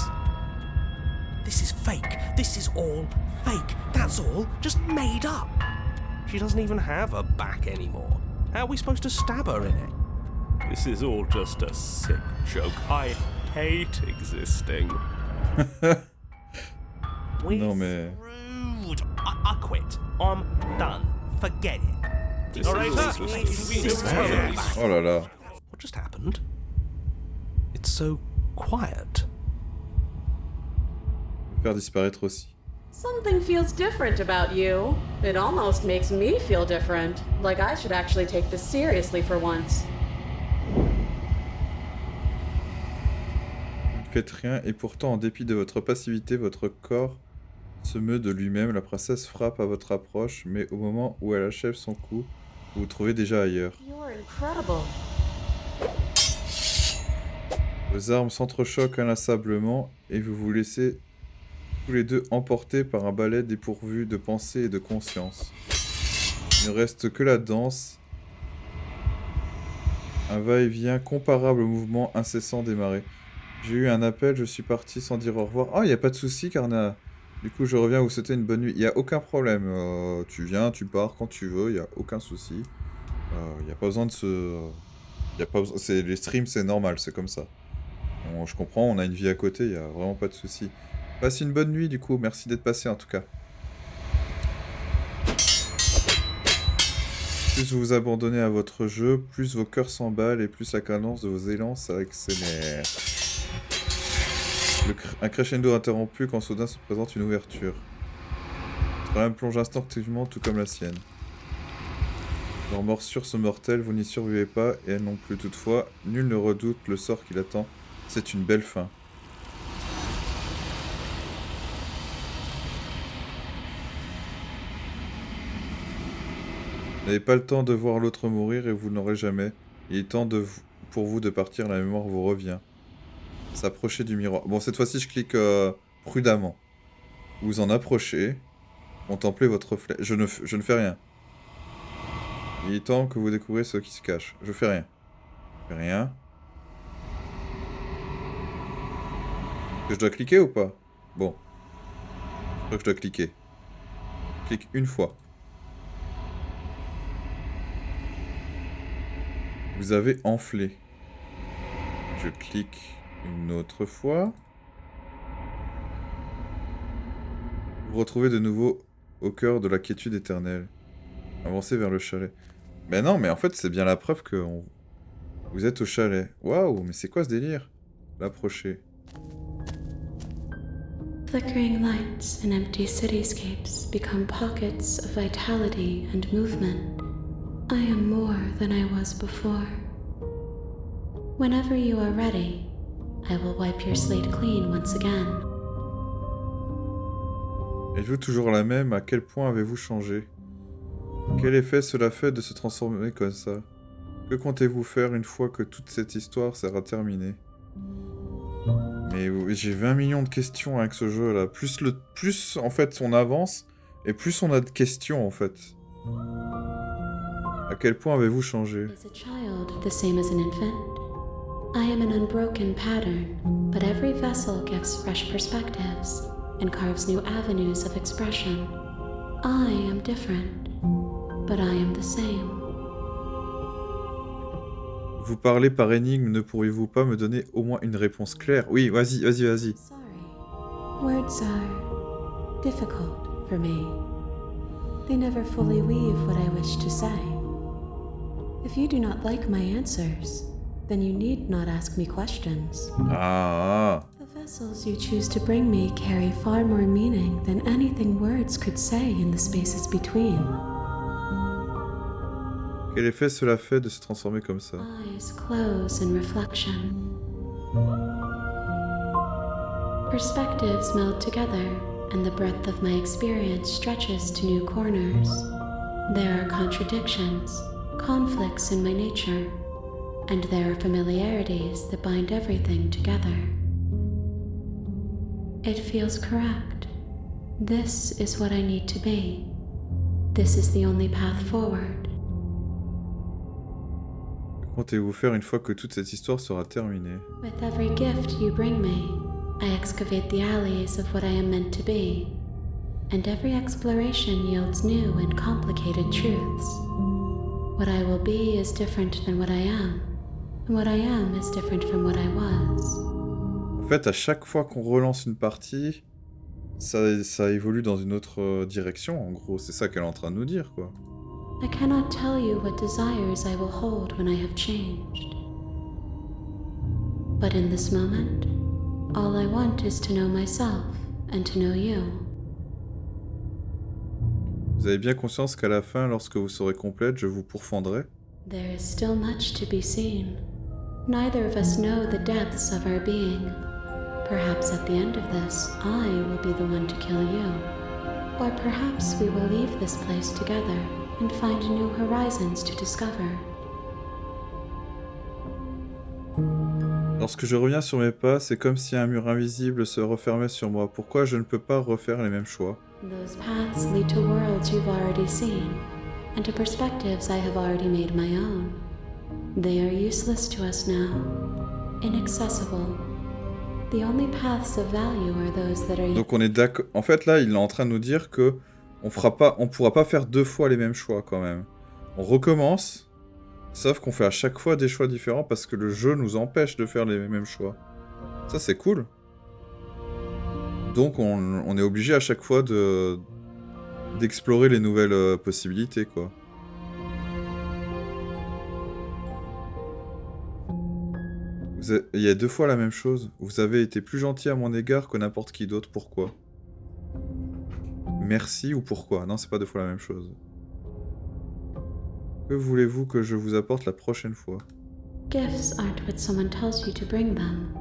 This is fake. This is all fake. That's all just made up. She doesn't even have a back anymore. How are we supposed to stab her in it? This is all just a sick joke. I hate existing. We're Non, mais- through I quit. I'm done. Forget it. All right, Oh là là. What just happened? It's so quiet. Faire disparaître aussi. Something feels different about you. It almost makes me feel different. Like I should actually take this seriously for once. Vous ne faites rien et pourtant, en dépit de votre passivité, votre corps se meut de lui-même. La princesse frappe à votre approche, mais au moment où elle achève son coup, vous vous trouvez déjà ailleurs. You're incredible. Vos armes s'entrechoquent inlassablement et vous vous laissez tous les deux emportés par un ballet dépourvu de pensée et de conscience. Il ne reste que la danse, un va-et-vient comparable au mouvement incessant des marées. J'ai eu un appel, je suis parti sans dire au revoir. Oh, il n'y a pas de souci, Carna. Du coup, je reviens vous souhaiter une bonne nuit. Il n'y a aucun problème. Tu viens, tu pars quand tu veux, il n'y a aucun souci. Il n'y a pas besoin de se... Y a pas besoin... Les streams, c'est normal, c'est comme ça. Bon, je comprends, on a une vie à côté, il n'y a vraiment pas de souci. Passe une bonne nuit, du coup. Merci d'être passé, en tout cas. Plus vous vous abandonnez à votre jeu, plus vos cœurs s'emballent et plus la cadence de vos élans s'accélère. Un crescendo interrompu quand soudain se présente une ouverture. Votre âme plonge instinctivement tout comme la sienne. Leur morsure se mortelle, vous n'y survivez pas et elles non plus toutefois. Nul ne redoute le sort qui l'attend. C'est une belle fin. Vous n'avez pas le temps de voir l'autre mourir et vous n'aurez jamais. Il est temps pour vous de partir, la mémoire vous revient. S'approcher du miroir. Bon, cette fois-ci, je clique prudemment. Vous en approchez. Contemplez votre reflet. Je ne fais rien. Il est temps que vous découvriez ce qui se cache. Je fais rien. Je fais rien. Je dois cliquer ou pas? Bon. Je crois que je dois cliquer. Je clique une fois. Vous avez enflé. Je clique une autre fois. Vous vous retrouvez de nouveau au cœur de la quiétude éternelle. Avancez vers le chalet. Mais non, mais en fait, c'est bien la preuve que vous êtes au chalet. Waouh, mais c'est quoi ce délire? L'approcher. Flickering lights and empty cityscapes become pockets of vitality and movement. I am more than I was before. Whenever you are ready, I will wipe your slate clean once again. Êtes-vous toujours la même? À quel point avez-vous changé? Quel effet cela fait de se transformer comme ça? Que comptez-vous faire une fois que toute cette histoire sera terminée? Mais j'ai 20 millions de questions avec ce jeu là. Plus en fait on avance, et plus on a de questions en fait. À quel point avez-vous changé? Is a child the same as an infant? I am an unbroken pattern, but every vessel gives fresh perspectives and carves new avenues of expression. I am different, but I am the same. Vous parlez par énigme, ne pourriez-vous pas me donner au moins une réponse claire? Oui, vas-y. Sorry. Words are difficult for me. They never fully weave what I wish to say. If you do not like my answers, then you need not ask me questions. Ah. The vessels you choose to bring me carry far more meaning than anything words could say in the spaces between. Quel effet cela fait de se transformer comme ça? Eyes close in reflection. Perspectives meld together, and the breadth of my experience stretches to new corners. There are contradictions, conflicts in my nature, and there are familiarities that bind everything together. It feels correct. This is what I need to be. This is the only path forward. Que comptez-vous faire une fois que toute cette histoire sera terminée? With every gift you bring me, I excavate the alleys of what I am meant to be, and every exploration yields new and complicated truths. What I will be is different than what I am, and what I am is different from what I was. En fait, à chaque fois qu'on relance une partie, ça évolue dans une autre direction, en gros. C'est ça qu'elle est en train de nous dire, quoi. I cannot tell you what desires I will hold when I have changed. But in this moment, all I want is to know myself and to know you. Vous avez bien conscience qu'à la fin, lorsque vous serez complète, je vous pourfendrai? There is still much to be seen. Neither of us know the depths of our being. Perhaps at the end of this, I will be the one to kill you. Or perhaps we will leave this place together and find new horizons to discover. Lorsque je reviens sur mes pas, c'est comme si un mur invisible se refermait sur moi. Pourquoi je ne peux pas refaire les mêmes choix? Those paths lead to worlds you've already seen, and to perspectives I have already made my own. They are useless to us now, inaccessible. The only paths of value are those that are... Donc on est d'accord. En fait là, il est en train de nous dire que on pourra pas faire 2 fois les mêmes choix quand même. On recommence, sauf qu'on fait à chaque fois des choix différents parce que le jeu nous empêche de faire les mêmes choix. Ça c'est cool. Donc on est obligé à chaque fois d'explorer les nouvelles possibilités, quoi. Il y a 2 fois la même chose. Vous avez été plus gentil à mon égard que n'importe qui d'autre. Pourquoi? Merci ou pourquoi? Non, c'est pas 2 fois la même chose. Que voulez-vous que je vous apporte la prochaine fois? Gifts aren't what someone tells you to bring them.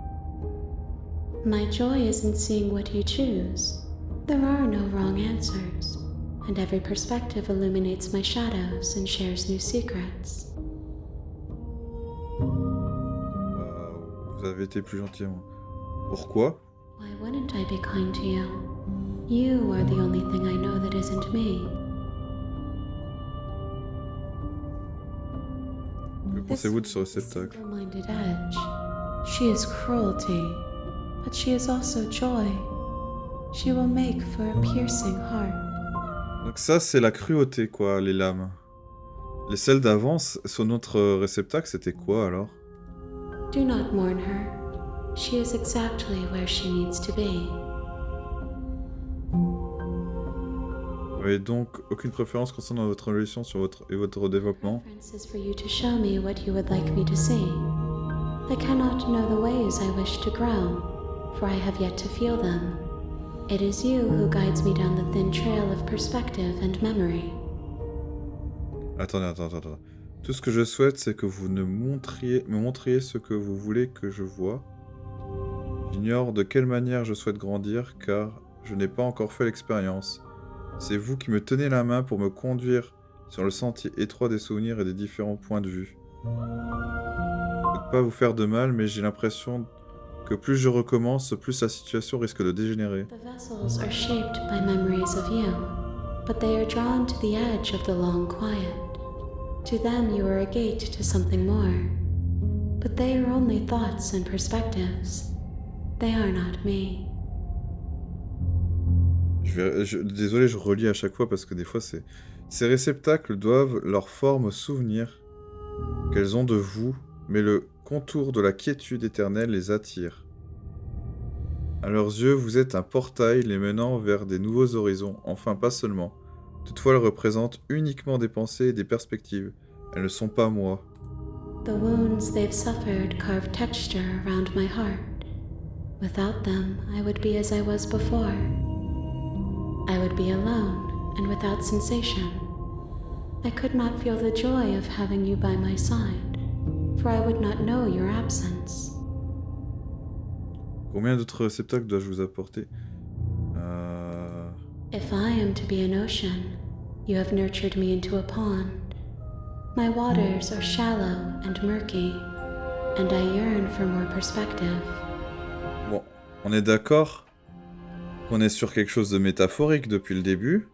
My joy is in seeing what you choose. There are no wrong answers, and every perspective illuminates my shadows and shares new secrets. Vous avez été plus gentil à moi. Pourquoi? Why wouldn't I be kind to you? You are the only thing I know that isn't me. Que pensez-vous de ce réceptacle? Simple-minded edge. She is cruelty, but she is also joy. She will make for a piercing heart. Donc ça, c'est la cruauté, quoi, les lames. Les celles d'avance, sur notre réceptacle, c'était quoi, alors? Do not mourn her. She is exactly where she needs to be. Vous n'avez donc aucune préférence concernant votre évolution sur votre développement? Preference is for you to show me what you would like me to see. I cannot know the ways I wish to grow, for I have yet to feel them. It is you who guides me down the thin trail of perspective and memory. Attendez. Tout ce que je souhaite, c'est que vous me montriez ce que vous voulez que je voie. J'ignore de quelle manière je souhaite grandir, car je n'ai pas encore fait l'expérience. C'est vous qui me tenez la main pour me conduire sur le sentier étroit des souvenirs et des différents points de vue. Je ne veux pas vous faire de mal, mais j'ai l'impression que plus je recommence, plus la situation risque de dégénérer. The vessels are shaped by memories of you, but they are drawn to the edge of the long quiet. To them you are a gate to something more, but they are only thoughts and perspectives. They are not me. Désolé, je relis à chaque fois parce que des fois c'est... Ces réceptacles doivent leur forme souvenir qu'elles ont de vous, mais le contour de la quiétude éternelle les attire. À leurs yeux, vous êtes un portail les menant vers des nouveaux horizons, enfin pas seulement. Toutefois, elles représentent uniquement des pensées et des perspectives. Elles ne sont pas moi. The wounds they've suffered carve texture around my heart. Without them, I would be as I was before. I would be alone and without sensation. I could not feel the joy of having you by my side, for I would not know your absence. Combien d'autres réceptacles dois-je vous apporter? If I am to be an ocean, you have nurtured me into a pond. My waters are shallow and murky, and I yearn for more perspective. Bon, on est d'accord qu'on est sur quelque chose de métaphorique depuis le début,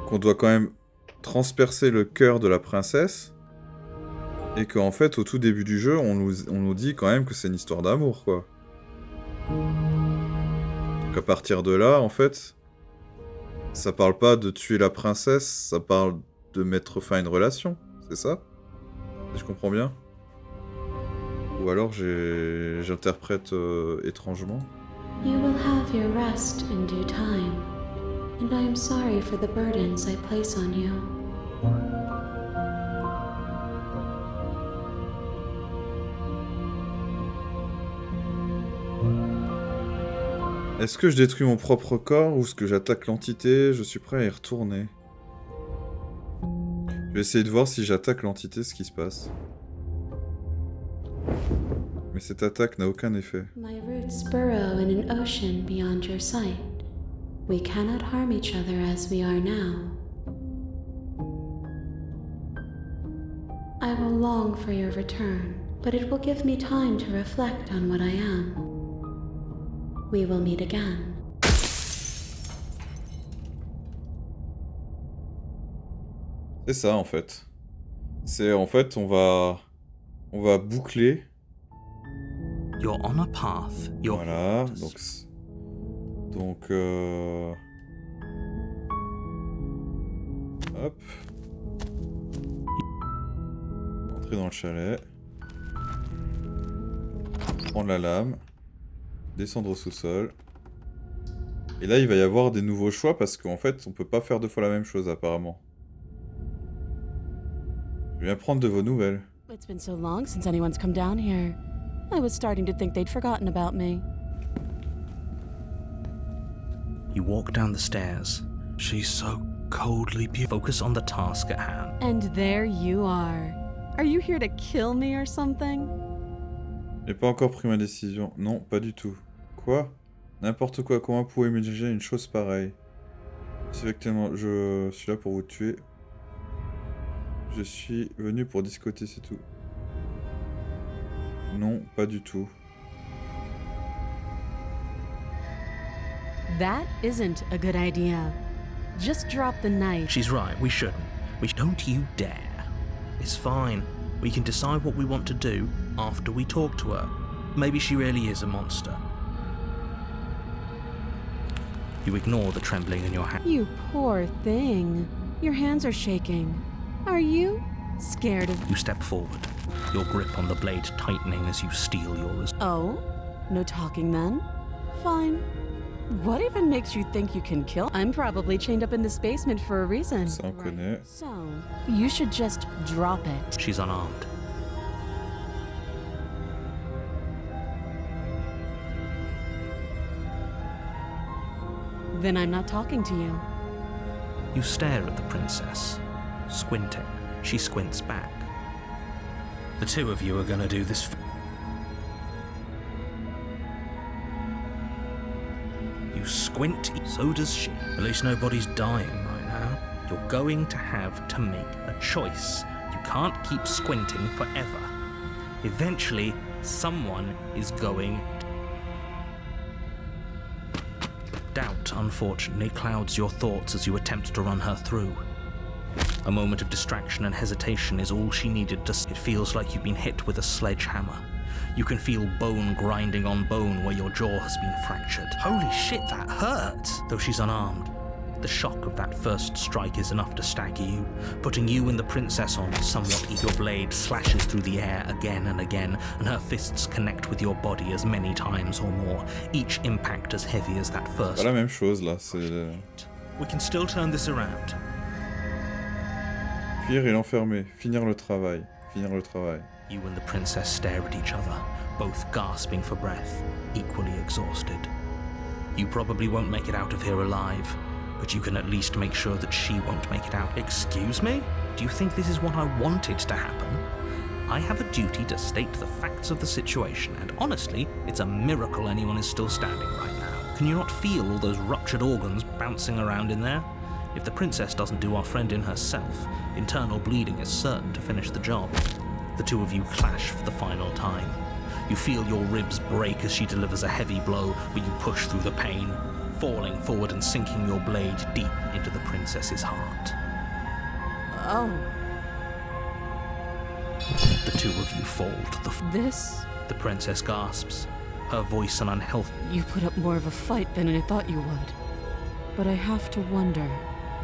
qu'on doit quand même transpercer le cœur de la princesse, et qu'en fait, au tout début du jeu, on nous dit quand même que c'est une histoire d'amour, quoi. Donc à partir de là, en fait, ça parle pas de tuer la princesse, ça parle de mettre fin à une relation, c'est ça? Si je comprends bien? Ou alors j'interprète étrangement? You will have your rest in due time, and I am sorry for the burdens I place on you. Est-ce que je détruis mon propre corps ou est-ce que j'attaque l'entité? Je suis prêt à y retourner. Je vais essayer de voir si j'attaque l'entité, ce qui se passe. Mais cette attaque n'a aucun effet. My roots burrow in an ocean beyond your sight. We cannot harm each other as we are now. I will long for your return, but it will give me time to reflect on what I am. We will meet again. C'est ça en fait. C'est en fait on va boucler. You're on a path. You're Voilà, donc hop. Entrer dans le chalet. Prendre la lame. Descendre au sous-sol. Et là, il va y avoir des nouveaux choix parce qu'en fait, on peut pas faire deux fois la même chose apparemment. Je viens prendre de vos nouvelles. It's been so long since anyone's come down here. I was starting to think they'd forgotten about me. You walk down the stairs. She's so coldly beautiful. Focus on the task at hand. And there you are. Are you here to kill me or something? J'ai pas encore pris ma décision. Non, pas du tout. Quoi? N'importe quoi. Comment pouvez-vous imaginer une chose pareille? Effectivement, je suis là pour vous tuer. Je suis venu pour discuter, c'est tout. Non, pas du tout. That isn't a good idea. Just drop the knife. She's right, we shouldn't. Don't you dare. It's fine. We can decide what we want to do after we talk to her. Maybe she really is a monster. You ignore the trembling in your hand. You poor thing. Your hands are shaking. Are you scared of... You step forward, your grip on the blade tightening as you steel yours. Oh? No talking then? Fine. What even makes you think you can kill? I'm probably chained up in this basement for a reason. Ça on connaît. So, you should just drop it. She's unarmed. Then I'm not talking to you. You stare at the princess, squinting. She squints back. The two of you are gonna do this. You squint, so does she. At least nobody's dying right now. You're going to have to make a choice. You can't keep squinting forever. Eventually, someone is going to... Doubt, unfortunately, clouds your thoughts as you attempt to run her through. A moment of distraction and hesitation is all she needed to... It feels like you've been hit with a sledgehammer. You can feel bone grinding on bone where your jaw has been fractured. Holy shit, that hurts! Though she's unarmed, the shock of that first strike is enough to stagger you, putting you and the princess on somewhat. Your blade slashes through the air again and again, and her fists connect with your body as many times or more, each impact as heavy as that first. Pas la même chose là, c'est... We can still turn this around. Fuir et l'enfermer. Finir le travail. Finir le travail. You and the princess stare at each other, both gasping for breath, equally exhausted. You probably won't make it out of here alive, but you can at least make sure that she won't make it out. Excuse me? Do you think this is what I wanted to happen? I have a duty to state the facts of the situation, and honestly, it's a miracle anyone is still standing right now. Can you not feel all those ruptured organs bouncing around in there? If the princess doesn't do our friend in herself, internal bleeding is certain to finish the job. The two of you clash for the final time. You feel your ribs break as she delivers a heavy blow, but you push through the pain, falling forward and sinking your blade deep into the princess's heart. Oh. The two of you fall to the floor. This? The princess gasps, her voice an unhealthy... You put up more of a fight than I thought you would. But I have to wonder,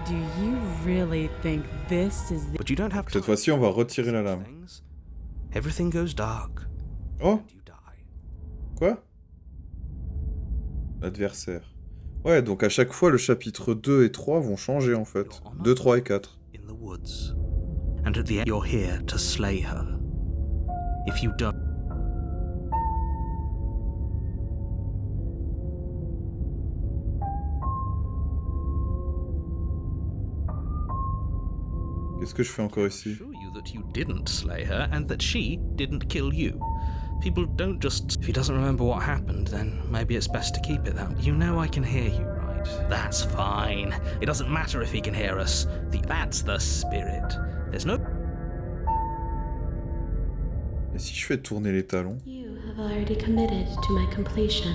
do you really think this is the... But you don't have Cette fois-ci, on va retirer la lame. Everything goes dark. Oh! You die. Quoi? L'adversaire. Ouais, donc à chaque fois, le chapitre 2 et 3 vont changer, en fait. 2, 3 et 4. In the woods. And at the end, you're here to slay her. If you don't... Qu'est-ce que je fais encore ici? Assure you that you didn't slay her and that she didn't kill you. People don't just... If he doesn't remember what happened, then maybe it's best to keep it that way. You know I can hear you, right? That's fine. It doesn't matter if he can hear us. That's the spirit. There's no... Et si je fais tourner les talons? You have already committed to my completion.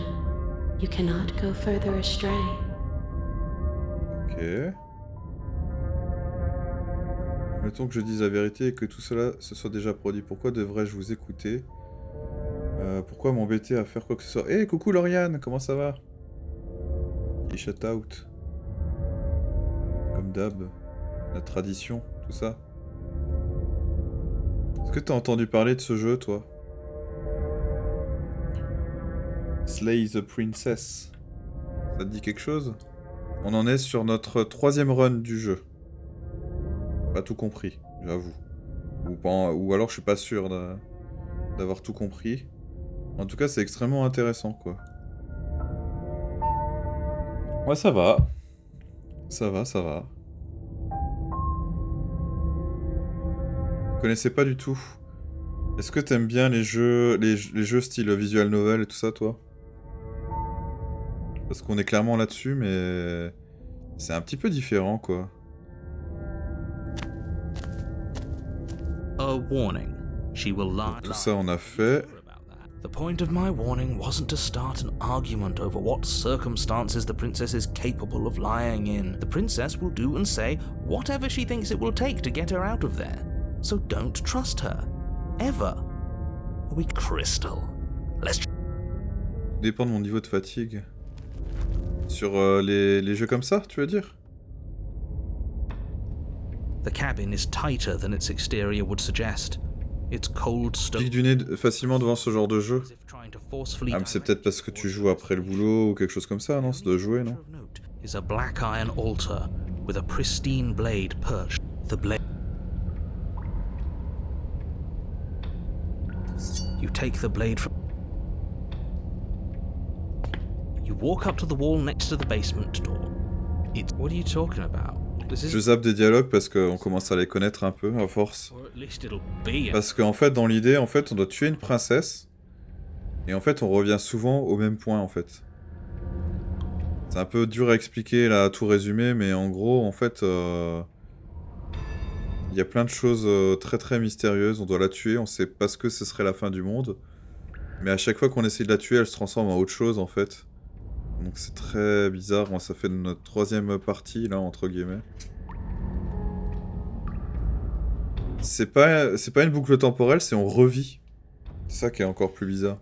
You cannot go further astray. Ok. Mettons que je dise la vérité et que tout cela se soit déjà produit. Pourquoi devrais-je vous écouter? Pourquoi m'embêter à faire quoi que ce soit? Eh, coucou Lauriane, comment ça va? Et shout out. Comme d'hab. La tradition, tout ça. Est-ce que t'as entendu parler de ce jeu, toi? Slay the Princess. Ça te dit quelque chose? On en est sur notre 3e run du jeu. Pas tout compris, j'avoue. Ou alors je suis pas sûr d'avoir tout compris. En tout cas, c'est extrêmement intéressant, quoi. Ouais, ça va. Ça va, ça va. Je connaissais pas du tout. Est-ce que t'aimes bien les jeux style visual novel et tout ça, toi? Parce qu'on est clairement là-dessus, mais... c'est un petit peu différent, quoi. A warning. She will lie. Tout ça, on a fait. The point of my warning wasn't to start an argument over what circumstances the princess is capable of lying in. The princess will do and say whatever she thinks it will take to get her out of there. So don't trust her. Ever. We Crystal. Let's... Tout dépend de mon niveau de fatigue. Sur les jeux comme ça, tu veux dire? The cabin is tighter than its exterior would suggest. It's cold stone. Clique du nez facilement devant ce genre de jeu. Ah, mais c'est peut-être parce que tu joues après le boulot ou quelque chose comme ça, non? Ça doit jouer, non? Is a black iron altar with a pristine blade perched. The blade. You take the blade from. You walk up to the wall next to the basement door. It's. What are you talking about? Je zappe des dialogues parce qu'on commence à les connaître un peu, à force. Parce qu'en fait, dans l'idée, en fait, on doit tuer une princesse. Et en fait, on revient souvent au même point, en fait. C'est un peu dur à expliquer, là, à tout résumer, mais en gros, en fait... il y a plein de choses très très mystérieuses. On doit la tuer, on sait pas ce que ce serait la fin du monde. Mais à chaque fois qu'on essaie de la tuer, elle se transforme en autre chose, en fait. Donc c'est très bizarre, ça fait notre 3e partie, là, entre guillemets. C'est pas une boucle temporelle, c'est on revit. C'est ça qui est encore plus bizarre.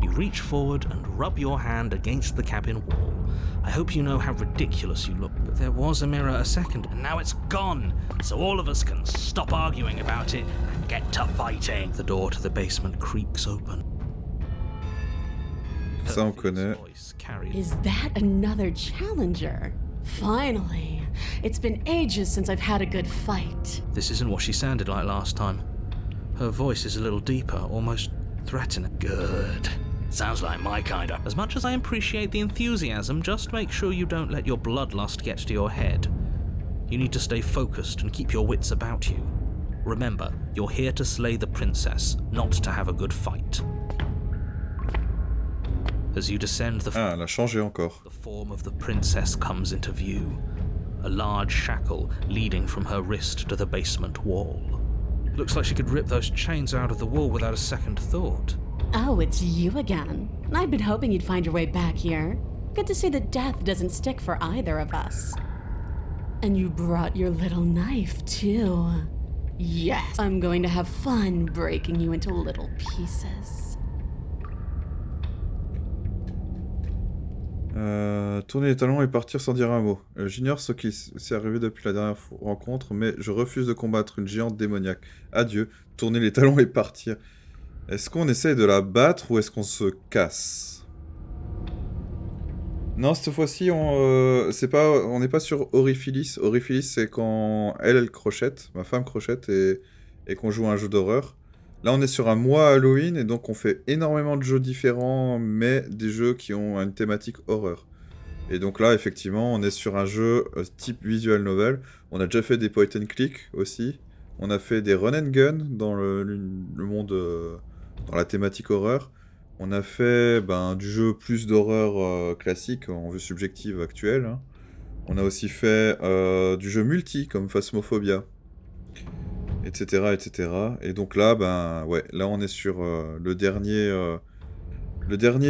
You reach forward and rub your hand against the cabin wall. I hope you know how ridiculous you look, but there was a mirror a second, and now it's gone, so all of us can stop arguing about it and get to fighting. The door to the basement creaks open. Ça, on connaît. Is that another challenger? Finally. It's been ages since I've had a good fight. This isn't what she sounded like last time. Her voice is a little deeper, almost threatening. Good. Sounds like my kind of... As much as I appreciate the enthusiasm, just make sure you don't let your bloodlust get to your head. You need to stay focused and keep your wits about you. Remember, you're here to slay the princess, not to have a good fight. As you descend the... Ah, elle a changé encore. The form of the princess comes into view. A large shackle leading from her wrist to the basement wall. Looks like she could rip those chains out of the wall without a second thought. Oh, it's you again. I'd been hoping you'd find your way back here. Good to see that death doesn't stick for either of us. And you brought your little knife, too. Yes, I'm going to have fun breaking you into little pieces. Tourner les talons et partir sans dire un mot. J'ignore ce qui s'est arrivé depuis la dernière rencontre, mais je refuse de combattre une géante démoniaque. Adieu, tourner les talons et partir. Est-ce qu'on essaye de la battre ou est-ce qu'on se casse? Non, cette fois-ci, on n'est pas sur Oriphilis. Oriphilis, c'est quand elle crochette, ma femme crochette, et qu'on joue à un jeu d'horreur. Là, on est sur un mois Halloween, et donc on fait énormément de jeux différents, mais des jeux qui ont une thématique horreur. Et donc là, effectivement, on est sur un jeu type visual novel. On a déjà fait des point and click aussi. On a fait des run and gun dans le monde, dans la thématique horreur. On a fait du jeu plus d'horreur classique, en vue subjective actuelle. Hein. On a aussi fait du jeu multi, comme Phasmophobia, etc., etc. Et donc là, là on est sur le dernier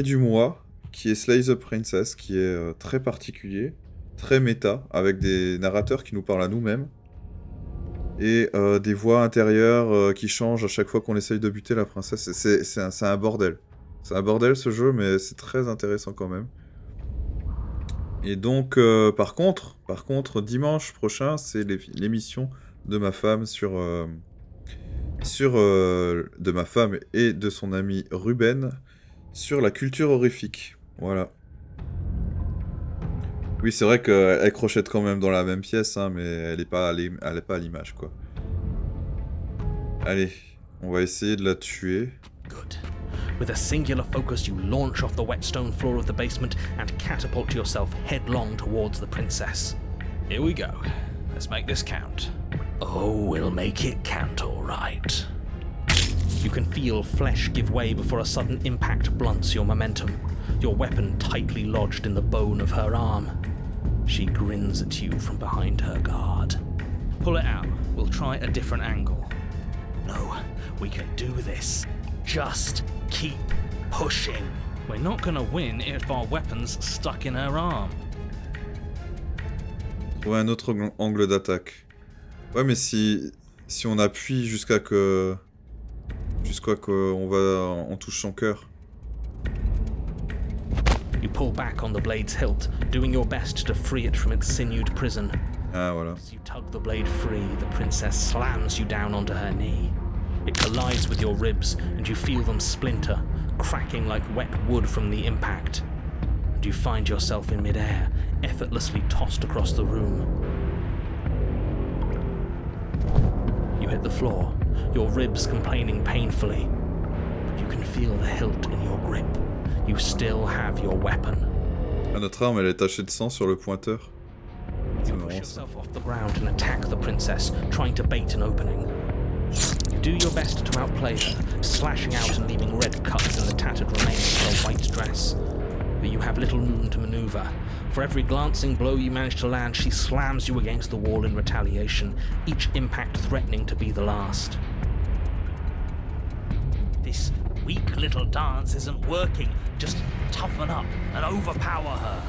du mois, qui est Slay the Princess, qui est très particulier, très méta, avec des narrateurs qui nous parlent à nous-mêmes, et des voix intérieures qui changent à chaque fois qu'on essaye de buter la princesse. C'est un bordel. C'est un bordel ce jeu, mais c'est très intéressant quand même. Et donc, par contre, dimanche prochain, c'est l'émission de ma femme de ma femme et de son ami Ruben sur la culture horrifique. Voilà. Oui, c'est vrai qu'elle crochette quand même dans la même pièce, hein, mais elle est pas à l'image, quoi. Allez, on va essayer de la tuer. Good. With a singular focus, you launch off the wet stone floor of the basement and catapult yourself headlong towards the princess. Here we go. Let's make this count. Oh, we'll make it count, all right. You can feel flesh give way before a sudden impact blunts your momentum, your weapon tightly lodged in the bone of her arm. She grins at you from behind her guard. Pull it out. We'll try a different angle. No, we can do this. Just keep pushing. We're not gonna win if our weapon's stuck in her arm. Trouver un autre angle d'attaque. Ouais, mais si on appuie jusqu'à qu'on touche son cœur. You pull back on the blade's hilt, doing your best to free it from its sinewed prison. Ah, voilà. As you tug the blade free, the princess slams you down onto her knee. It collides with your ribs, and you feel them splinter, cracking like wet wood from the impact. And you find yourself in midair, effortlessly tossed across the room. You hit the floor, your ribs complaining painfully, but you can feel the hilt in your grip. You still have your weapon. Ah, notre arme, elle est tachée de sang sur le pointeur. You push yourself off the ground and attack the princess, trying to bait an opening. You do your best to outplay her, slashing out and leaving red cuts in the tattered remains of her white dress. But you have little room to maneuver. For every glancing blow you manage to land, she slams you against the wall in retaliation, each impact threatening to be the last. This weak little dance isn't working. Just toughen up and overpower her.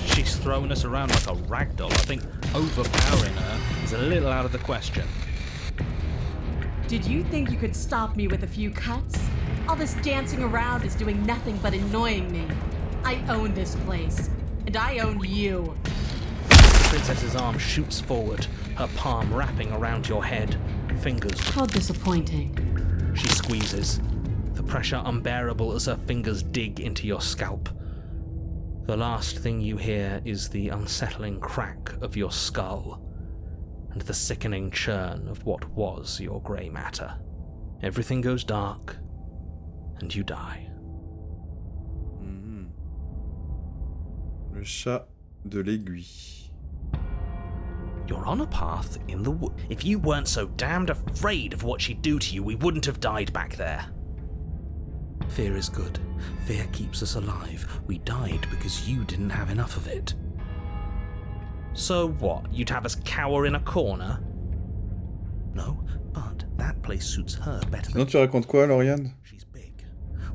She's throwing us around like a ragdoll. I think overpowering her is a little out of the question. Did you think you could stop me with a few cuts? All this dancing around is doing nothing but annoying me. I own this place, and I own you. The princess's arm shoots forward, her palm wrapping around your head, fingers. How disappointing. She squeezes, the pressure unbearable as her fingers dig into your scalp. The last thing you hear is the unsettling crack of your skull, and the sickening churn of what was your grey matter. Everything goes dark, and you die. Le chat de l'aiguille. You're on a path in the wood. If you weren't so damned afraid of what she'd do to you, we wouldn't have died back there. Fear is good. Fear keeps us alive. We died because you didn't have enough of it. So what? You'd have us cower in a corner? No, but that place suits her better. Sinon, tu racontes quoi, Lauriane? She's big.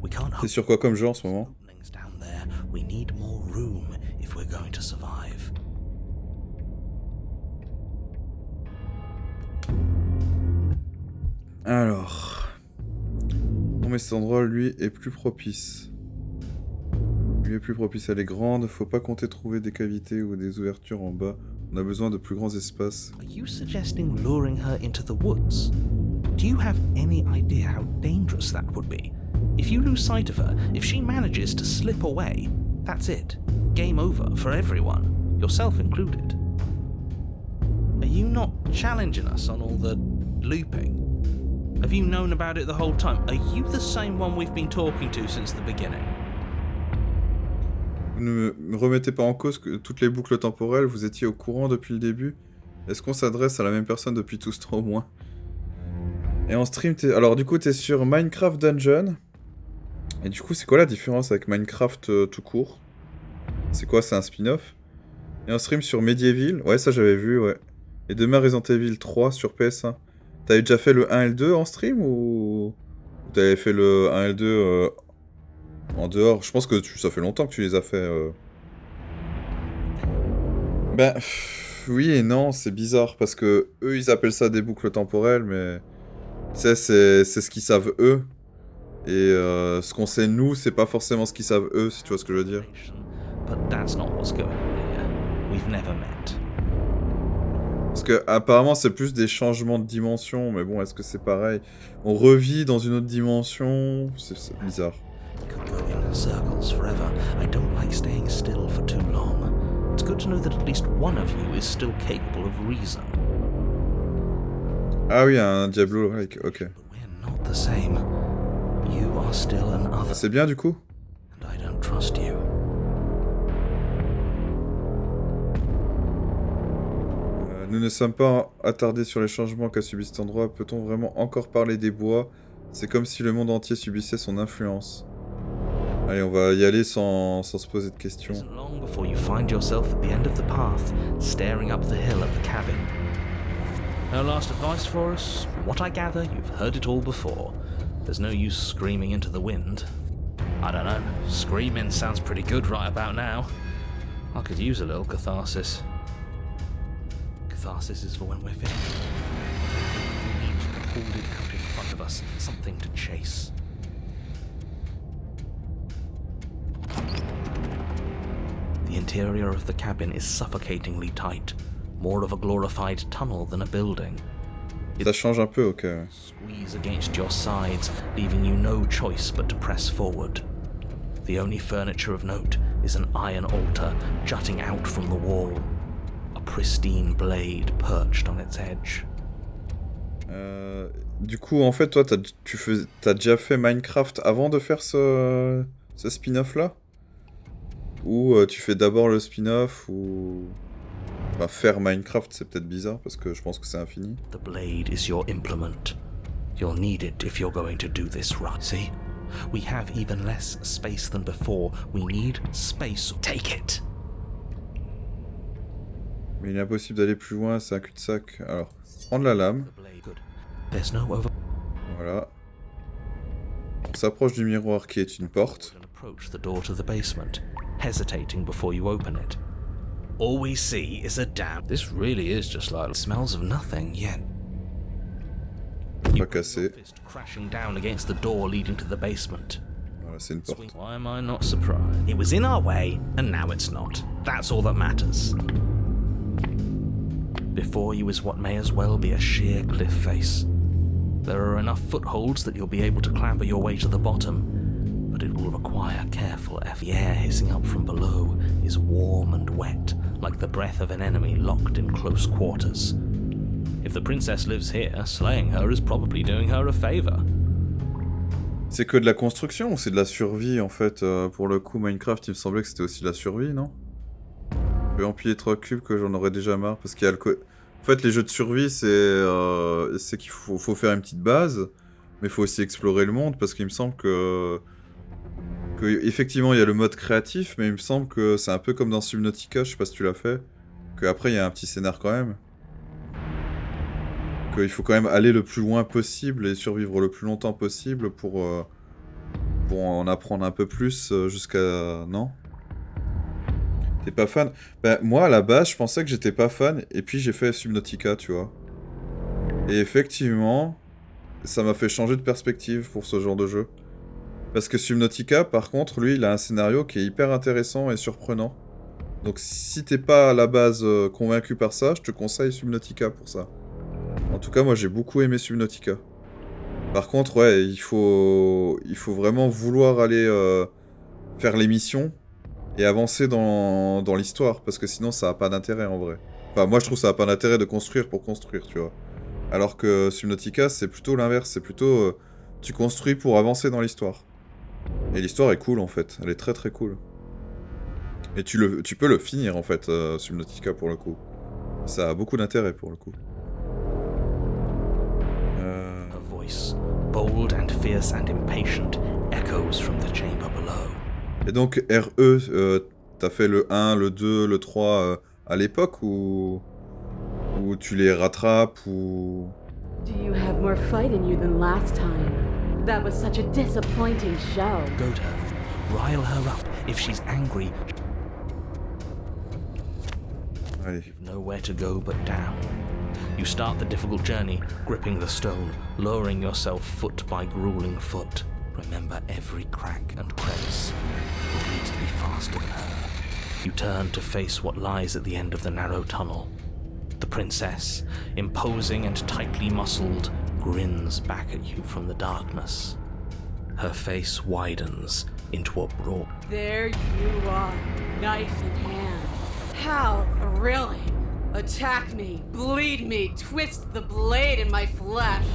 We can't. C'est sur quoi comme jeu en ce moment? Openings down there. We need more room if we're going to survive. Alors... Non mais cet endroit, lui, est plus propice. Lui est plus propice, elle est grande, faut pas compter trouver des cavités ou des ouvertures en bas. On a besoin de plus grands espaces. Are you suggesting luring her into the woods? Do you have any idea how dangerous that would be? If you lose sight of her, if she manages to slip away, That's it. Game over for everyone, yourself included. Are you not challenging us on all the looping? Have you known about it the whole time? Are you the same one we've been talking to since the beginning? Ne me remettez pas en cause que toutes les boucles temporelles, vous étiez au courant depuis le début. Est-ce qu'on s'adresse à la même personne depuis tout ce temps au moins? Et en stream, alors du coup, t'es sur Minecraft Dungeon. Et du coup, c'est quoi la différence avec Minecraft tout court? C'est quoi, c'est un spin-off? Et en stream sur Medieval. Ouais, ça j'avais vu, ouais. Et demain, Resident Evil 3 sur PS1. T'avais déjà fait le 1 et le 2 en stream ou t'avais fait le 1 et le 2 en dehors? Je pense que ça fait longtemps que tu les as fait. Ben, oui et non, c'est bizarre parce que eux ils appellent ça des boucles temporelles, mais tu sais, c'est ce qu'ils savent eux. Et ce qu'on sait nous, c'est pas forcément ce qu'ils savent eux, si tu vois ce que je veux dire. But that's not what's going on here. We've never met. Parce que apparemment c'est plus des changements de dimension, mais bon, est-ce que c'est pareil? On revit dans une autre dimension, c'est bizarre. Could go in circles forever. I don't like staying still for too long. It's good to know that at least one of you is still capable of reason. Ah oui, un Diablo-like, ok. But we're not the same. You are still an other. C'est bien du coup? And I don't trust you. Nous ne sommes pas attardés sur les changements qu'a subi cet endroit. Peut-on vraiment encore parler des bois? C'est comme si le monde entier subissait son influence. Allez, on va y aller sans se poser de questions. Isn't long before you find yourself at the end of the path, staring up the hill at the cabin. No last advice for us? What I gather, you've heard it all before. There's no use screaming into the wind. I don't know, screaming sounds pretty good right about now. I could use a little catharsis. Catharsis is for when we're finished. We need to hold it out in front of us, something to chase. The interior of the cabin is suffocatingly tight, more of a glorified tunnel than a building. Ça change un peu, ok. Squeeze against your sides, leaving you no choice but to press forward. The only furniture of note is an iron altar jutting out from the wall, a pristine blade perched on its edge. Du coup, en fait, toi, t'as déjà fait Minecraft avant de faire ce spin-off-là? Ou tu fais d'abord le spin-off, ou... Enfin, faire Minecraft, c'est peut-être bizarre, parce que je pense que c'est infini. The blade is your implement. You'll need it if you're going to do this right. See? We have even less space than before. We need space. Take it! Mais il est impossible d'aller plus loin, c'est un cul-de-sac. Alors, prendre la lame. The blade. Good. There's no over... Voilà. On s'approche du miroir qui est une porte. And approach the door to the basement, hesitating before you open it. All we see is a damn... This really is just like... It smells of nothing, yet... Pas cassé. Fist crashing down against the door leading to the basement. Voilà, c'est une porte. Why am I not surprised? It was in our way, and now it's not. That's all that matters. Before you is what may as well be a sheer cliff face. There are enough footholds that you'll be able to clamber your way to the bottom, but it will require careful effort. The air hissing up from below is warm and wet, like the breath of an enemy locked in close quarters. If the princess lives here, slaying her is probably doing her a favor. C'est que de la construction ou c'est de la survie en fait? Pour le coup, Minecraft, il me semblait que c'était aussi de la survie, non? Je vais empiler 3 cubes que j'en aurais déjà marre parce qu'il y a le... En fait, les jeux de survie, c'est qu'il faut faire une petite base, mais il faut aussi explorer le monde parce qu'il me semble que effectivement il y a le mode créatif, mais il me semble que c'est un peu comme dans Subnautica, je sais pas si tu l'as fait, qu'après il y a un petit scénar quand même. Qu'il faut quand même aller le plus loin possible et survivre le plus longtemps possible pour en apprendre un peu plus jusqu'à... Non? T'es pas fan? Ben, moi, à la base, je pensais que j'étais pas fan, et puis j'ai fait Subnautica, tu vois. Et effectivement, ça m'a fait changer de perspective pour ce genre de jeu. Parce que Subnautica, par contre, lui, il a un scénario qui est hyper intéressant et surprenant. Donc si t'es pas à la base convaincu par ça, je te conseille Subnautica pour ça. En tout cas, moi, j'ai beaucoup aimé Subnautica. Par contre, ouais, il faut vraiment vouloir aller faire les missions. et avancer dans l'histoire, parce que sinon ça a pas d'intérêt en vrai. Enfin, moi je trouve que ça a pas d'intérêt de construire pour construire, tu vois. Alors que Subnautica, c'est plutôt l'inverse, c'est plutôt tu construis pour avancer dans l'histoire. Et l'histoire est cool en fait, elle est très très cool. Et tu peux le finir en fait, Subnautica pour le coup. Ça a beaucoup d'intérêt pour le coup. Her voice, bold and fierce and impatient, echoes from the chamber below. Et donc RE, t'as fait le 1, le 2, le 3 à l'époque ou tu les rattrapes ou... Do you have more fight in you than last time? That was such a disappointing show. Go to her, rile her up. If she's angry, Allez. you've nowhere to go but down. You start the difficult journey, gripping the stone, lowering yourself foot by grueling foot. Remember every crack and crevice. You need to be faster than her. You turn to face what lies at the end of the narrow tunnel. The princess, imposing and tightly muscled, grins back at you from the darkness. Her face widens into a broad... There you are, knife in hand. How thrilling! Attack me, bleed me, twist the blade in my flesh,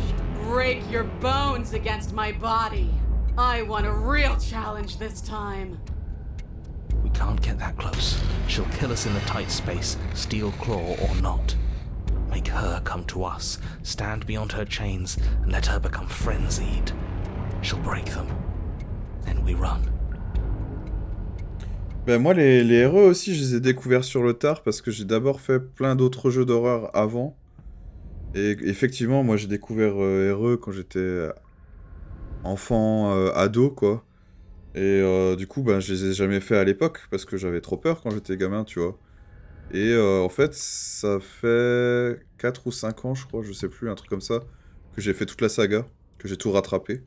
break your bones against my body. I want a real challenge this time. We can't get that close. She'll kill us in the tight space, steel claw or not. Make her come to us, stand beyond her chains, and let her become frenzied. She'll break them. Then we run. Ben moi les RE aussi je les ai découverts sur le tard parce que j'ai d'abord fait plein d'autres jeux d'horreur avant. Et effectivement moi j'ai découvert RE quand j'étais enfant, ado quoi. Et du coup ben je les ai jamais fait à l'époque parce que j'avais trop peur quand j'étais gamin tu vois. Et en fait ça fait 4 ou 5 ans je crois, je sais plus, un truc comme ça, que j'ai fait toute la saga, que j'ai tout rattrapé.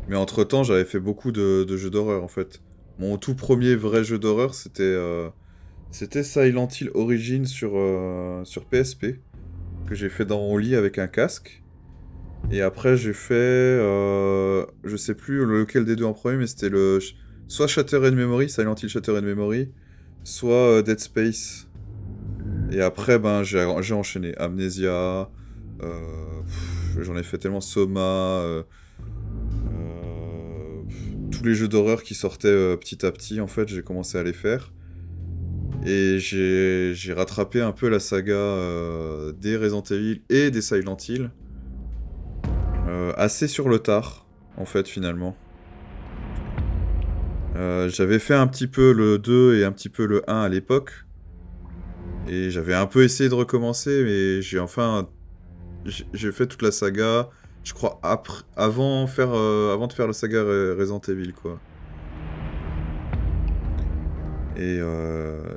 Mais entre temps j'avais fait beaucoup de jeux d'horreur en fait. Mon tout premier vrai jeu d'horreur, c'était Silent Hill Origins sur PSP, que j'ai fait dans mon lit avec un casque. Et après, j'ai fait... je sais plus lequel des deux en premier, mais c'était soit Shattered Memory, Silent Hill Shattered Memory, soit Dead Space. Et après, ben, j'ai enchaîné Amnesia, j'en ai fait tellement, Soma... tous les jeux d'horreur qui sortaient petit à petit, en fait, j'ai commencé à les faire. Et j'ai rattrapé un peu la saga des Resident Evil et des Silent Hill. Assez sur le tard, en fait, finalement. J'avais fait un petit peu le 2 et un petit peu le 1 à l'époque. Et j'avais un peu essayé de recommencer, mais j'ai fait toute la saga... Je crois avant de faire la saga Resident Evil, quoi. Et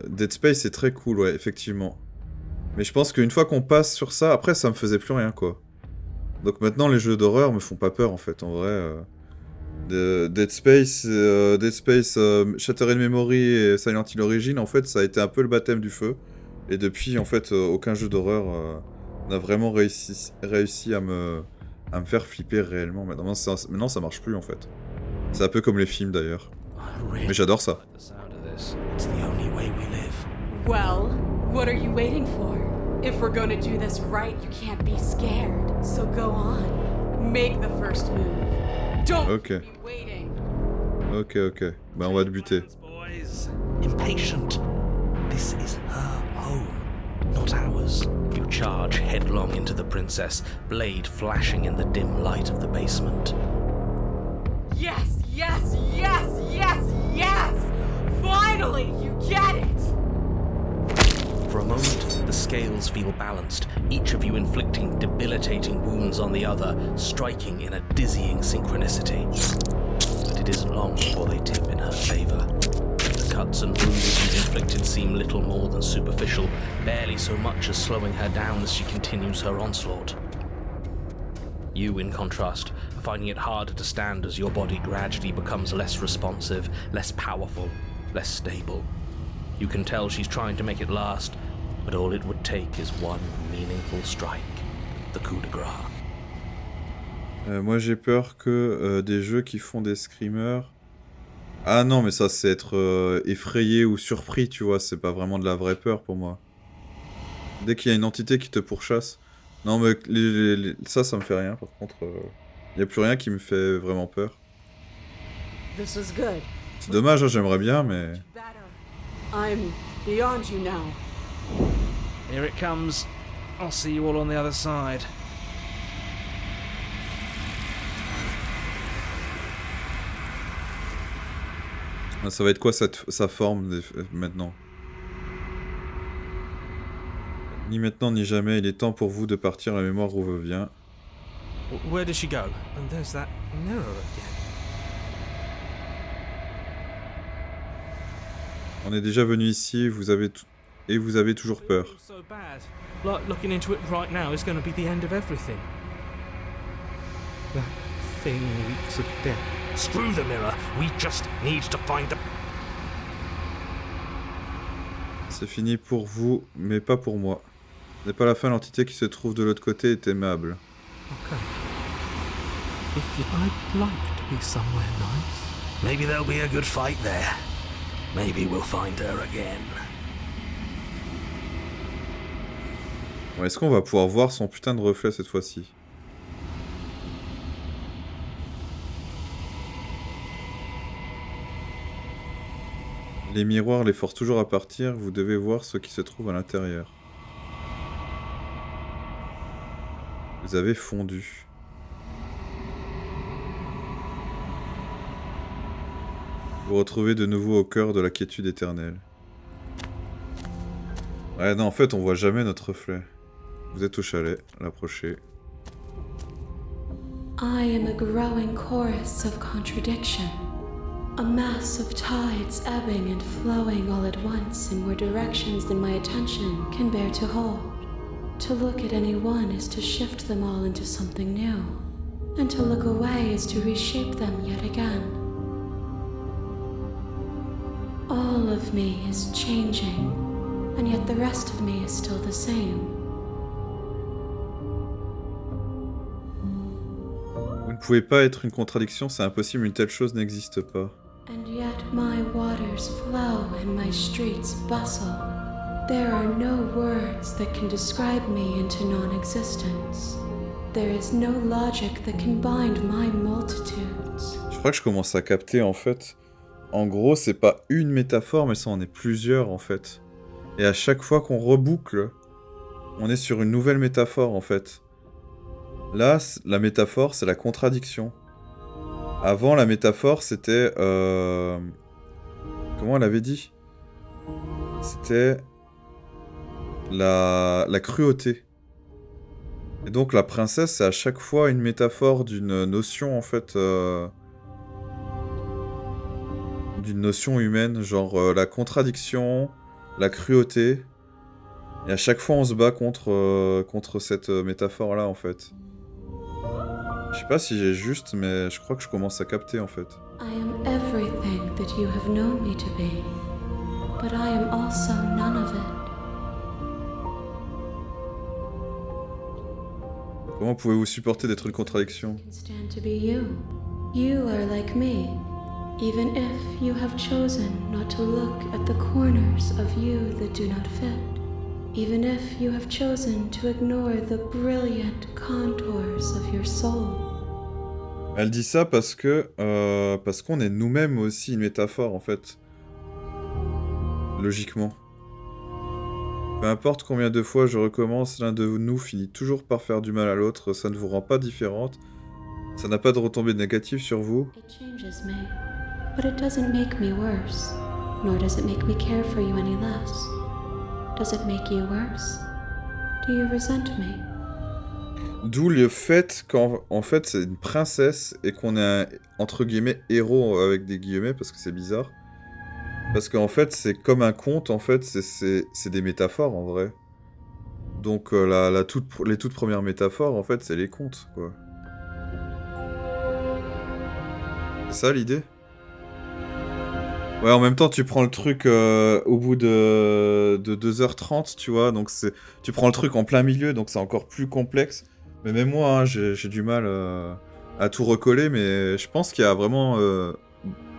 Dead Space, c'est très cool, ouais, effectivement. Mais je pense qu'une fois qu'on passe sur ça, après, ça me faisait plus rien, quoi. Donc maintenant, les jeux d'horreur me font pas peur, en fait, en vrai. Dead Space, Shattered Memory et Silent Hill Origins, en fait, ça a été un peu le baptême du feu. Et depuis, en fait, aucun jeu d'horreur n'a vraiment réussi à me faire flipper réellement. Maintenant, ça marche plus en fait. C'est un peu comme les films d'ailleurs. Mais j'adore ça. Well, what are you waiting for? If we're gonna do this right, you can't be scared. So go on. Make the first move. Don't be waiting. Ok. Ben on va te buter. Boys, impatient. This is her home, not ours. You charge headlong into the princess, blade flashing in the dim light of the basement. Yes! Finally, you get it! For a moment, the scales feel balanced, each of you inflicting debilitating wounds on the other, striking in a dizzying synchronicity. But it isn't long before they tip in her favor. The cuts and bruises you've inflicted seem little more than superficial, barely so much as slowing her down as she continues her onslaught. You, in contrast, are finding it harder to stand as your body gradually becomes less responsive, less powerful, less stable. You can tell she's trying to make it last, but all it would take is one meaningful strike, the coup de grace. Moi j'ai peur que des jeux qui font des screamers Ah non, mais ça, c'est être effrayé ou surpris, tu vois. C'est pas vraiment de la vraie peur pour moi. Dès qu'il y a une entité qui te pourchasse. Non, mais ça me fait rien. Par contre, il n'y a plus rien qui me fait vraiment peur. This is good. C'est dommage, hein, j'aimerais bien, mais... I'm beyond you now. Here it comes. I'll see you all on the other side. Ça va être quoi sa forme maintenant? Ni maintenant ni jamais, il est temps pour vous de partir, la mémoire vous revient. Where does she go? And there's that mirror again. On est déjà venu ici, vous avez toujours peur. So bad. Like looking into it right now is going to be the end of everything. That thing reeks of death. Screw the mirror. We just need to find the... C'est fini pour vous, mais pas pour moi. Ce n'est pas la fin, l'entité qui se trouve de l'autre côté est aimable. Okay. I'd like to be somewhere nice. Maybe there'll be a good fight there. Maybe we'll find her again. Bon, est-ce qu'on va pouvoir voir son putain de reflet cette fois-ci? Les miroirs les forcent toujours à partir, vous devez voir ce qui se trouve à l'intérieur. Vous avez fondu. Vous vous retrouvez de nouveau au cœur de la quiétude éternelle. Ouais, non, en fait, on voit jamais notre reflet. Vous êtes au chalet, l'approchez. I am a growing chorus of contradiction. A mass of tides ebbing and flowing all at once in more directions than my attention can bear to hold. To look at any one is to shift them all into something new, and to look away is to reshape them yet again. All of me is changing, and yet the rest of me is still the same. Vous ne pouvez pas être une contradiction, c'est impossible, une telle chose n'existe pas. And yet my waters flow and my streets bustle. There are no words that can describe me into non-existence. There is no logic that can bind my multitudes. Je crois que je commence à capter en fait. En gros, c'est pas une métaphore, mais ça en est plusieurs en fait. Et à chaque fois qu'on reboucle, on est sur une nouvelle métaphore en fait. Là, la métaphore, c'est la contradiction. Avant, la métaphore, c'était... Comment elle avait dit? C'était... La cruauté. Et donc, la princesse, c'est à chaque fois une métaphore d'une notion, en fait... d'une notion humaine, genre la contradiction, la cruauté. Et à chaque fois, on se bat contre cette métaphore-là, en fait. Je sais pas si j'ai juste, mais je crois que je commence à capter, en fait. I am everything that you have known me to be, but I am also none of it. Comment pouvez-vous supporter d'être une contradiction? Can stand to be you. You are like me, even if you have chosen not to look at the corners of you that do not fit. Even if you have chosen to ignore the brilliant contours of your soul. Elle dit ça parce qu'on est nous-mêmes aussi une métaphore, en fait. Logiquement. Peu importe combien de fois je recommence, l'un de nous finit toujours par faire du mal à l'autre, ça ne vous rend pas différente, ça n'a pas de retombées négatives sur vous. It changes me, but it doesn't make me worse, nor does it make me care for you any less. Does it make you worse? Do you resent me? D'où le fait qu'en fait c'est une princesse et qu'on est un, entre guillemets, héros avec des guillemets parce que c'est bizarre. Parce qu'en fait c'est comme un conte, en fait c'est des métaphores en vrai. Donc les toutes premières métaphores en fait c'est les contes quoi. C'est ça l'idée? Ouais, en même temps, tu prends le truc au bout de 2h30, tu vois, donc tu prends le truc en plein milieu, donc c'est encore plus complexe. Mais même moi, hein, j'ai du mal à tout recoller, mais je pense qu'il y a vraiment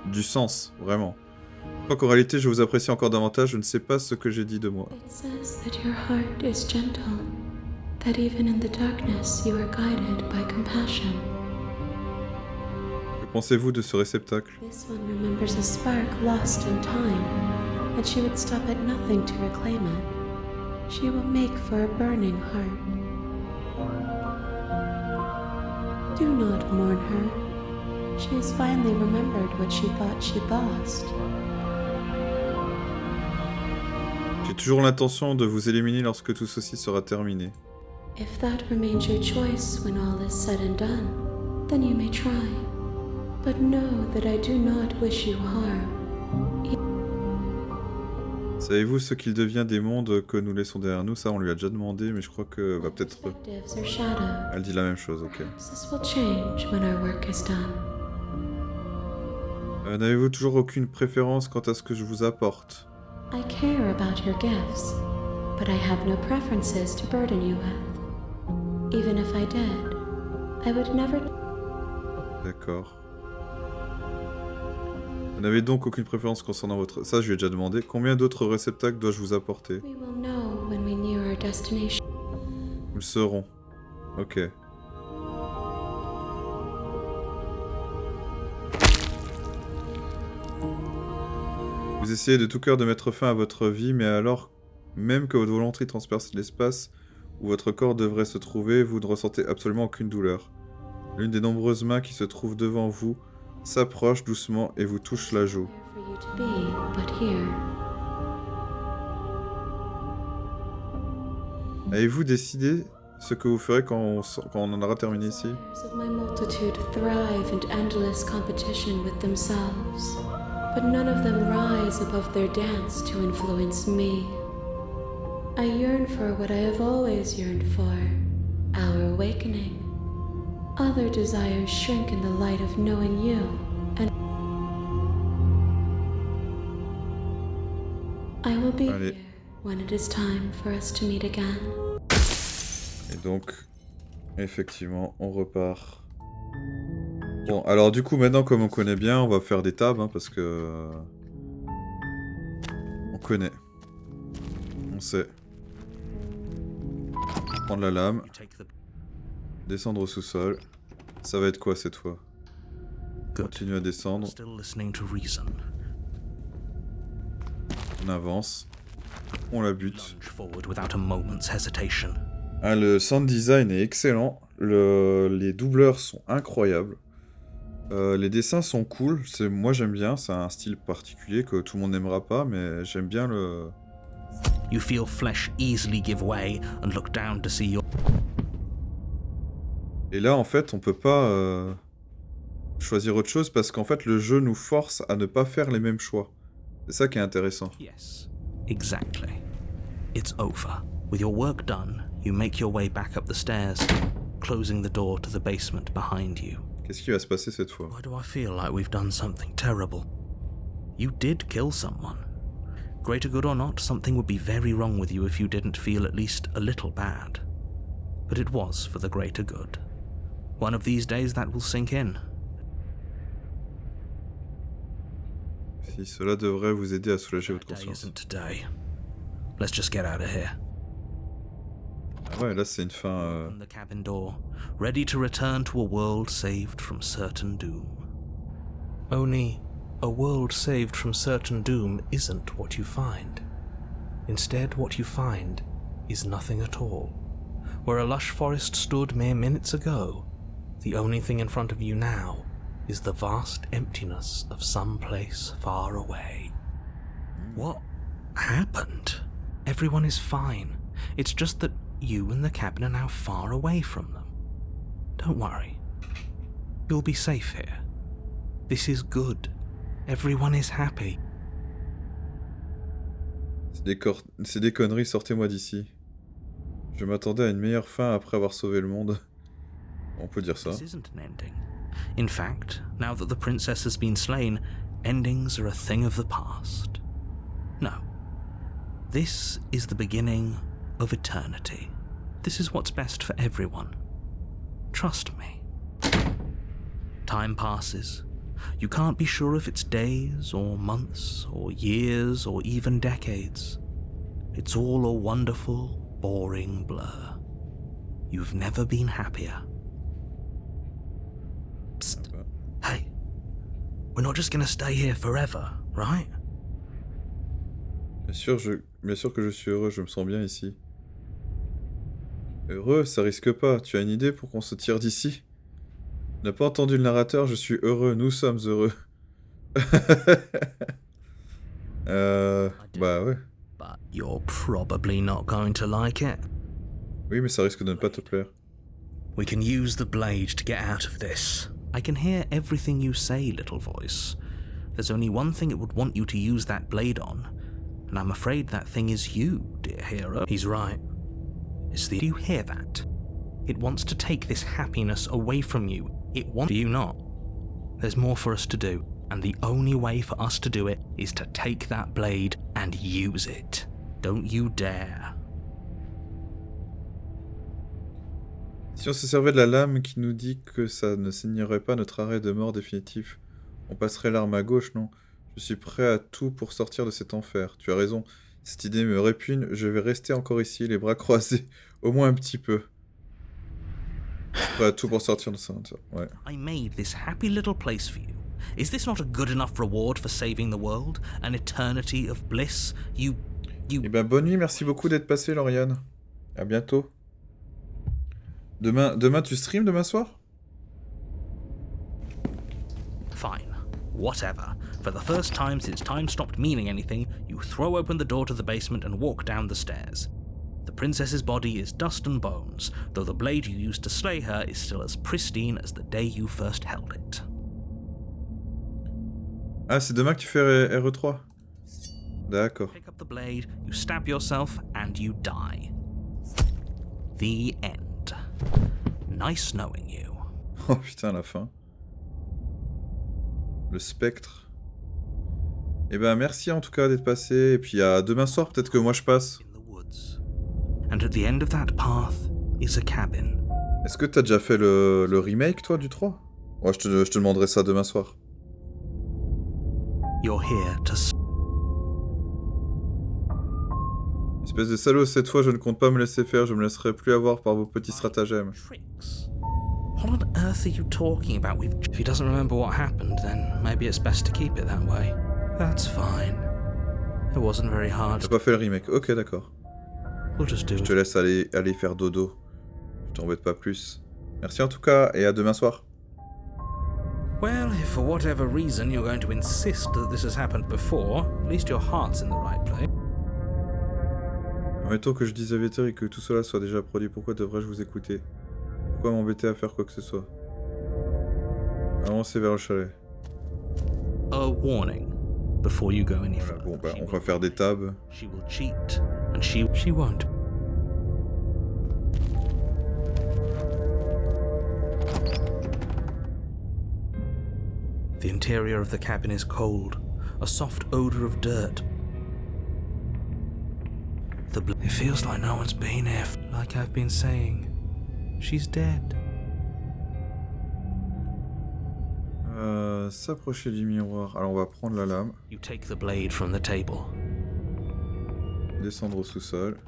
du sens, vraiment. Je crois qu'en réalité, je vous apprécie encore davantage, je ne sais pas ce que j'ai dit de moi. It says that your heart is gentle, that even in the darkness you are guided by compassion. Que pensez-vous de ce réceptacle? This one remembers a spark lost in time, and she would stop at nothing to reclaim it. She will make for a burning heart. Do not mourn her. She has finally remembered what she thought she'd lost. J'ai toujours l'intention de vous éliminer lorsque tout ceci sera terminé. If that remains your choice when all is said and done, then you may try. But know that I do not wish you harm. Savez-vous ce qu'il devient des mondes que nous laissons derrière nous? Ça, on lui a déjà demandé, mais je crois que va peut-être... Perspectives are shadow. Elle dit la même chose, ok. This will change when our work is done. N'avez-vous toujours aucune préférence quant à ce que je vous apporte? I care about your gifts, but I have no preferences to burden you with. Even if I did, I would never... D'accord. Vous n'avez donc aucune préférence concernant votre... Ça, je lui ai déjà demandé. Combien d'autres réceptacles dois-je vous apporter? We will know when we near our destination. Nous le saurons. Ok. Vous essayez de tout cœur de mettre fin à votre vie, mais alors, même que votre volonté transperce l'espace où votre corps devrait se trouver, vous ne ressentez absolument aucune douleur. L'une des nombreuses mains qui se trouvent devant vous s'approche doucement et vous touche la joue. For you to be, but here. Avez-vous décidé ce que vous ferez quand on en aura terminé ici? Of my multitude thrive in endless competition with themselves, but none of them rise above their dance to influence me. I yearn for what I have always yearned for, our awakening. Other desires shrink in the light of knowing you, and I will be Allez. here when it is time for us to meet again. Et donc, effectivement, on repart. Bon, alors du coup, maintenant, comme on connaît bien, on va faire des tables, hein, parce que... on connaît. On sait. Prendre la lame. Descendre au sous-sol. Ça va être quoi cette fois? Continue à descendre. On avance. On la bute. Ah, le sound design est excellent. Les doubleurs sont incroyables. Les dessins sont cool. Moi j'aime bien. C'est un style particulier que tout le monde n'aimera pas, mais j'aime bien le... You feel flesh easily give way and look down to see your... Et là, en fait, on peut pas choisir autre chose parce qu'en fait, le jeu nous force à ne pas faire les mêmes choix. C'est ça qui est intéressant. Yes, exactly. It's over. With your work done, you make your way back up the stairs, closing the door to the basement behind you. Qu'est-ce qui va se passer cette fois? Why do I feel like we've done something terrible? You did kill someone. Greater good or not, something would be very wrong with you if you didn't feel at least a little bad. But it was for the greater good. One of these days that will sink in. Si cela devrait vous aider à soulager votre That day conscience. isn't today. Let's just get out of here. Ah ouais, là c'est une fin... Open the cabin door, ready to return to a world saved from certain doom. Only, a world saved from certain doom isn't what you find. Instead, what you find is nothing at all. Where a lush forest stood mere minutes ago, the only thing in front of you now is the vast emptiness of some place far away. What happened? Everyone is fine. It's just that you and the cabin are now far away from them. Don't worry. You'll be safe here. This is good. Everyone is happy. C'est des conneries, sortez-moi d'ici. Je m'attendais à une meilleure fin après avoir sauvé le monde. On peut dire ça. This isn't an ending. In fact, now that the princess has been slain, endings are a thing of the past. No. This is the beginning of eternity. This is what's best for everyone. Trust me. Time passes, You can't be sure if it's days, or months, or years, or even decades. It's all a wonderful, boring blur. You've never been happier. Psst. Hey, we're not just gonna stay here forever, right? Bien sûr que je suis heureux, je me sens bien ici. Heureux, ça risque pas. Tu as une idée pour qu'on se tire d'ici? Tu n'as pas entendu le narrateur, je suis heureux, nous sommes heureux. Bah ouais. But you're probably not going to like it. Oui, mais ça risque de ne pas te plaire. We can use the blade to get out of this. I can hear everything you say, little voice. There's only one thing it would want you to use that blade on, and I'm afraid that thing is you, dear hero. He's right. Do you hear that? It wants to take this happiness away from you. Do you not? There's more for us to do, and the only way for us to do it is to take that blade and use it. Don't you dare. Si on se servait de la lame qui nous dit que ça ne signerait pas notre arrêt de mort définitif, on passerait l'arme à gauche, non? Je suis prêt à tout pour sortir de cet enfer. Tu as raison. Cette idée me répugne. Je vais rester encore ici, les bras croisés. Au moins un petit peu. Prêt à tout pour sortir de ça. Ouais. I made this happy little place for you. Is this not a good enough reward for saving the world? An eternity of bliss? You... Eh ben, bonne nuit. Merci beaucoup d'être passé, Lauriane. À bientôt. Demain tu streams demain soir? Fine. Whatever. For the first time since time stopped meaning anything, you throw open the door to the basement and walk down the stairs. The princess's body is dust and bones, though the blade you used to slay her is still as pristine as the day you first held it. Ah, c'est demain que tu fais RE3? D'accord. Pick up the blade, you stab yourself, and you die. The end. Nice knowing you. Oh putain, la fin. Le spectre. Eh ben, merci en tout cas d'être passé. Et puis à demain soir, peut-être que moi je passe. And at the end of that path is a cabin. Est-ce que t'as déjà fait le remake, toi, du 3? Ouais, je te demanderai ça demain soir. You're here to... Espèce de salaud, cette fois je ne compte pas me laisser faire, je me laisserai plus avoir par vos petits stratagèmes. What on earth are you talking about? If he doesn't remember what happened, then maybe it's best to keep it that way. That's fine. It wasn't very hard. T'as pas fait le remake, ok d'accord. We'll just do Je te laisse aller faire dodo. Je t'embête pas plus. Merci en tout cas, et à demain soir. Well, if for whatever reason you're going to insist that this has happened before, at least your heart's in the right place. Admettons que je dise la vérité et que tout cela soit déjà produit, pourquoi devrais-je vous écouter? Pourquoi m'embêter à faire quoi que ce soit? Avancez vers le chalet. A warning before you go any Voilà, further. bon bah on va faire des tabs. She will cheat, and she won't. The interior of the cabin is cold, a soft odor of dirt. It feels like no one's been here. Like I've been saying, she's dead. S'approcher du miroir. Alors on va prendre la lame. You take the blade from the table. Descendre au sous-sol.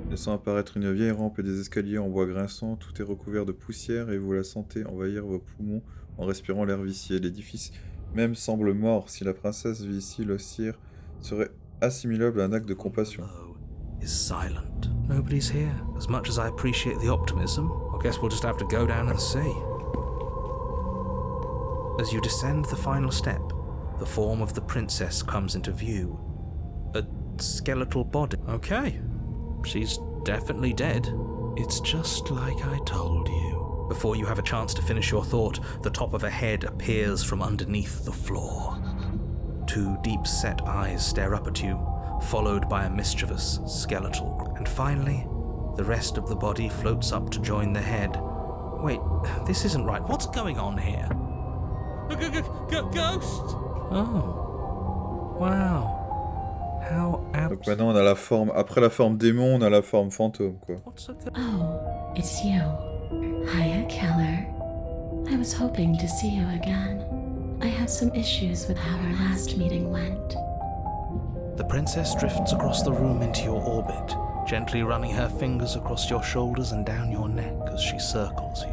Laissant apparaître une vieille rampe et des escaliers en bois grinçant. Tout est recouvert de poussière et vous la sentez envahir vos poumons en respirant l'air vicié. L'édifice même semble mort. Si la princesse vit ici, le cire serait assimilable à un acte de compassion. Is silent. Nobody's here. As much as I appreciate the optimism, I guess we'll just have to go down and see. As you descend the final step, the form of the princess comes into view. A skeletal body. Okay. She's definitely dead. It's just like I told you. Before you have a chance to finish your thought, the top of a head appears from underneath the floor. Two deep-set eyes stare up at you, followed by a mischievous skeletal. And finally, the rest of the body floats up to join the head. Wait, this isn't right. What's going on here? Ghost! Oh. Wow. How Donc maintenant on a la forme, après la forme démon, on a la forme fantôme quoi. Oh, it's you. Hiya, Keller. I was hoping to see you again. I have some issues with how our last meeting went. The princess drifts across the room into your orbit, gently running her fingers across your shoulders and down your neck as she circles you.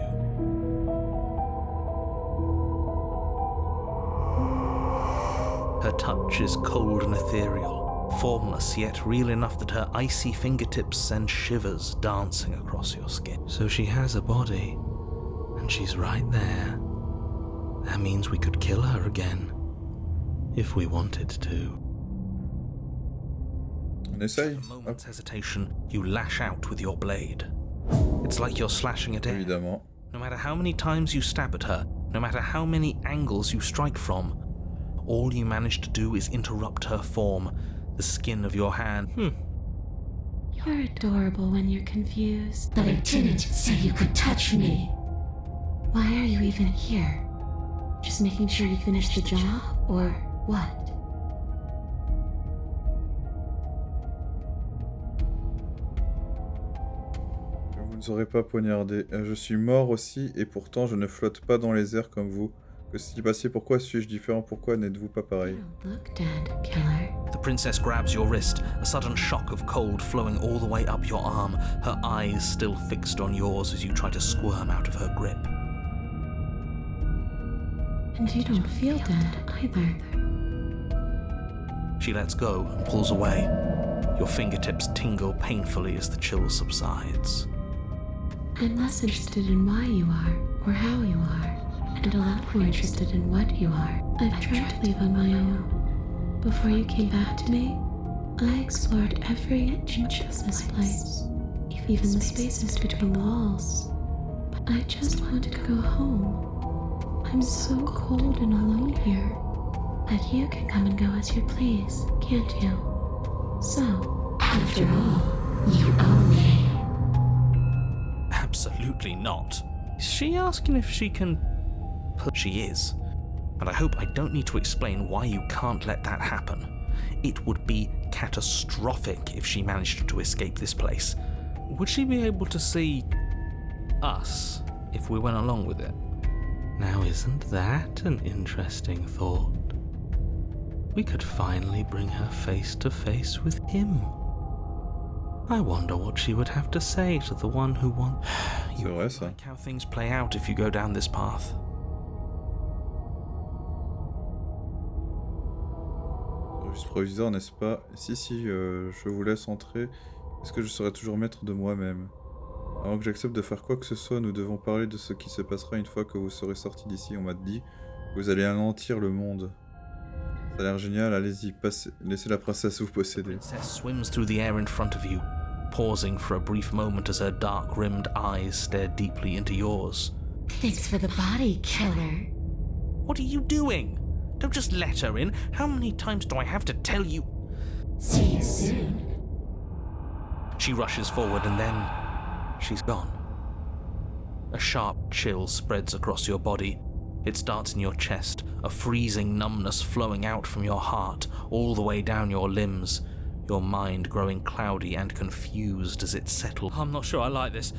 Her touch is cold and ethereal, formless yet real enough that her icy fingertips send shivers dancing across your skin. So she has a body, and she's right there. That means we could kill her again, if we wanted to. On essaye. With a moment's hesitation, you lash out with your blade. It's like you're slashing at air. Évidemment. No matter how many times you stab at her, no matter how many angles you strike from, all you manage to do is interrupt her form, the skin of your hand. You're adorable when you're confused. But I didn't say you could touch me. Why are you even here? Just making sure you finish the job, or what? Vous ne aurez pas poignardé. Je suis mort aussi, et pourtant je ne flotte pas dans les airs comme vous. Que s'est-il passé? Pourquoi suis-je différent? Pourquoi n'êtes-vous pas pareil? You don't look dead, killer. The princess grabs your wrist, a sudden shock of cold flowing all the way up your arm, her eyes still fixed on yours as you try to squirm out of her grip. And you don't feel dead either. She lets go and pulls away. Your fingertips tingle painfully as the chill subsides. I'm less interested in why you are, or how you are, and a lot more interested in what you are. I've tried to leave on my own. Before you came back to me, I explored every inch of this place, even the spaces between the walls. But I just want to go home. I'm so cold and alone here. But you can come and go as you please, can't you? So, After all, you owe me. Absolutely not. Is she asking if she can... She is. And I hope I don't need to explain why you can't let that happen. It would be catastrophic if she managed to escape this place. Would she be able to see... us if we went along with it? Now isn't that an interesting thought? We could finally bring her face to face with him. I wonder what she would have to say to the one who wants... You C'est vrai, ça. like how things play out if you go down this path. Juste proviseur, n'est-ce pas? Si, je vous laisse entrer. Est-ce que je serai toujours maître de moi-même? Avant que j'accepte de faire quoi que ce soit, nous devons parler de ce qui se passera une fois que vous serez sorti d'ici. On m'a dit que vous allez anéantir le monde. Ça a l'air génial, allez-y, laissez la princesse vous posséder. Princess swims through the air in front of you, pausing for a brief moment as her dark-rimmed eyes stare deeply into yours. Thanks for the body, killer. What are you doing? Don't just let her in. How many times do I have to tell you? See you soon. She rushes forward and then she's gone. A sharp chill spreads across your body. It starts in your chest, a freezing numbness flowing out from your heart, all the way down your limbs, your mind growing cloudy and confused as it settles. I'm not sure I like this.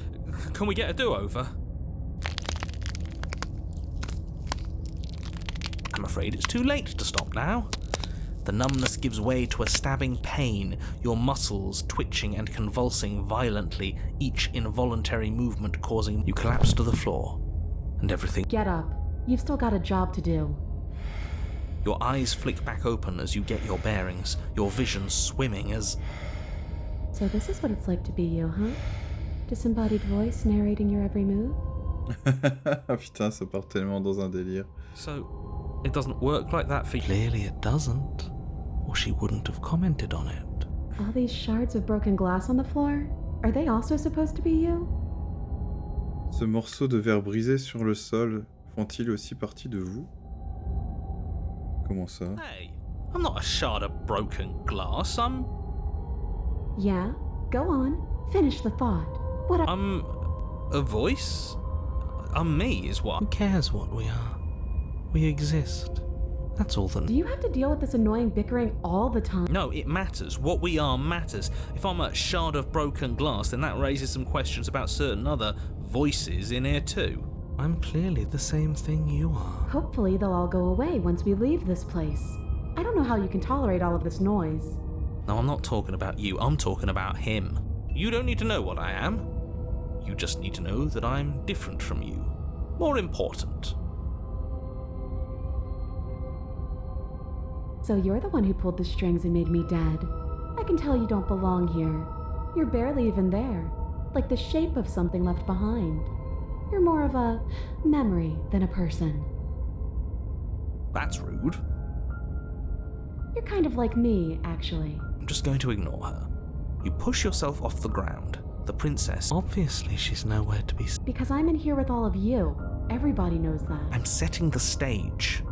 Can we get a do-over? I'm afraid it's too late to stop now. The numbness gives way to a stabbing pain, your muscles twitching and convulsing violently, each involuntary movement causing you collapse to the floor, and everything. Get up. You've still got a job to do. Your eyes flick back open as you get your bearings, your vision swimming as... So this is what it's like to be you, huh? Disembodied voice narrating your every move? Putain, ça part tellement dans un délire. So, it doesn't work like that for you? Clearly it doesn't, or she wouldn't have commented on it. All these shards of broken glass on the floor? Are they also supposed to be you? Ce morceau de verre brisé sur le sol, font-ils aussi partie de vous? Comment ça? Hey, I'm not a shard of broken glass, I'm Yeah? Go on. Finish the thought. What a- I'm a voice? I'm me is what... Who cares what we are? We exist. That's all that... Do you have to deal with this annoying bickering all the time? No, it matters. What we are matters. If I'm a shard of broken glass, then that raises some questions about certain other voices in here too. I'm clearly the same thing you are. Hopefully they'll all go away once we leave this place. I don't know how you can tolerate all of this noise. No, I'm not talking about you, I'm talking about him. You don't need to know what I am. You just need to know that I'm different from you. More important. So you're the one who pulled the strings and made me dead. I can tell you don't belong here. You're barely even there, like the shape of something left behind. You're more of a memory than a person. That's rude. You're kind of like me, actually. I'm just going to ignore her. You push yourself off the ground. The princess, obviously she's nowhere to be seen. Because I'm in here with all of you. Everybody knows that. I'm setting the stage.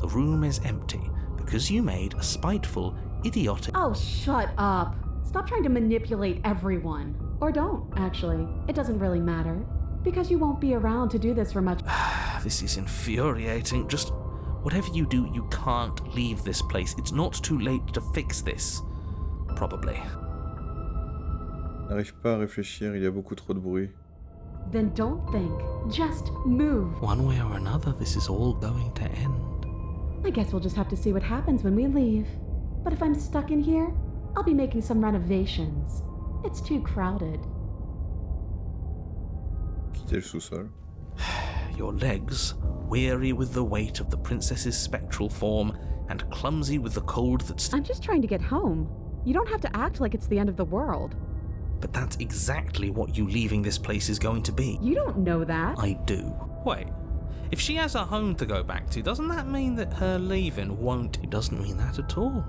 The room is empty because you made a spiteful, idiotic... Oh, shut up. Stop trying to manipulate everyone. Or don't, actually. It doesn't really matter. Because you won't be around to do this for much. This is infuriating. Just whatever you do, you can't leave this place. It's not too late to fix this. Probably. N'arrive pas à réfléchir, il y a beaucoup trop de bruit. Then don't think. Just move. One way or another, this is all going to end. I guess we'll just have to see what happens when we leave. But if I'm stuck in here, I'll be making some renovations. It's too crowded. Quitter le sous-sol. Your legs, weary with the weight of the princess's spectral form, and clumsy with the cold that's... I'm just trying to get home. You don't have to act like it's the end of the world. But that's exactly what you leaving this place is going to be. You don't know that. I do. Wait, if she has a home to go back to, doesn't that mean that her leaving won't... It doesn't mean that at all.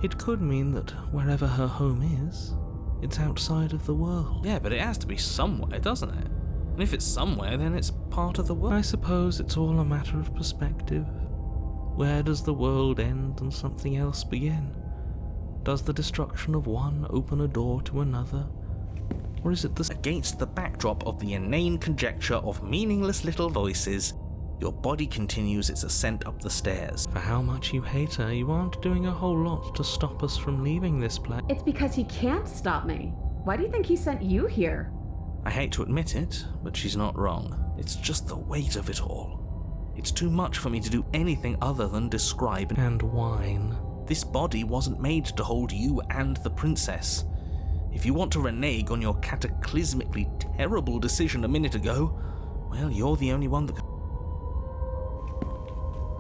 It could mean that wherever her home is, it's outside of the world. Yeah, but it has to be somewhere, doesn't it? And if it's somewhere, then it's part of the world. I suppose it's all a matter of perspective. Where does the world end and something else begin? Does the destruction of one open a door to another? Or is it against the backdrop of the inane conjecture of meaningless little voices, your body continues its ascent up the stairs. For how much you hate her, you aren't doing a whole lot to stop us from leaving this place. It's because he can't stop me. Why do you think he sent you here? I hate to admit it, but she's not wrong. It's just the weight of it all. It's too much for me to do anything other than describe and whine. This body wasn't made to hold you and the princess. If you want to renege on your cataclysmically terrible decision a minute ago, well, you're the only one that can.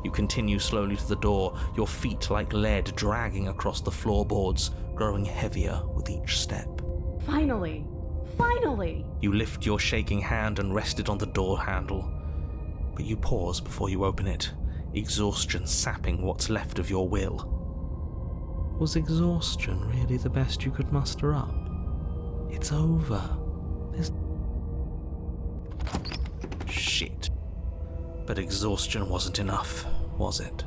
You continue slowly to the door, your feet like lead dragging across the floorboards, growing heavier with each step. Finally! Finally! You lift your shaking hand and rest it on the door handle, but you pause before you open it, exhaustion sapping what's left of your will. Was exhaustion really the best you could muster up? It's over. There's... Shit. But exhaustion wasn't enough, was it?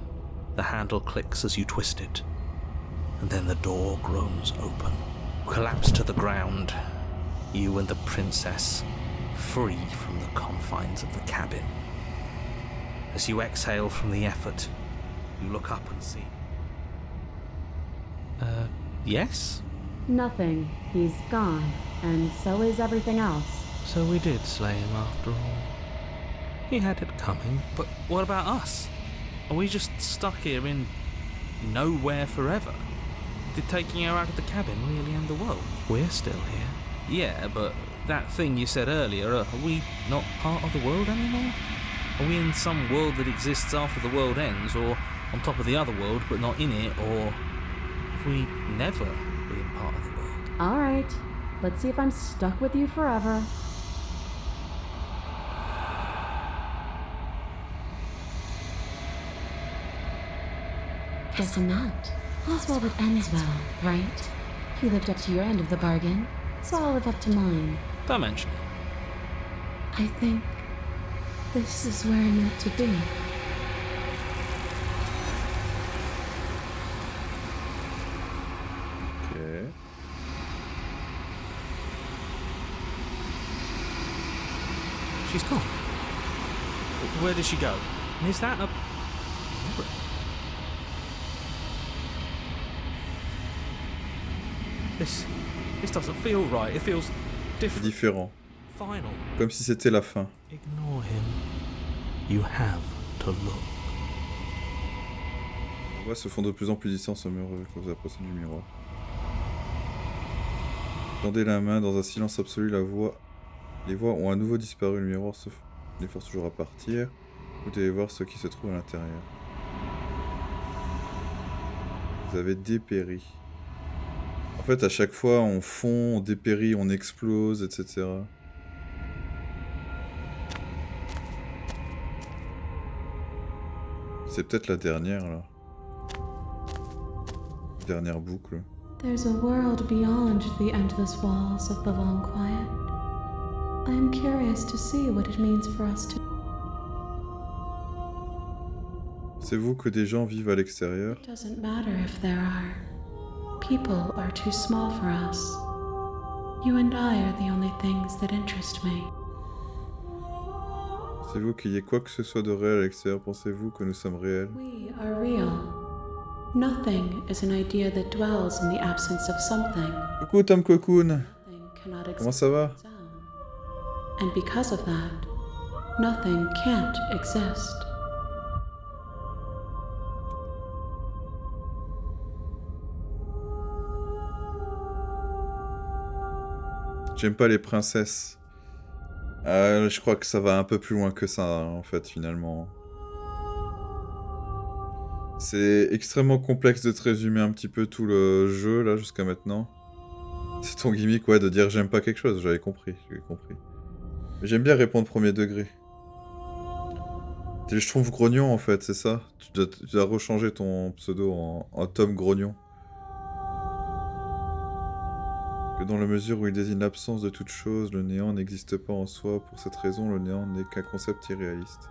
The handle clicks as you twist it, and then the door groans open. Collapse to the ground, you and the princess, free from the confines of the cabin. As you exhale from the effort, you look up and see... yes? Nothing. He's gone, and so is everything else. So we did slay him after all. He had it coming. But what about us? Are we just stuck here in nowhere forever? Did taking her out of the cabin really end the world? We're still here. Yeah, but that thing you said earlier, are we not part of the world anymore? Are we in some world that exists after the world ends, or on top of the other world but not in it, or have we never been part of the world? Alright, let's see if I'm stuck with you forever. Guess not. All's well that ends well, right? You lived up to your end of the bargain, so I'll live up to mine. Don't mention it. I think this is where I'm meant to be. Ok. She's gone. Where did she go? And is that a... This doesn't feel right. It feels C'est different. différent. Final. Comme si c'était la fin. Ignore him. You have to look. Les voix se font de plus en plus distantes au mur quand vous approchez du miroir. Tendez la main dans un silence absolu, les voix ont à nouveau disparu, le miroir les force toujours à partir. Vous devez voir ce qui se trouve à l'intérieur. Vous avez dépéri. En fait, à chaque fois, on fond, on dépérit, on explose, etc. C'est peut-être la dernière, là. Dernière boucle. There's a world beyond the endless walls of the long quiet. I'm curious to see what it means for us to... Pensez-vous que des gens vivent à l'extérieur? It doesn't matter if there are. People are too small for us. You and I are the only things that interest me. Pensez-vous qu'il y ait quoi que ce soit de réel à l'extérieur? Pensez-vous que nous sommes réels? We are real. Nothing is an idea that dwells in the absence of something. Coucou Tom Cocoon! Nothing cannot Comment exist ça va? on its own. And because of that, nothing can't exist. J'aime pas les princesses. Je crois que ça va un peu plus loin que ça, en fait, finalement. C'est extrêmement complexe de te résumer un petit peu tout le jeu, là, jusqu'à maintenant. C'est ton gimmick, ouais, de dire j'aime pas quelque chose, j'avais compris. Mais j'aime bien répondre premier degré. Je trouve grognon, en fait, c'est ça? Tu dois rechanger ton pseudo en Tom Grognon. Que dans la mesure où il désigne l'absence de toute chose, le néant n'existe pas en soi. Pour cette raison, le néant n'est qu'un concept irréaliste.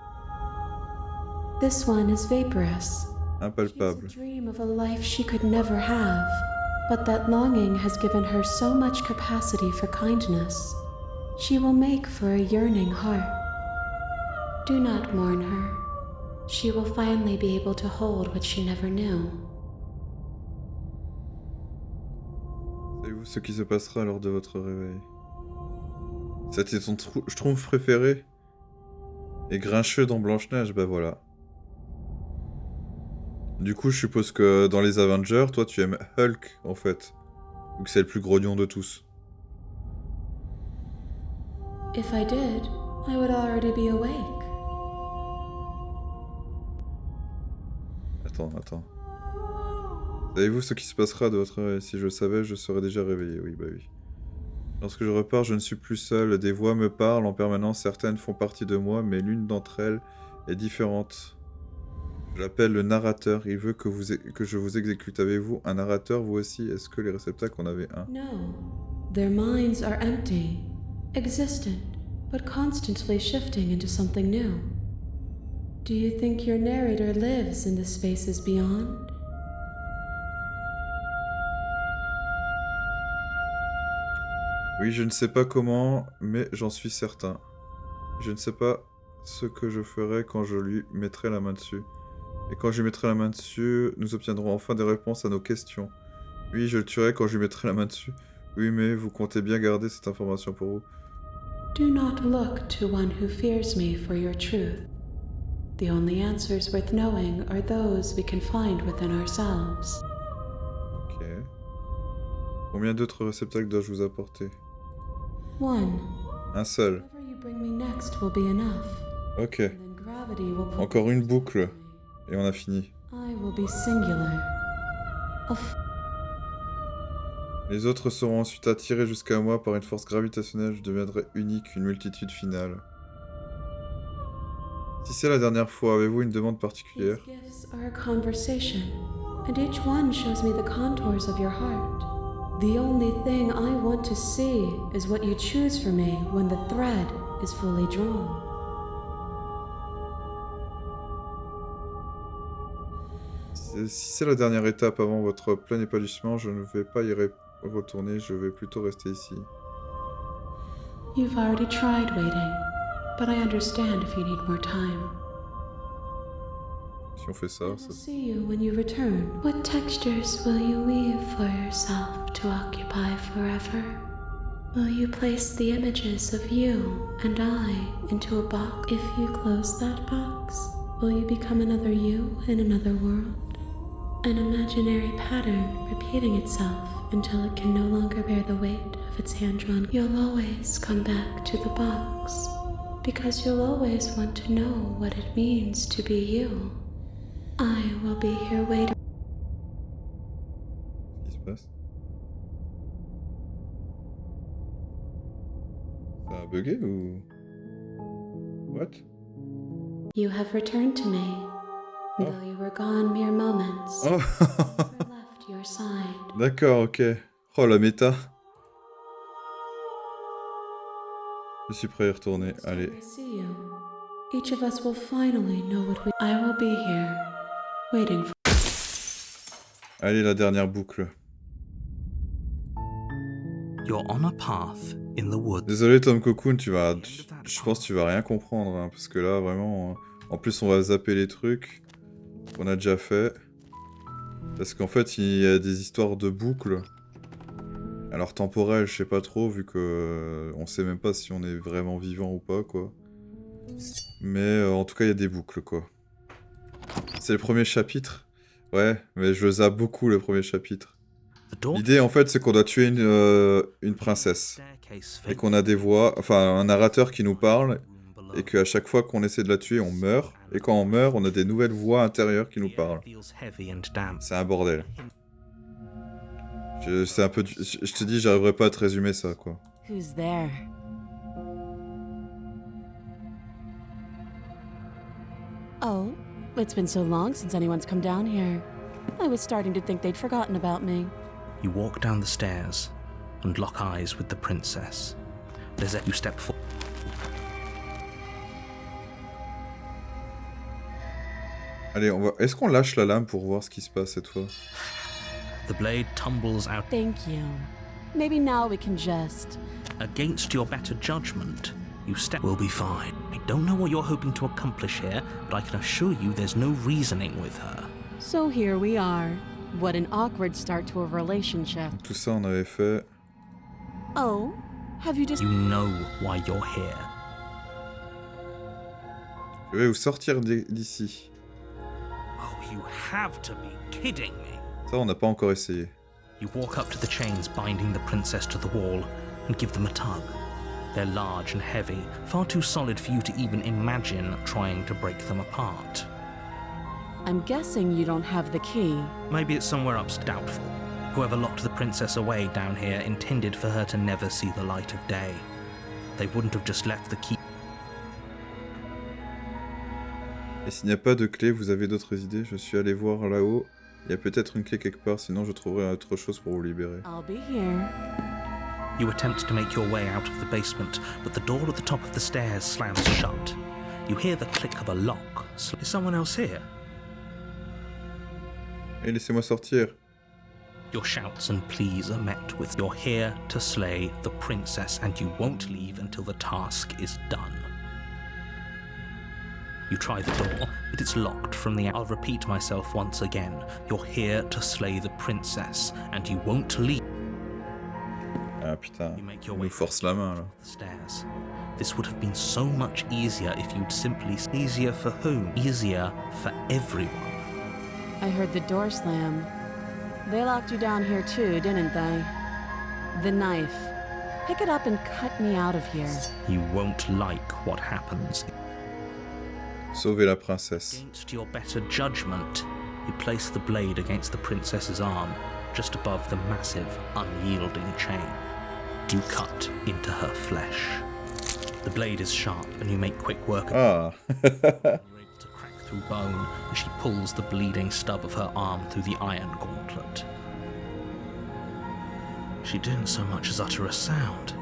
This one is vaporous. Impalpable. She's a dream of a life she could never have, but that longing has given her so much capacity for kindness. She will make for a yearning heart. Do not mourn her. She will finally be able to hold what she never knew. Savez-vous ce qui se passera lors de votre réveil? C'était ton schtroumpf préféré? Et grincheux dans Blanche-Neige, bah voilà. Du coup, je suppose que dans les Avengers, toi tu aimes Hulk, en fait. Vu que c'est le plus grognon de tous. If I did, I would already be awake. Attends. Savez-vous ce qui se passera de votre réveil? Si je le savais, je serais déjà réveillé. Oui, bah oui. Lorsque je repars, je ne suis plus seul. Des voix me parlent en permanence. Certaines font partie de moi, mais l'une d'entre elles est différente. Je l'appelle le narrateur. Il veut que je vous exécute. Avez-vous un narrateur, vous aussi? Est-ce que les réceptacles en avaient un? No. Their minds are empty, existent, but constantly shifting into something new. Do you think your narrator lives in the spaces beyond? Oui, je ne sais pas comment, mais j'en suis certain. Je ne sais pas ce que je ferai quand je lui mettrai la main dessus. Et quand je lui mettrai la main dessus, nous obtiendrons enfin des réponses à nos questions. Oui, je le tuerai quand je lui mettrai la main dessus. Oui, mais vous comptez bien garder cette information pour vous. Do not look to one who fears me for your truth. The only answers worth knowing are those we can find within ourselves. Ok. Combien d'autres réceptacles dois-je vous apporter? One. Un seul. Whatever you bring me next will be enough. Ok. And then gravity will pull Encore une me boucle. closer to me. Et on a fini. I will be singular. Les autres seront ensuite attirés jusqu'à moi par une force gravitationnelle. Je deviendrai unique, une multitude finale. Si c'est la dernière fois, avez-vous une demande particulière? These gifts are a conversation, and each one shows me the contours of your heart. The only thing I want to see is what you choose for me when the thread is fully drawn. Si c'est la dernière étape avant votre plein épanouissement, je ne vais pas y retourner, je vais plutôt rester ici. You've already tried waiting, but I understand if you need more time. Si on fait ça, I will see you when you return. What textures will you weave for yourself to occupy forever? Will you place the images of you and I into a box? If you close that box, will you become another you in another world? An imaginary pattern repeating itself until it can no longer bear the weight of its hand-drawn. You'll always come back to the box, because you'll always want to know what it means to be you. I will be here waiting. Qu'est-ce qui se passe? Ça a bugué ou... What? You have returned to me, Oh. though you were gone mere moments. Oh. Never left your side. D'accord, ok. Oh, la méta. Je suis prêt à y retourner. Next time Allez. I see you, each of us will finally know what we... I will be here, waiting for... Allez, la dernière boucle. You're on a path in the woods. Désolé, Tom Cocoon, je pense que tu vas rien comprendre, hein, parce que là, vraiment... En plus, on va zapper les trucs qu'on a déjà fait. Parce qu'en fait, il y a des histoires de boucles. Alors, temporelles, je sais pas trop, vu que... on sait même pas si on est vraiment vivant ou pas, quoi. Mais en tout cas, il y a des boucles, quoi. C'est le premier chapitre. Ouais, mais je zappe beaucoup, le premier chapitre. L'idée, en fait, c'est qu'on doit tuer une princesse. Et qu'on a des voix... Enfin, un narrateur qui nous parle. Et qu'à chaque fois qu'on essaie de la tuer, on meurt. Et quand on meurt, on a des nouvelles voix intérieures qui nous parlent. C'est un bordel. C'est un peu... Je te dis, j'arriverai pas à te résumer ça, quoi. Who's there? Oh, it's been so long since anyone's come down here. I was starting to think they'd forgotten about me. You walk down the stairs and lock eyes with the princess. You step forward. Allez, on va... Est-ce qu'on lâche la lame pour voir ce qui se passe cette fois? The blade tumbles out. Thank you. Maybe now we can just... Against your better judgment, you step. We'll be fine. I don't know what you're hoping to accomplish here, but I can assure you there's no reasoning with her. So here we are. What an awkward start to a relationship. Tout ça, on avait fait... Oh, have you just... You know why you're here. Je vais vous sortir d'ici. Oh, you have to be kidding me. Ça, on n'a pas encore essayé. You walk up to the chains binding the princess to the wall and give them a tug. They're large and heavy, far too solid for you to even imagine trying to break them apart. I'm guessing you don't have the key. Maybe it's somewhere up's doubtful. Whoever locked the princess away down here intended for her to never see the light of day. They wouldn't have just left the key. Et s'il n'y a pas de clé, vous avez d'autres idées? Je suis allé voir là-haut. Il y a peut-être une clé quelque part, sinon je trouverai autre chose pour vous libérer. I'll be here. You attempt to make your way out of the basement, but the door at the top of the stairs slams shut. You hear the click of a lock. Is someone else here? Et laissez-moi sortir. Your shouts and pleas are met with, "You're here to slay the princess, and you won't leave until the task is done." You try the door, but it's locked from the... I'll repeat myself once again. You're here to slay the princess, and you won't leave. Ah putain, You make your on way nous force la main là. the stairs. This would have been so much easier if you'd simply... Easier for whom? Easier for everyone. I heard the door slam. They locked you down here too, didn't they? The knife. Pick it up and cut me out of here. You won't like what happens. Sauver la princesse. Against your better judgment, you place the blade against the princess's arm, just above the massive, unyielding chain. You cut into her flesh. The blade is sharp, and you make quick work of Ah. You're able to crack through bone as she pulls the bleeding stub of her arm through the iron gauntlet. She didn't so much as utter a sound.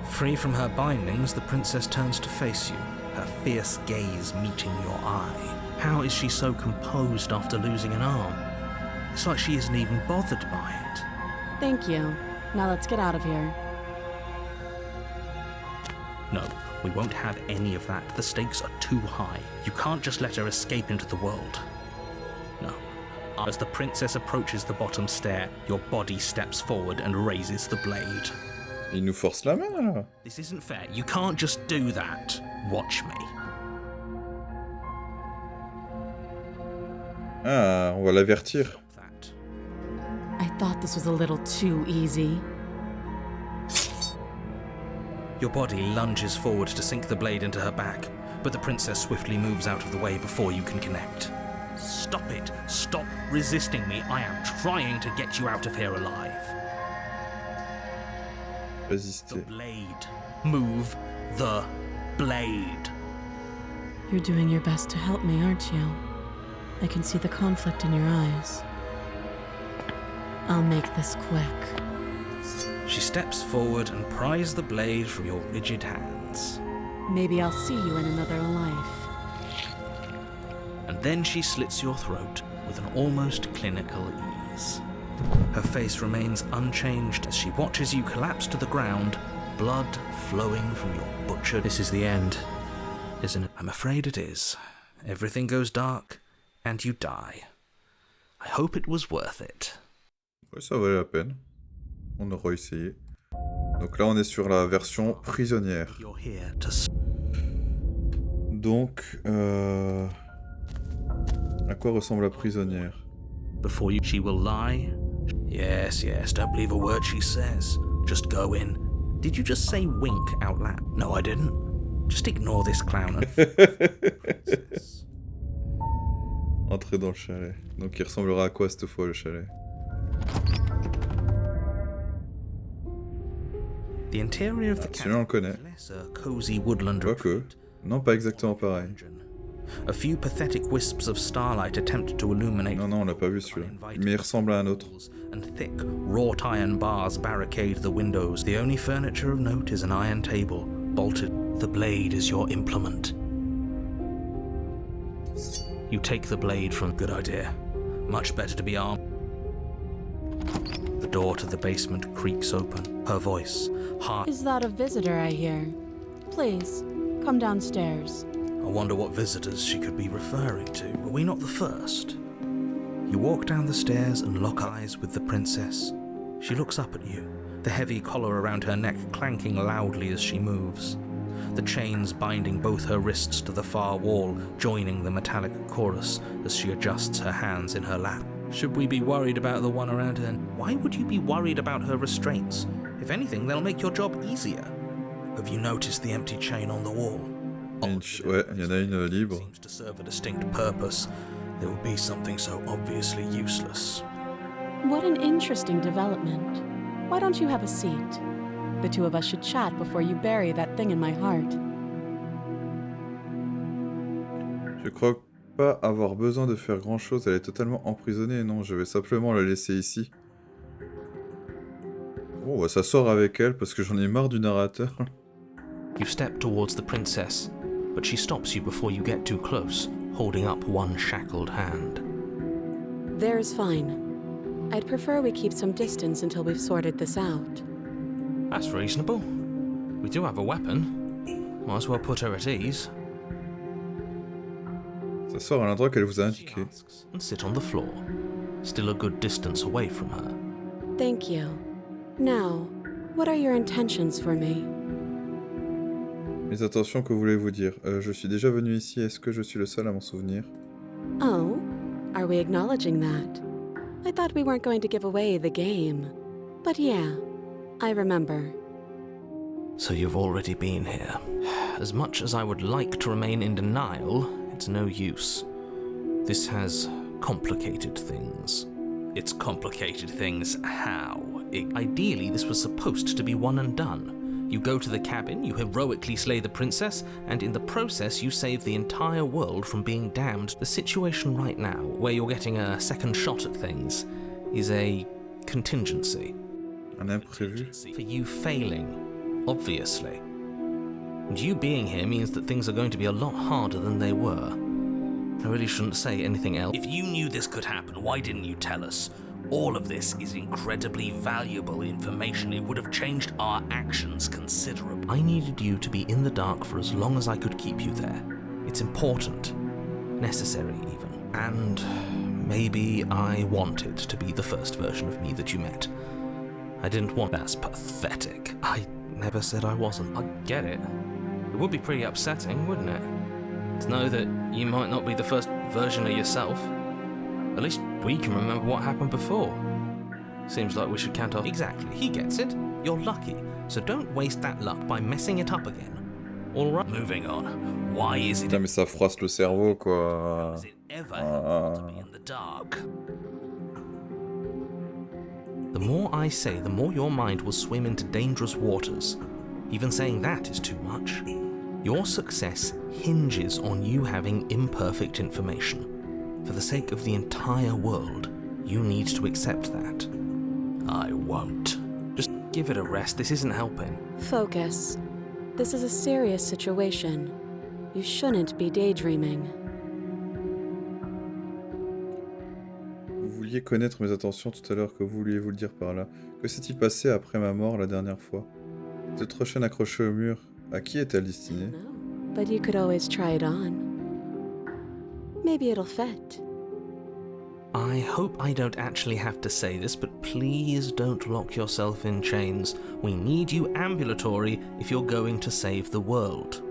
Free from her bindings, the princess turns to face you, her fierce gaze meeting your eye. How is she so composed after losing an arm? It's like she isn't even bothered by it. Thank you. Now let's get out of here. No, we won't have any of that. The stakes are too high. You can't just let her escape into the world. No. As the princess approaches the bottom stair, your body steps forward and raises the blade. Il nous force la main, là. This isn't fair. You can't just do that. Watch me. Ah, on va l'avertir. That. I thought this was a little too easy. Your body lunges forward to sink the blade into her back, but the princess swiftly moves out of the way before you can connect. Stop it. Stop resisting me. I am trying to get you out of here alive. The Résister. blade. Move the blade. You're doing your best to help me, aren't you? I can see the conflict in your eyes. I'll make this quick. She steps forward and pries the blade from your rigid hands. Maybe I'll see you in another life. And then she slits your throat with an almost clinical ease. Her face remains unchanged as she watches you collapse to the ground, blood flowing from your butchered... This is the end, isn't it? I'm afraid it is. Everything goes dark, and you die. I hope it was worth it. Ouais, ça valait la peine. On aura essayé. Donc là, on est sur la version prisonnière. You're here to... Donc, à quoi ressemble la prisonnière? Before you, she will lie. Yes, don't believe a word she says. Just go in. Did you just say wink out loud? No, I didn't. Just ignore this clown. Entrer dans le chalet. Donc il ressemblera à quoi cette fois le chalet? The interior of the Celui-là on le connaît. less a cozy woodland Quoique. Non, pas exactement pareil. A few pathetic wisps of starlight attempt to illuminate. Non, on l'a pas vu celui-là. Mais il ressemble à un autre. And thick, wrought iron bars barricade the windows. The only furniture of note is an iron table, bolted. The blade is your implement. You take the blade from... Good idea. Much better to be armed. The door to the basement creaks open. Her voice, hard. Is that a visitor I hear? Please, come downstairs. I wonder what visitors she could be referring to. Were we not the first? You walk down the stairs and lock eyes with the princess. She looks up at you, the heavy collar around her neck clanking loudly as she moves. The chains binding both her wrists to the far wall, joining the metallic chorus as she adjusts her hands in her lap. Should we be worried about the one around her? Why would you be worried about her restraints? If anything, they'll make your job easier. Have you noticed the empty chain on the wall? Ouais, il y en a une libre. Seems to serve a distinct purpose. There would be something so obviously useless. What an interesting development. Why don't you have a seat? The two of us should chat before you bury that thing in my heart. Je crois pas avoir besoin de faire grand chose, elle est totalement emprisonnée. Non, je vais simplement la laisser ici. Bon, bah, ça sort avec elle parce que j'en ai marre du narrateur. You step towards the princess, but she stops you before you get too close, holding up one shackled hand. There's fine. I'd prefer we keep some distance until we've sorted this out. That's reasonable. We do have a weapon. Might as well put her at ease. Ça sort à l'endroit qu'elle vous a indiqué. And sit on the floor, still a good distance away from her. Thank you. Now, what are your intentions for me? Mes intentions, que voulez-vous dire? Je suis déjà venu ici, est-ce que je suis le seul à m'en souvenir? Oh, are we acknowledging that? I thought we weren't going to give away the game. But yeah, I remember. So you've already been here. As much as I would like to remain in denial, it's no use. This has complicated things. It's complicated things how? Ideally, this was supposed to be one and done. You go to the cabin, you heroically slay the princess, and in the process you save the entire world from being damned. The situation right now, where you're getting a second shot at things, is a contingency. Un imprévu. For you failing, obviously. And you being here means that things are going to be a lot harder than they were. I really shouldn't say anything else. If you knew this could happen, why didn't you tell us? All of this is incredibly valuable information. It would have changed our actions considerably. I needed you to be in the dark for as long as I could keep you there. It's important. Necessary, even. And maybe I wanted to be the first version of me that you met. I didn't want... That's pathetic. I never said I wasn't. I get it. It would be pretty upsetting, wouldn't it? To know that you might not be the first version of yourself. At least we can remember what happened before. Seems like we should count off... Exactly, he gets it. You're lucky, so don't waste that luck by messing it up again. Alright, moving on. Why is it... Putain, mais ça froisse le cerveau, quoi. Is it ever to be in the dark? The more I say, the more your mind will swim into dangerous waters. Even saying that is too much. Your success hinges on you having imperfect information. For the sake of the entire world, you need to accept that. I won't. Just give it a rest, this isn't helping. Focus. This is a serious situation. You shouldn't be daydreaming. Vous vouliez connaître mes intentions tout à l'heure, que vouliez-vous le dire par là? Que s'est-il passé après ma mort la dernière fois? Cette autre chaîne accrochée au mur, à qui est-elle destinée? No, but you could always try it on. Maybe it'll fit. I hope I don't actually have to say this, but please don't lock yourself in chains. We need you ambulatory if you're going to save the world.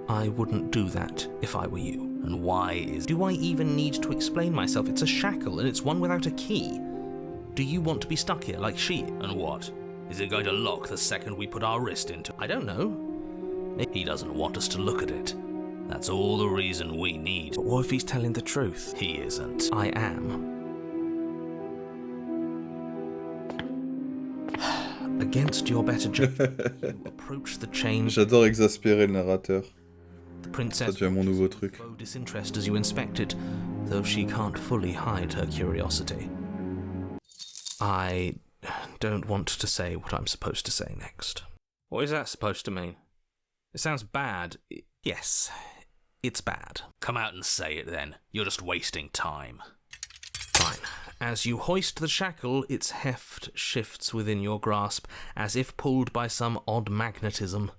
I wouldn't do that if I were you. And why is... Do I even need to explain myself? It's a shackle and it's one without a key. Do you want to be stuck here like she? And what? Is it going to lock the second we put our wrist into it? I don't know. He doesn't want us to look at it. That's all the reason we need. But what if he's telling the truth? He isn't. I am. Against your better judgment, you approach the chain. J'adore exaspérer le narrateur. The princess Ça devient mon nouveau truc. shows disinterest as you inspect it, though she can't fully hide her curiosity. I don't want to say what I'm supposed to say next. What is that supposed to mean? It sounds bad. Yes, it's bad. Come out and say it then. You're just wasting time. Fine. As you hoist the shackle, its heft shifts within your grasp, as if pulled by some odd magnetism.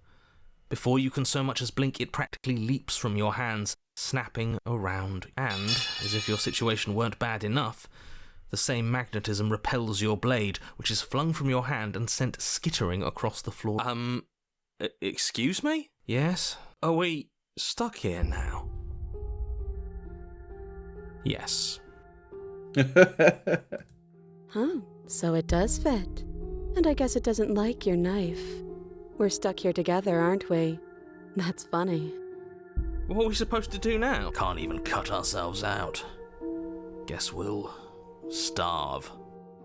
Before you can so much as blink, it practically leaps from your hands, snapping around. And, as if your situation weren't bad enough, the same magnetism repels your blade, which is flung from your hand and sent skittering across the floor. Excuse me? Yes? Are we stuck here now? Yes. Huh, so it does fit. And I guess it doesn't like your knife. We're stuck here together, aren't we? That's funny. What are we supposed to do now? Can't even cut ourselves out. Guess we'll starve.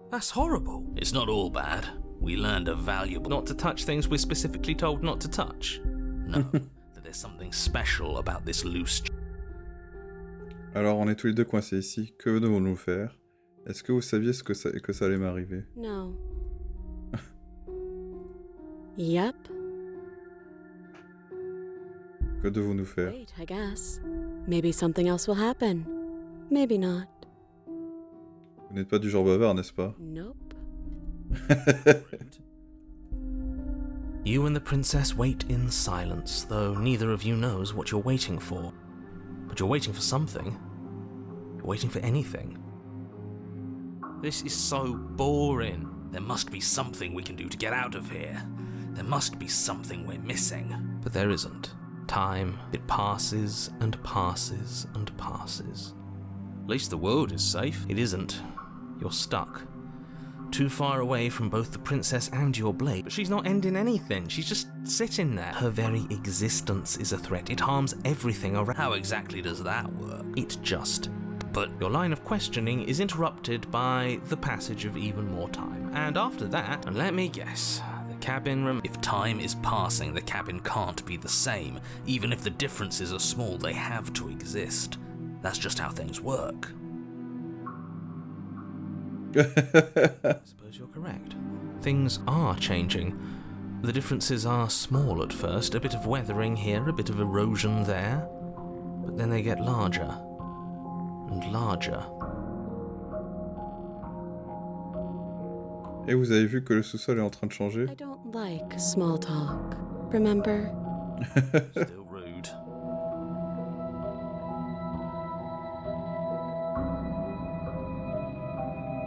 That's horrible. It's not all bad. We learned a valuable... Not to touch things we're specifically told not to touch. No, that there's something special about this loose... Alors, on est tous les deux coincés ici. Que devons-nous faire? Est-ce que vous saviez que ça allait m'arriver? No. Yep. Que devons-nous faire? Wait, I guess. Maybe something else will happen. Maybe not. Vous n'êtes pas du genre bavard, n'est-ce pas? Nope. You and the princess wait in silence, though neither of you knows what you're waiting for. But you're waiting for something. You're waiting for anything. This is so boring. There must be something we can do to get out of here. There must be something we're missing. But there isn't. Time, it passes and passes and passes. At least the world is safe. It isn't. You're stuck. Too far away from both the princess and your blade. But she's not ending anything. She's just sitting there. Her very existence is a threat. It harms everything around. How exactly does that work? It just... But your line of questioning is interrupted by the passage of even more time. And after that, and let me guess, the cabin... If time is passing, the cabin can't be the same. Even if the differences are small, they have to exist. That's just how things work. I suppose you're correct. Things are changing. The differences are small at first, a bit of weathering here, a bit of erosion there, but then they get larger and larger. Et vous avez vu que le sous-sol est en train de changer? I don't like small talk. Remember? Still rude.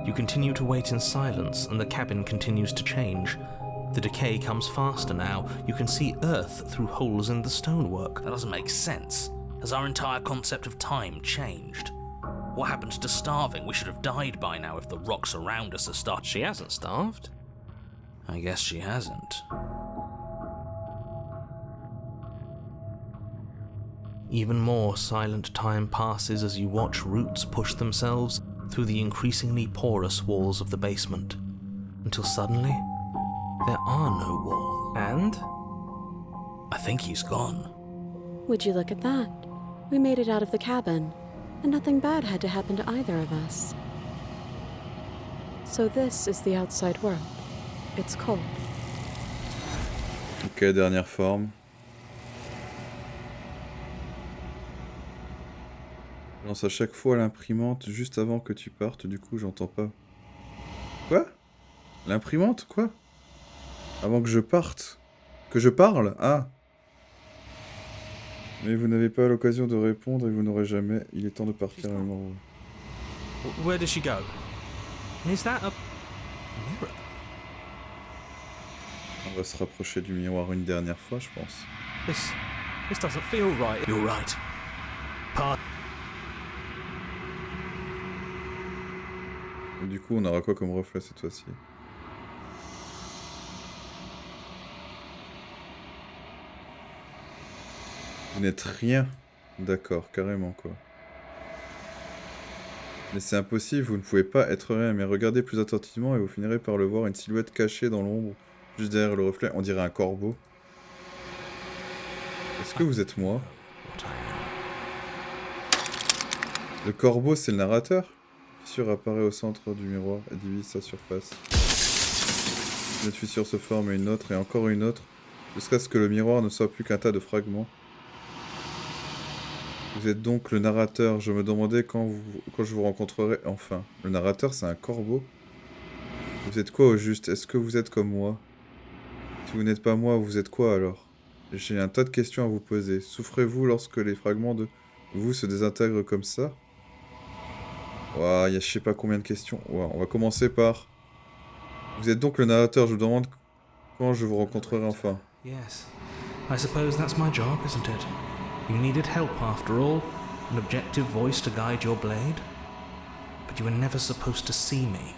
You continue to wait in silence, and the cabin continues to change. The decay comes faster now. You can see earth through holes in the stonework. That doesn't make sense. Has our entire concept of time changed? What happened to starving? We should have died by now if the rocks around us are starved. She hasn't starved. I guess she hasn't. Even more silent time passes as you watch roots push themselves through the increasingly porous walls of the basement, until suddenly, there are no walls. And I think he's gone. Would you look at that? We made it out of the cabin, and nothing bad had to happen to either of us. So this is the outside world. It's cold. Ok, dernière forme. Je lance à chaque fois l'imprimante juste avant que tu partes, du coup j'entends pas. Quoi? L'imprimante? Quoi? Avant que je parte? Que je parle? Ah! Mais vous n'avez pas l'occasion de répondre et vous n'aurez jamais. Il est temps de partir à moment. Where does she go? Is that a mirror? On va se rapprocher du miroir une dernière fois, je pense. This doesn't feel right. You're right. Et du coup, on aura quoi comme reflet cette fois-ci? Vous n'êtes rien. D'accord, carrément quoi. Mais c'est impossible, vous ne pouvez pas être rien. Mais regardez plus attentivement et vous finirez par le voir, une silhouette cachée dans l'ombre, juste derrière le reflet, on dirait un corbeau. Est-ce que vous êtes moi? Le corbeau, c'est le narrateur? Une fissure apparaît au centre du miroir et divise sa surface. Une autre fissure se forme et une autre et encore une autre, jusqu'à ce que le miroir ne soit plus qu'un tas de fragments. Vous êtes donc le narrateur. Je me demandais quand je vous rencontrerai enfin. Le narrateur, c'est un corbeau? Vous êtes quoi au juste? Est-ce que vous êtes comme moi? Si vous n'êtes pas moi, vous êtes quoi alors? J'ai un tas de questions à vous poser. Souffrez-vous lorsque les fragments de vous se désintègrent comme ça? Ouah, il y a je sais pas combien de questions. Ouah, on va commencer par... Vous êtes donc le narrateur. Je vous demande quand je vous rencontrerai enfin. Yes. I suppose that's my job, isn't it? You needed help after all, an objective voice to guide your blade. But you were never supposed to see me.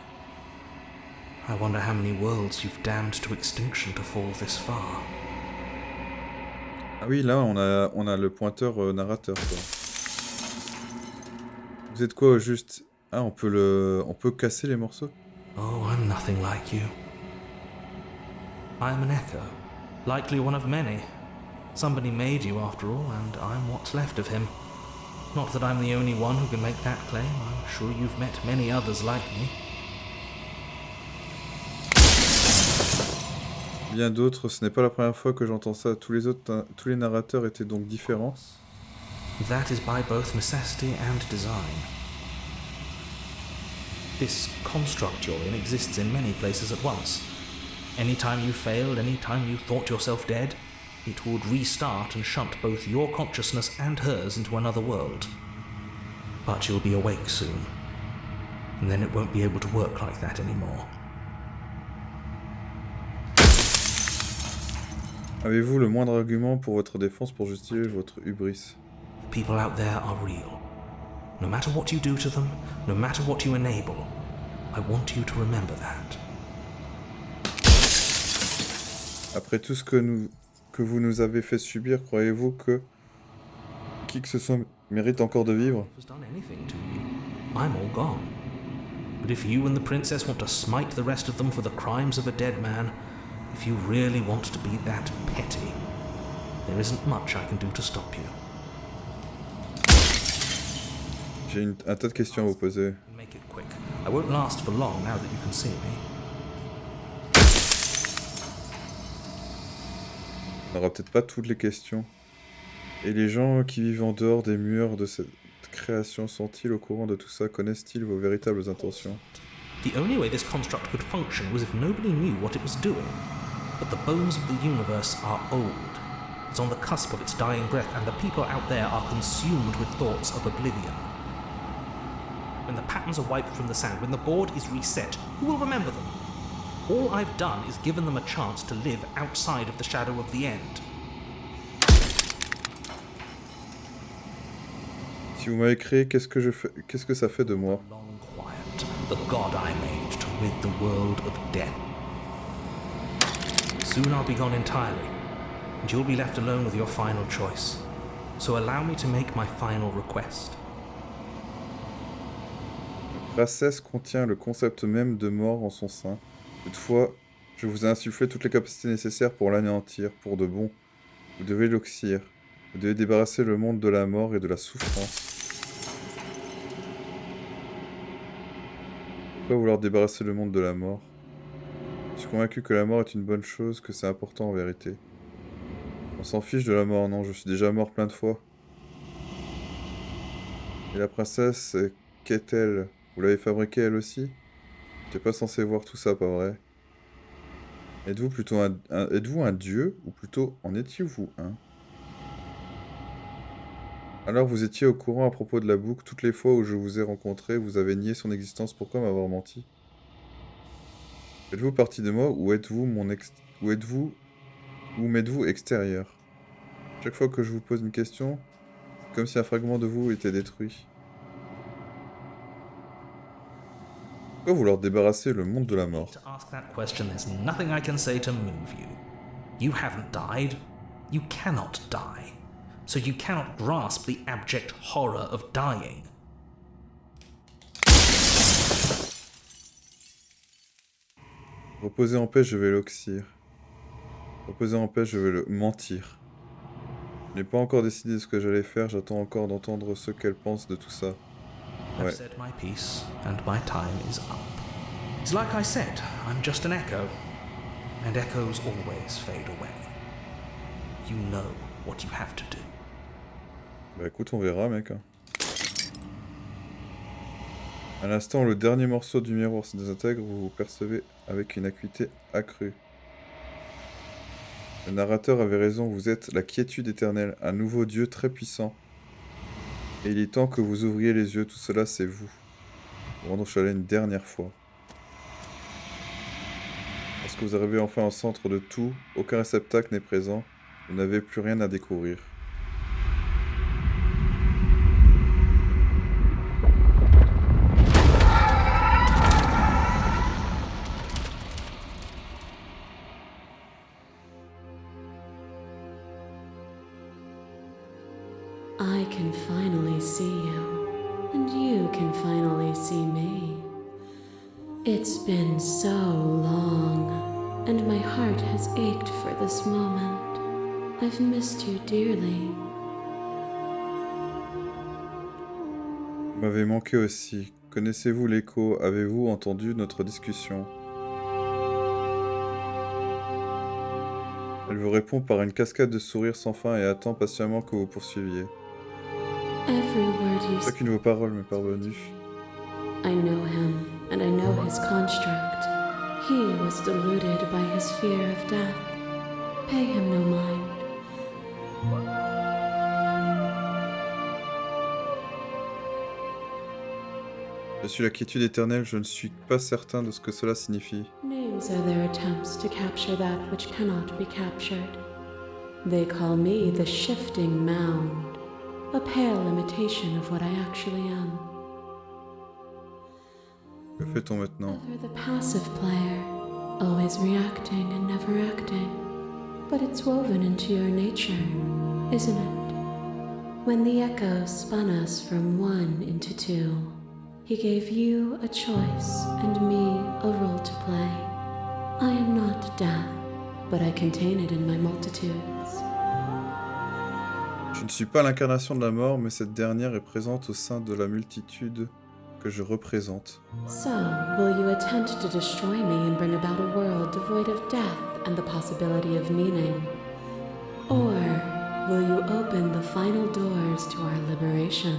I wonder how many worlds you've damned to extinction to fall this far. Ah oui, là, on a le pointeur narrateur, quoi. Vous êtes quoi, au juste? Ah, on peut casser les morceaux? Oh, I'm nothing like you. I'm an echo, likely one of many. Somebody made you after all, and I'm what's left of him. Not that I'm the only one who can make that claim. I'm sure you've met many others like me. Bien d'autres, ce n'est pas la première fois que j'entends ça. Tous les narrateurs étaient donc différents. That is by both necessity and design. This construct you're in exists in many places at once. Anytime you failed, anytime you thought yourself dead, it would restart and shunt both your consciousness and hers into another world. But you'll be awake soon, and then it won't be able to work like that anymore. Avez-vous le moindre argument pour votre défense pour justifier votre hubris? People out there are real. No matter what you do to them, no matter what you enable, I want you to remember that. Après tout ce que vous nous avez fait subir, croyez-vous que qui que ce soit mérite encore de vivre? I'm all gone. But if you and the princess want to smite the rest of them for the crimes of a dead man, if you really want to be that petty, there isn't much I can do to stop you. J'ai un tas de questions à vous poser. Make it quick. I won't last for long now that you can see me. On n'aura peut-être pas toutes les questions. Et les gens qui vivent en dehors des murs de cette création sont-ils au courant de tout ça? Connaissent-ils vos véritables intentions? The only way this construct could function was if nobody knew what it was doing. But the bones of the universe are old. It's on the cusp of its dying breath, and the people out there are consumed with thoughts of oblivion. when the patterns are wiped from the sand, when the board is reset, who will remember them? All I've done is given them a chance to live outside of the shadow of the end. Si vous m'avez créé, qu'est-ce que ça fait de moi? Long quiet, the god I made to rid the world of death. Soon I'll be gone entirely, and you'll be left alone with your final choice. So allow me to make my final request. La princesse contient le concept même de mort en son sein. Toutefois, je vous ai insufflé toutes les capacités nécessaires pour l'anéantir, pour de bon. Vous devez l'oxyre. Vous devez débarrasser le monde de la mort et de la souffrance. Pourquoi vouloir débarrasser le monde de la mort? Je suis convaincu que la mort est une bonne chose, que c'est important en vérité. On s'en fiche de la mort, non, je suis déjà mort plein de fois. Et la princesse, qu'est-elle? Vous l'avez fabriquée elle aussi? T'es pas censé voir tout ça, pas vrai? Êtes-vous plutôt êtes-vous un dieu, ou plutôt en étiez-vous un? Alors vous étiez au courant à propos de la boucle, toutes les fois où je vous ai rencontré, vous avez nié son existence, pourquoi m'avoir menti? Faites-vous partie de moi, ou êtes-vous ou m'êtes-vous extérieur? Chaque fois que je vous pose une question, c'est comme si un fragment de vous était détruit. Pourquoi vouloir débarrasser le monde de la mort? To ask that question, there's nothing I can say to move you. You haven't died. You cannot die. So you cannot grasp the abject horror of dying. Reposez en paix, je vais l'oxyre. Reposez en paix, je vais le mentir. Je n'ai pas encore décidé de ce que j'allais faire, j'attends encore d'entendre ce qu'elle pense de tout ça. Ouais. I've said my piece, and my time is up. It's like I said, I'm just an echo, and echoes always fade away. You know what you have to do. Bah écoute, on verra, mec. À l'instant, le dernier morceau du miroir se désintègre, vous vous percevez avec une acuité accrue. Le narrateur avait raison, vous êtes la quiétude éternelle, un nouveau dieu très puissant. Et il est temps que vous ouvriez les yeux, tout cela c'est vous. Rendons chalet une dernière fois. Lorsque vous arrivez enfin au centre de tout, aucun réceptacle n'est présent, vous n'avez plus rien à découvrir. I can finally see you, and you can finally see me. It's been so long, and my heart has ached for this moment. I've missed you dearly. Vous m'avez manqué aussi. Connaissez-vous l'écho? Avez-vous entendu notre discussion? Elle vous répond par une cascade de sourires sans fin et attend patiemment que vous poursuiviez. Every word you say. Chacune de vos paroles m'est parvenue. I know him, and I know his construct. He was deluded by his fear of death. Pay him no mind. Je suis la quiétude éternelle, je ne suis pas certain de ce que cela signifie. Names are their attempts to capture that which cannot be captured. They call me the shifting mound, a pale imitation of what I actually am. Que fait-on maintenant? Ever the passive player, always reacting and never acting. But it's woven into your nature, isn't it? When the echo spun us from one into two, he gave you a choice and me a role to play. I am not death, but I contain it in my multitudes. Je ne suis pas l'incarnation de la mort, mais cette dernière est présente au sein de la multitude que je représente. So, will you attempt to destroy me and bring about a world devoid of death and the possibility of meaning? Or will you open the final doors to our liberation?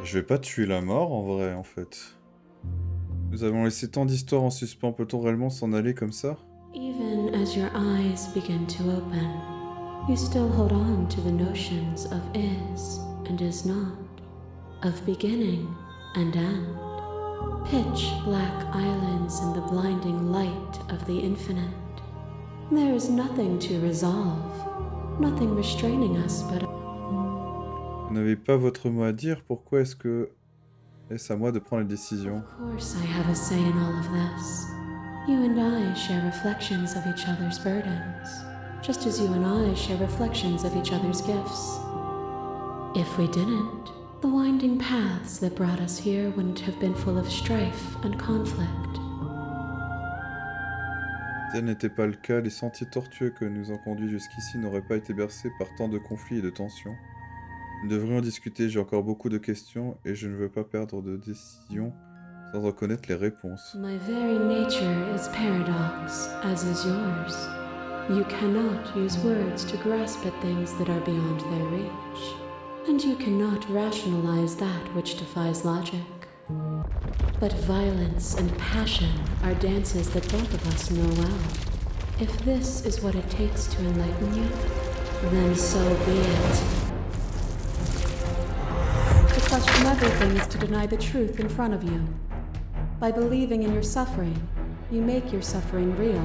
Je vais pas tuer la mort en vrai, en fait. Nous avons laissé tant d'histoires en suspens, peut-on réellement s'en aller comme ça? Even as your eyes begin to open, you still hold on to the notions of is and is not, of beginning and end. Pitch black islands in the blinding light of the infinite. There is nothing to resolve, nothing restraining us but... Vous n'avez pas votre mot à dire, pourquoi est-ce à moi de prendre les décisions? Of course I have a say in all of this. You and I share reflections of each other's burdens, just as you and I share reflections of each other's gifts. If we didn't, the winding paths that brought us here wouldn't have been full of strife and conflict. Si tel n'était pas le cas, les sentiers tortueux que nous ont conduits jusqu'ici n'auraient pas été bercés par tant de conflits et de tensions. Nous devrions en discuter, j'ai encore beaucoup de questions et je ne veux pas perdre de décision sans en connaître les réponses. My very nature is paradox, as is yours. You cannot use words to grasp at things that are beyond their reach, and you cannot rationalize that which defies logic. But violence and passion are dances that both of us know well. If this is what it takes to enlighten you, then so be it. To question everything is to deny the truth in front of you. By believing in your suffering, you make your suffering real.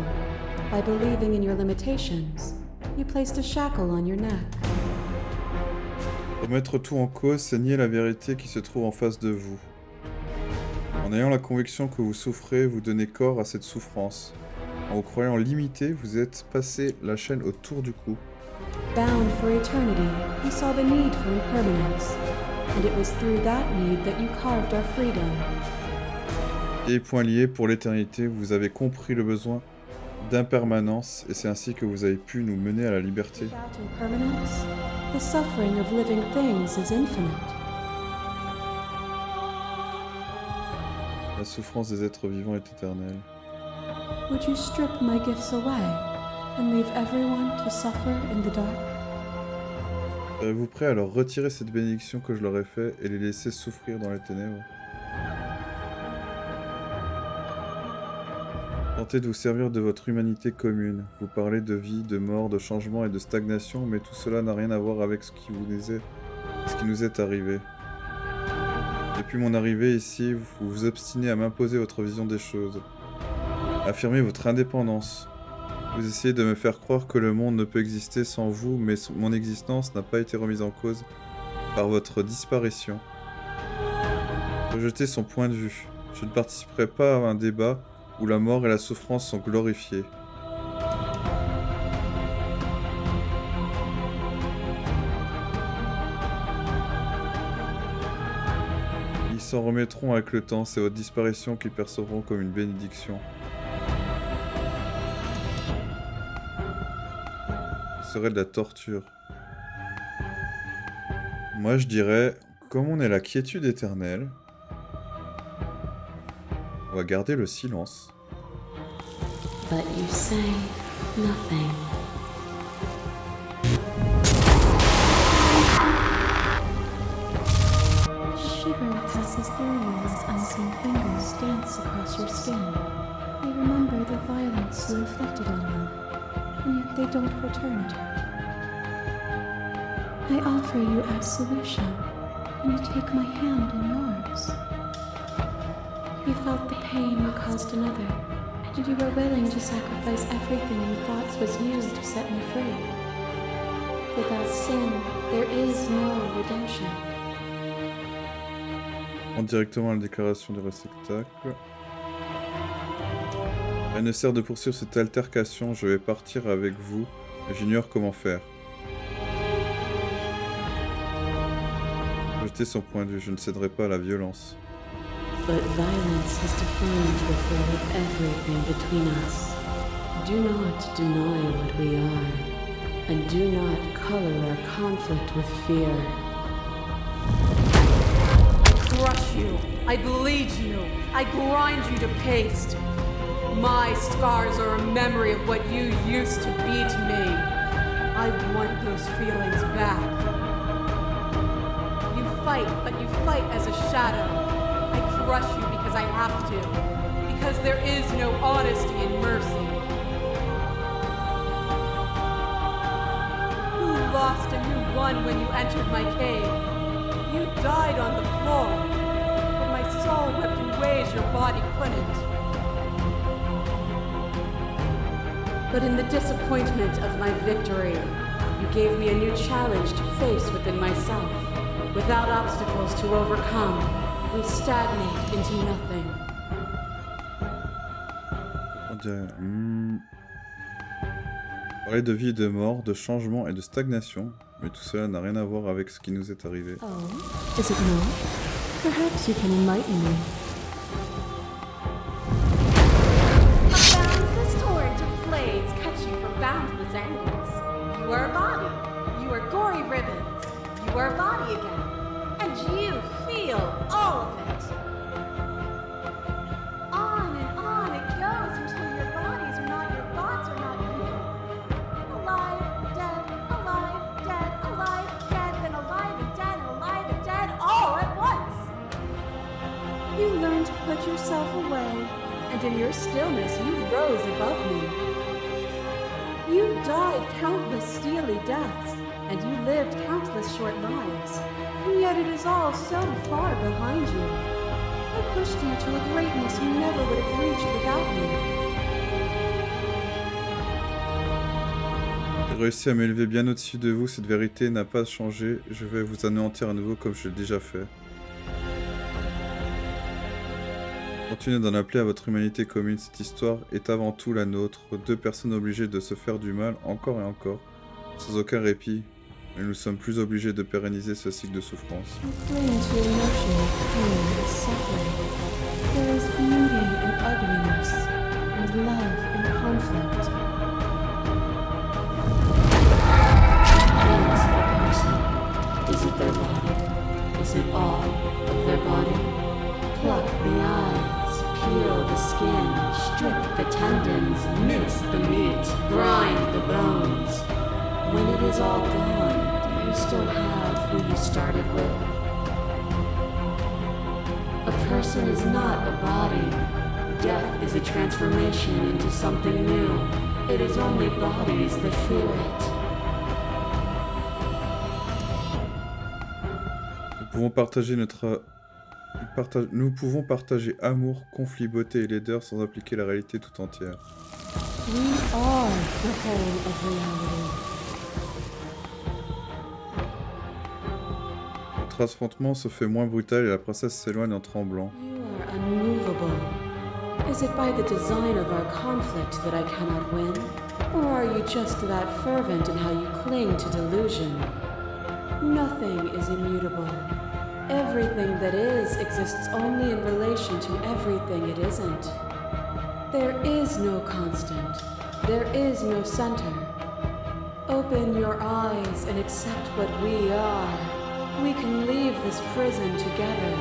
By believing in your limitations, you placed a shackle on your neck. Remettre tout en cause, c'est nier la vérité qui se trouve en face de vous. En ayant la conviction que vous souffrez, vous donnez corps à cette souffrance. En vous croyant limité, vous êtes passé la chaîne autour du cou. Bound for eternity, you saw the need for impermanence, and it was through that need that you carved our freedom. Et point lié pour l'éternité, vous avez compris le besoin d'impermanence, et c'est ainsi que vous avez pu nous mener à la liberté. Without impermanence, the suffering of living things is infinite. La souffrance des êtres vivants est éternelle. Would you strip my gifts away and leave everyone to suffer in the dark? Serez-vous prêt à leur retirer cette bénédiction que je leur ai faite et les laisser souffrir dans les ténèbres? Tentez de vous servir de votre humanité commune. Vous parlez de vie, de mort, de changement et de stagnation, mais tout cela n'a rien à voir avec ce qui nous est arrivé. Depuis mon arrivée ici, vous vous obstinez à m'imposer votre vision des choses. Affirmez votre indépendance. Vous essayez de me faire croire que le monde ne peut exister sans vous, mais mon existence n'a pas été remise en cause par votre disparition. Rejetez son point de vue. Je ne participerai pas à un débat où la mort et la souffrance sont glorifiées. Ils s'en remettront avec le temps, c'est votre disparition qu'ils percevront comme une bénédiction. Ce serait de la torture. Moi je dirais, comme on est la quiétude éternelle, on va garder le silence. But you say nothing. Shiver passes through you as unseen fingers dance across your skin. They remember the violence you inflicted on them, and yet they don't return it. I offer you absolution, and you take my hand in yours. You felt the pain you caused another, and you were willing to sacrifice everything you thought was you to set me free. Without sin, there is no redemption. On directement à la déclaration du réceptacle. Elle ne sert de poursuivre cette altercation, je vais partir avec vous, mais j'ignore comment faire. Jetez son point de vue, je ne céderai pas à la violence. But violence has defined the flow of everything between us. Do not deny what we are, and do not color our conflict with fear. I crush you. I bleed you. I grind you to paste. My scars are a memory of what you used to be to me. I want those feelings back. You fight, but you fight as a shadow. I crush you because I have to. Because there is no honesty and mercy. Who lost and who won when you entered my cave? You died on the floor. But my soul wept in ways your body couldn't. But in the disappointment of my victory, you gave me a new challenge to face within myself. Without obstacles to overcome, we stagnate into nothing. On dirait... Parler de vie et de mort, de changement et de stagnation, mais tout cela n'a rien à voir avec ce qui nous est arrivé. Oh, is it not? Perhaps you can enlighten me. A boundless torrent of blades cut you from boundless angles. You are a body. You are gory ribbons. You are a body again. And you feel all of it. On and on it goes until your bodies are not your thoughts are not you. Alive, dead, then alive and dead, all at once. You learned to put yourself away, and in your stillness you rose above me. You died countless steely deaths, and you lived countless short lives, and yet it is all so far behind you. I pushed you to a greatness you never would have reached without me. J'ai réussi à m'élever bien au-dessus de vous, cette vérité n'a pas changé, je vais vous anéantir à nouveau comme je l'ai déjà fait. Continuez d'en appeler à votre humanité commune, cette histoire est avant tout la nôtre, deux personnes obligées de se faire du mal encore et encore, sans aucun répit, mais nous sommes plus obligés de pérenniser ce cycle de souffrance. You cling to emotion of pain and suffering. There is beauty in ugliness, and love in conflict. Is it their body? Is it all of their body? Pluck the eyes, peel the skin, strip the tendons, mince the meat, grind the bones. When it is all gone, do you still have who you started with? A person is not a body. Death is a transformation into something new. It is only bodies that fear it. Nous pouvons partager amour, conflit, beauté et laideur sans appliquer la réalité tout entière. We are the whole of reality. Notre affrontement se fait moins brutal et la princesse s'éloigne en tremblant. You are unmovable. Is it by the design of our conflict that I cannot win? Or are you just that fervent in how you cling to delusion? Nothing is immutable. Everything that is exists only in relation to everything it isn't. There is no constant. There is no center. Open your eyes and accept what we are. We can leave this prison together.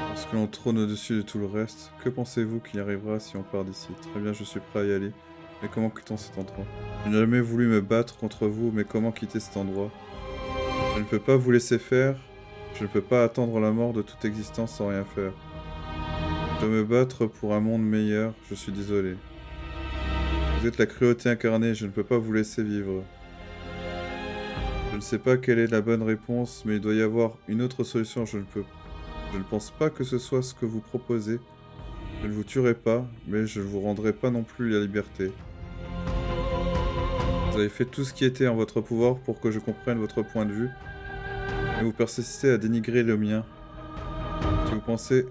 Lorsque l'on trône au-dessus de tout le reste, que pensez-vous qu'il arrivera si on part d'ici? Très bien, je suis prêt à y aller. Mais comment quittons cet endroit? Je n'ai jamais voulu me battre contre vous, mais comment quitter cet endroit? Je ne peux pas vous laisser faire. Je ne peux pas attendre la mort de toute existence sans rien faire. Je dois me battre pour un monde meilleur, je suis désolé. Vous êtes la cruauté incarnée, je ne peux pas vous laisser vivre. Je ne sais pas quelle est la bonne réponse, mais il doit y avoir une autre solution, je ne pense pas que ce soit ce que vous proposez. Je ne vous tuerai pas, mais je ne vous rendrai pas non plus la liberté. Vous avez fait tout ce qui était en votre pouvoir pour que je comprenne votre point de vue, mais vous persistez à dénigrer le mien. Si vous pensez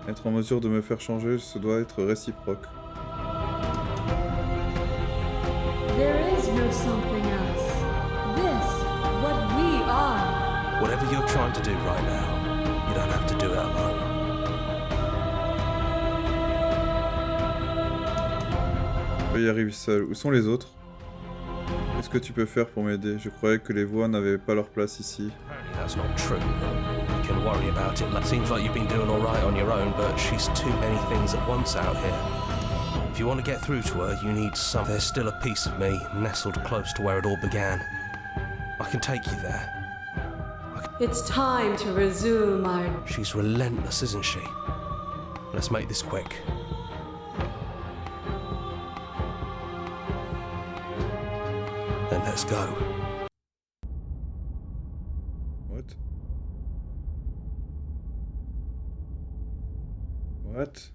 être en mesure de me faire changer, ce doit être réciproque. There is no something else. This, what we are. Whatever you're trying to do right now, you don't have to do it alone. Je vais y arriver seul. Où sont les autres? Qu'est-ce que tu peux faire pour m'aider? Je croyais que les voix n'avaient pas leur place ici. Apparently that's not true. You can worry about it. Seems like you've been doing all right on your own, but she's too many things at once out here. If you want to get through to her, you need some. There's still a piece of me nestled close to where it all began. I can take you there. It's time to resume our... She's relentless, isn't she? Let's make this quick. Then let's go. What? What?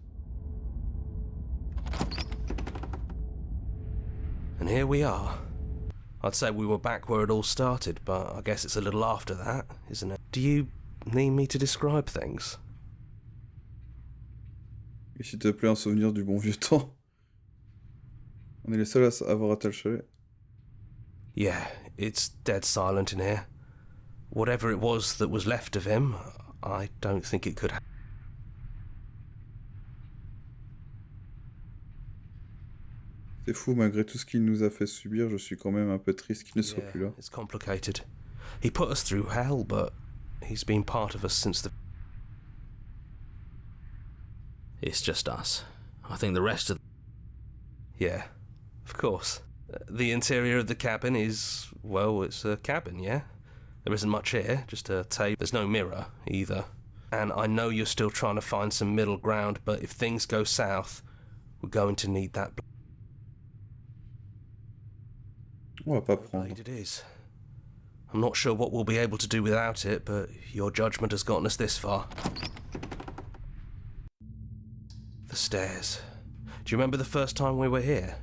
And here we are. I'd say we were back where it all started, but I guess it's a little after that, isn't it? Do you need me to describe things? Et s'il te plaît, un souvenir du bon vieux temps. On est les seuls à avoir atteint le chalet. Yeah, it's dead silent in here. Whatever it was that was left of him, I don't think it could C'est fou, malgré tout ce qu'il nous a fait subir, je suis quand même un peu triste qu'il ne soit plus là. It's complicated. He put us through hell, but he's been part of us since the... It's just us. I think the rest of... Yeah, of course. The interior of the cabin is, well, it's a cabin, yeah? There isn't much here, just a table. There's no mirror, either. And I know you're still trying to find some middle ground, but if things go south, we're going to need that... On va pas prendre. Blade it is. I'm not sure what we'll be able to do without it, but your judgment has gotten us this far. The stairs. Do you remember the first time we were here?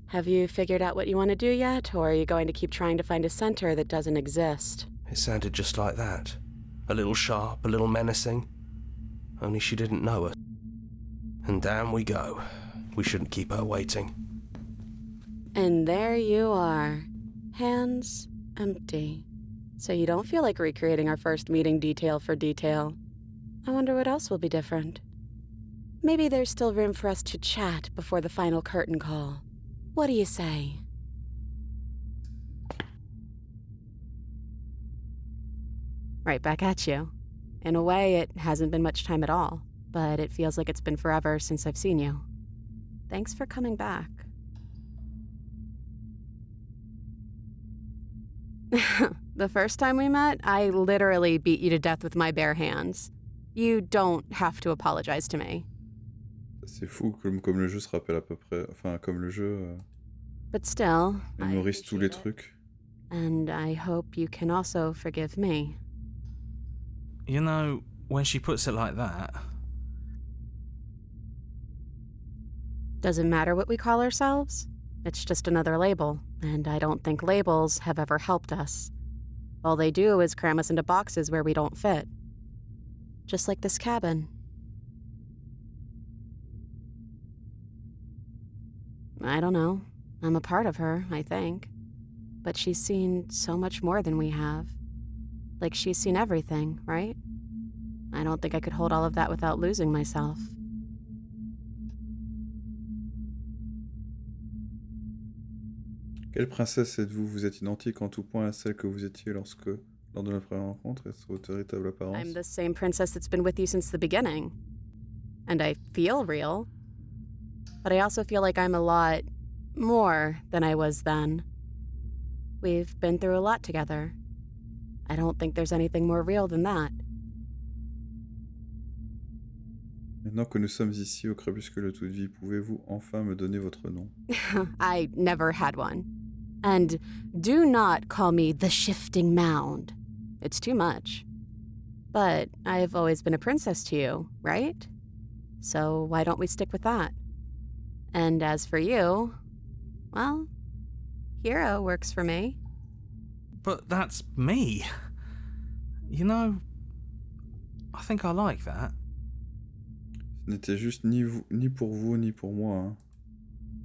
Have you figured out what you want to do yet, or are you going to keep trying to find a center that doesn't exist? It sounded just like that. A little sharp, a little menacing. Only she didn't know us. And down we go. We shouldn't keep her waiting. And there you are. Hands empty. So you don't feel like recreating our first meeting detail for detail. I wonder what else will be different. Maybe there's still room for us to chat before the final curtain call. What do you say? Right back at you. In a way, it hasn't been much time at all, but it feels like it's been forever since I've seen you. Thanks for coming back. The first time we met, I literally beat you to death with my bare hands. You don't have to apologize to me. C'est fou comme le jeu se rappelle à peu près. Enfin, comme le jeu But still, mémorise tous les trucs. And I hope you can also forgive me. You know, when she puts it like that... Doesn't matter what we call ourselves. It's just another label, and I don't think labels have ever helped us. All they do is cram us into boxes where we don't fit. Just like this cabin. I don't know. I'm a part of her, I think. But she's seen so much more than we have. Like she's seen everything, right? I don't think I could hold all of that without losing myself. Quelle princesse êtes-vous? Vous êtes identique en tout point à celle que vous étiez lors de notre première rencontre. Est-ce votre véritable apparence? I'm the same princess that's been with you since the beginning. And I feel real. But I also feel like I'm a lot more than I was then. We've been through a lot together. I don't think there's anything more real than that. Maintenant que nous sommes ici au crépuscule de toute vie, pouvez-vous enfin me donner votre nom? I never had one. And do not call me the shifting mound. It's too much. But I've always been a princess to you, right? So why don't we stick with that? And as for you, well, hero works for me. But that's me. You know, I think I like that. Ce n'était juste ni pour vous, ni pour moi. Hein.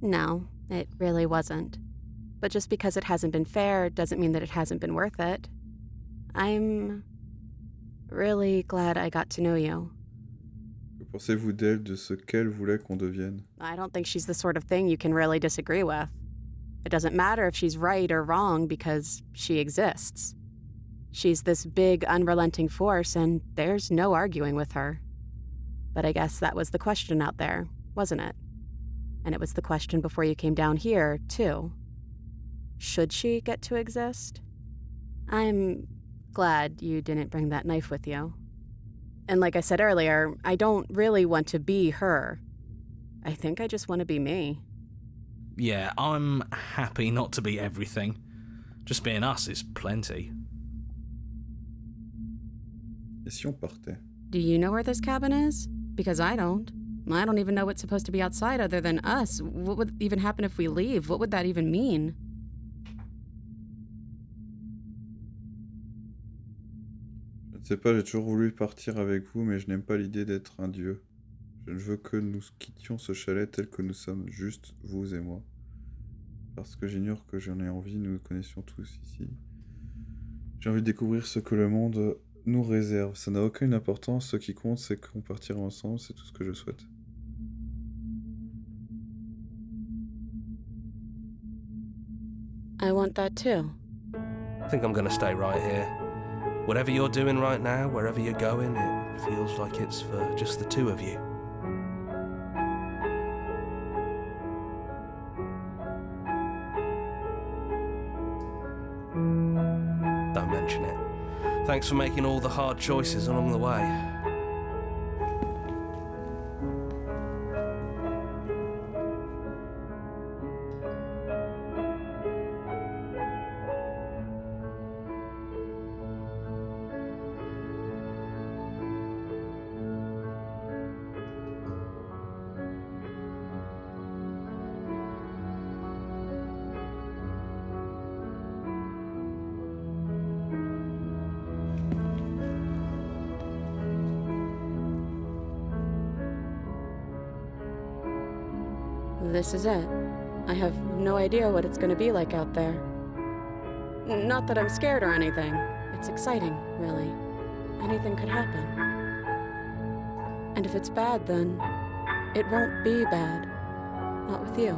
No, it really wasn't. But just because it hasn't been fair doesn't mean that it hasn't been worth it. I'm really glad I got to know you. Que pensez-vous d'elle, de ce qu'elle voulait qu'on devienne? I don't think she's the sort of thing you can really disagree with. It doesn't matter if she's right or wrong because she exists. She's this big, unrelenting force, and there's no arguing with her. But I guess that was the question out there, wasn't it? And it was the question before you came down here, too. Should she get to exist? I'm glad you didn't bring that knife with you. And like I said earlier, I don't really want to be her. I think I just want to be me. Yeah, I'm happy not to be everything. Just being us is plenty. Et si on partait? Do you know where this cabin is? because I don't. I don't even know what's supposed to be outside other than us. What would even happen if we leave? What would that even mean? Je ne sais pas, j'ai toujours voulu partir avec vous, mais je n'aime pas l'idée d'être un dieu. Je ne veux que nous quittions ce chalet tel que nous sommes, juste vous et moi. Parce que j'ignore que j'en ai envie, nous nous connaissions tous ici. J'ai envie de découvrir ce que le monde nous réserve. Ça n'a aucune importance, ce qui compte c'est qu'on partira ensemble, c'est tout ce que je souhaite. I want that too. I think I'm gonna stay right here. Whatever you're doing right now, wherever you're going, it feels like it's for just the two of you. Don't mention it. Thanks for making all the hard choices along the way. This is it. I have no idea what it's going to be like out there. Not that I'm scared or anything. It's exciting, really. Anything could happen. And if it's bad, then it won't be bad. Not with you.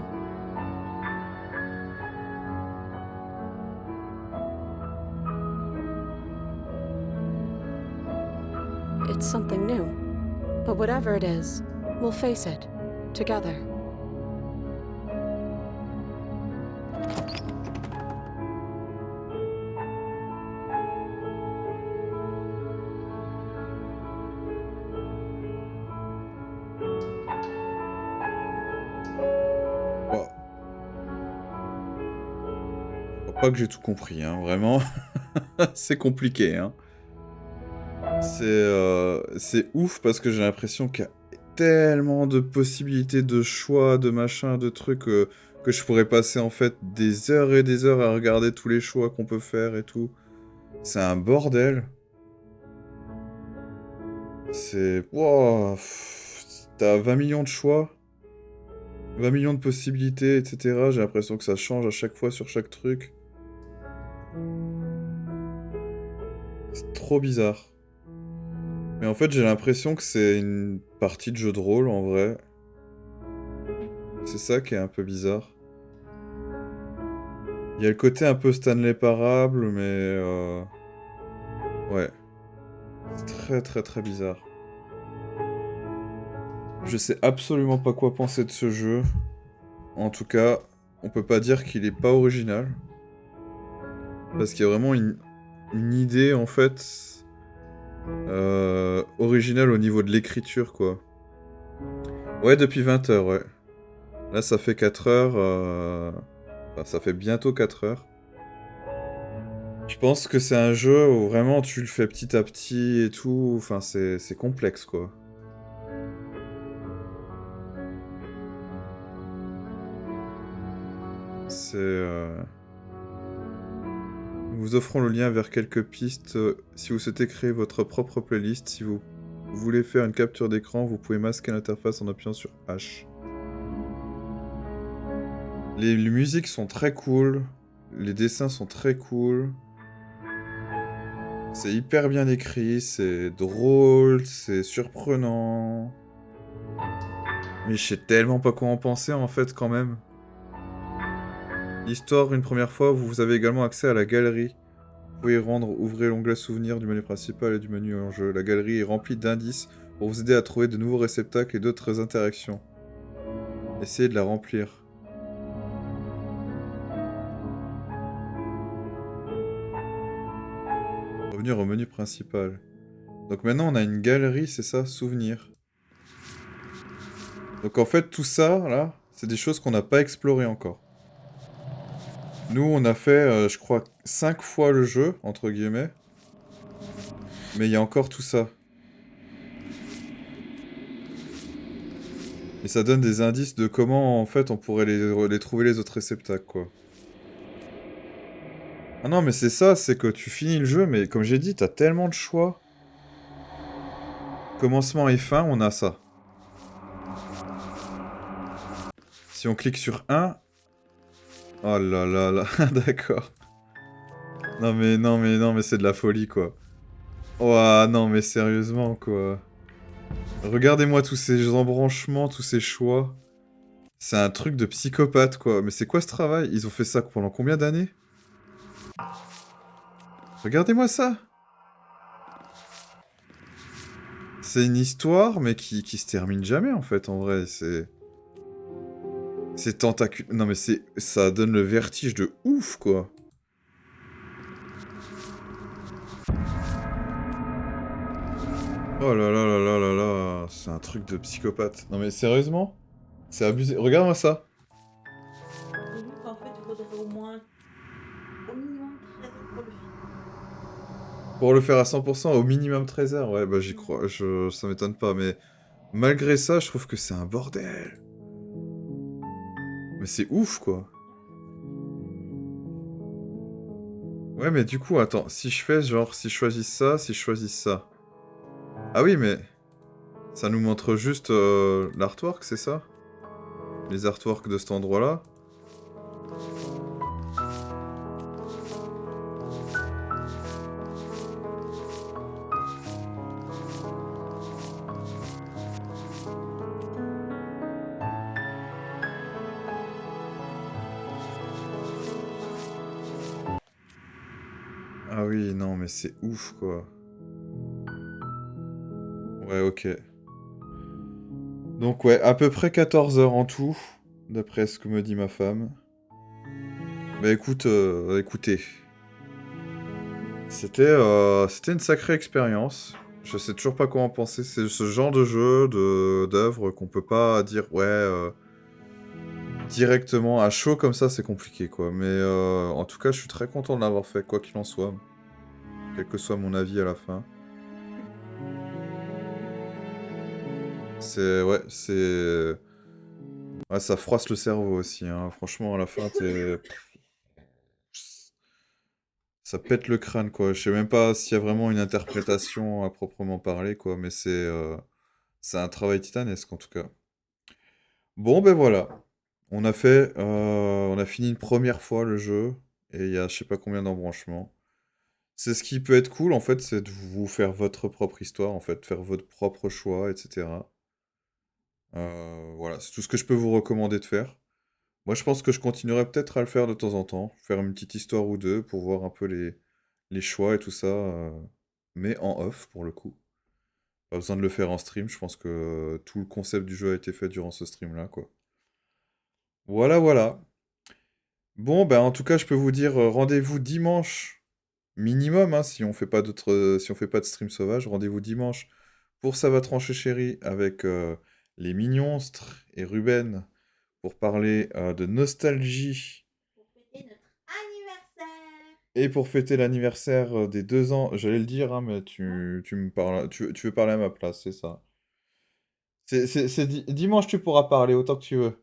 It's something new. But whatever it is, we'll face it. Together. Pas que j'ai tout compris, hein, vraiment. C'est compliqué, hein. C'est ouf parce que j'ai l'impression qu'il y a tellement de possibilités de choix, de machin, de trucs que je pourrais passer en fait des heures et des heures à regarder tous les choix qu'on peut faire et tout. C'est un bordel. C'est... Wow. T'as 20 millions de choix, 20 millions de possibilités, etc. J'ai l'impression que ça change à chaque fois sur chaque truc. C'est trop bizarre. Mais en fait, j'ai l'impression que c'est une partie de jeu de rôle, en vrai. C'est ça qui est un peu bizarre. Il y a le côté un peu Stanley Parable, mais... Ouais. C'est très très très bizarre. Je sais absolument pas quoi penser de ce jeu. En tout cas, on peut pas dire qu'il est pas original. Parce qu'il y a vraiment une idée, en fait... originale au niveau de l'écriture, quoi. Ouais, depuis 20 heures, ouais. Là, ça fait 4 heures... Enfin, ça fait bientôt 4 heures. Je pense que c'est un jeu où vraiment tu le fais petit à petit et tout. Enfin, c'est complexe, quoi. Nous vous offrons le lien vers quelques pistes si vous souhaitez créer votre propre playlist. Si vous voulez faire une capture d'écran, vous pouvez masquer l'interface en appuyant sur H. Les musiques sont très cool, les dessins sont très cool. C'est hyper bien écrit, c'est drôle, c'est surprenant. Mais je sais tellement pas quoi en penser en fait quand même. L'histoire, une première fois, vous avez également accès à la galerie. Vous pouvez y rendre, ouvrez l'onglet souvenirs du menu principal et du menu en jeu. La galerie est remplie d'indices pour vous aider à trouver de nouveaux réceptacles et d'autres interactions. Essayez de la remplir. Revenir au menu principal. Donc maintenant on a une galerie, c'est ça, souvenirs. Donc en fait tout ça, là, c'est des choses qu'on n'a pas explorées encore. Nous, on a fait, je crois, 5 fois le jeu, entre guillemets. Mais il y a encore tout ça. Et ça donne des indices de comment, en fait, on pourrait les trouver les autres réceptacles, quoi. Ah non, mais c'est ça, c'est que tu finis le jeu, mais comme j'ai dit, t'as tellement de choix. Commencement et fin, on a ça. Si on clique sur 1... Oh là là là, d'accord. Non mais, non mais, non mais c'est de la folie, quoi. Ouah, non mais sérieusement, quoi. Regardez-moi tous ces embranchements, tous ces choix. C'est un truc de psychopathe, quoi. Mais c'est quoi ce travail? Ils ont fait ça pendant combien d'années? Regardez-moi ça! C'est une histoire, mais qui se termine jamais, en fait, en vrai. C'est tentaculaire. Non mais c'est... Ça donne le vertige de ouf, quoi. Oh là là là là là là, c'est un truc de psychopathe. Non mais sérieusement? C'est abusé. Regarde-moi ça. J'ai vu qu'en fait, il faudrait au moins au minimum 13 heures pour le film. Pour le faire à 100%, au minimum 13 heures. Ouais, bah j'y crois. Ça m'étonne pas, mais... Malgré ça, je trouve que c'est un bordel. Mais c'est ouf, quoi. Ouais, mais du coup, attends. Si je fais, genre, si je choisis ça, si je choisis ça... Ah oui, mais... Ça nous montre juste l'artwork, c'est ça? Les artworks de cet endroit-là? Ah oui, non, mais c'est ouf, quoi. Ouais, ok. Donc ouais, à peu près 14 heures en tout, d'après ce que me dit ma femme. Bah écoute, écoutez. C'était une sacrée expérience. Je sais toujours pas comment penser. C'est ce genre de jeu, d'œuvre qu'on peut pas dire, ouais, directement à chaud comme ça, c'est compliqué, quoi. Mais en tout cas, je suis très content de l'avoir fait, quoi qu'il en soit. Quel que soit mon avis à la fin. Ouais, c'est... Ouais, ça froisse le cerveau aussi, hein. Franchement, à la fin, ça pète le crâne, quoi. Je sais même pas s'il y a vraiment une interprétation à proprement parler, quoi. Mais c'est un travail titanesque, en tout cas. Bon, ben voilà. On a fini une première fois le jeu. Et il y a je sais pas combien d'embranchements. C'est ce qui peut être cool, en fait, c'est de vous faire votre propre histoire, en fait. Faire votre propre choix, etc. Voilà, c'est tout ce que je peux vous recommander de faire. Moi, je pense que je continuerai peut-être à le faire de temps en temps, faire une petite histoire ou deux pour voir un peu les choix et tout ça, mais en off pour le coup. Pas besoin de le faire en stream, je pense que tout le concept du jeu a été fait durant ce stream-là, quoi. Voilà, voilà. Bon, ben en tout cas, je peux vous dire rendez-vous dimanche minimum, hein, si on fait pas de stream sauvage, rendez-vous dimanche pour Ça va trancher chérie avec les Mignonstres et Ruben pour parler de nostalgie Pour fêter notre anniversaire. et pour fêter l'anniversaire des 2 ans. J'allais le dire, hein, mais tu me parles, tu veux parler à ma place, c'est ça. Dimanche, tu pourras parler autant que tu veux.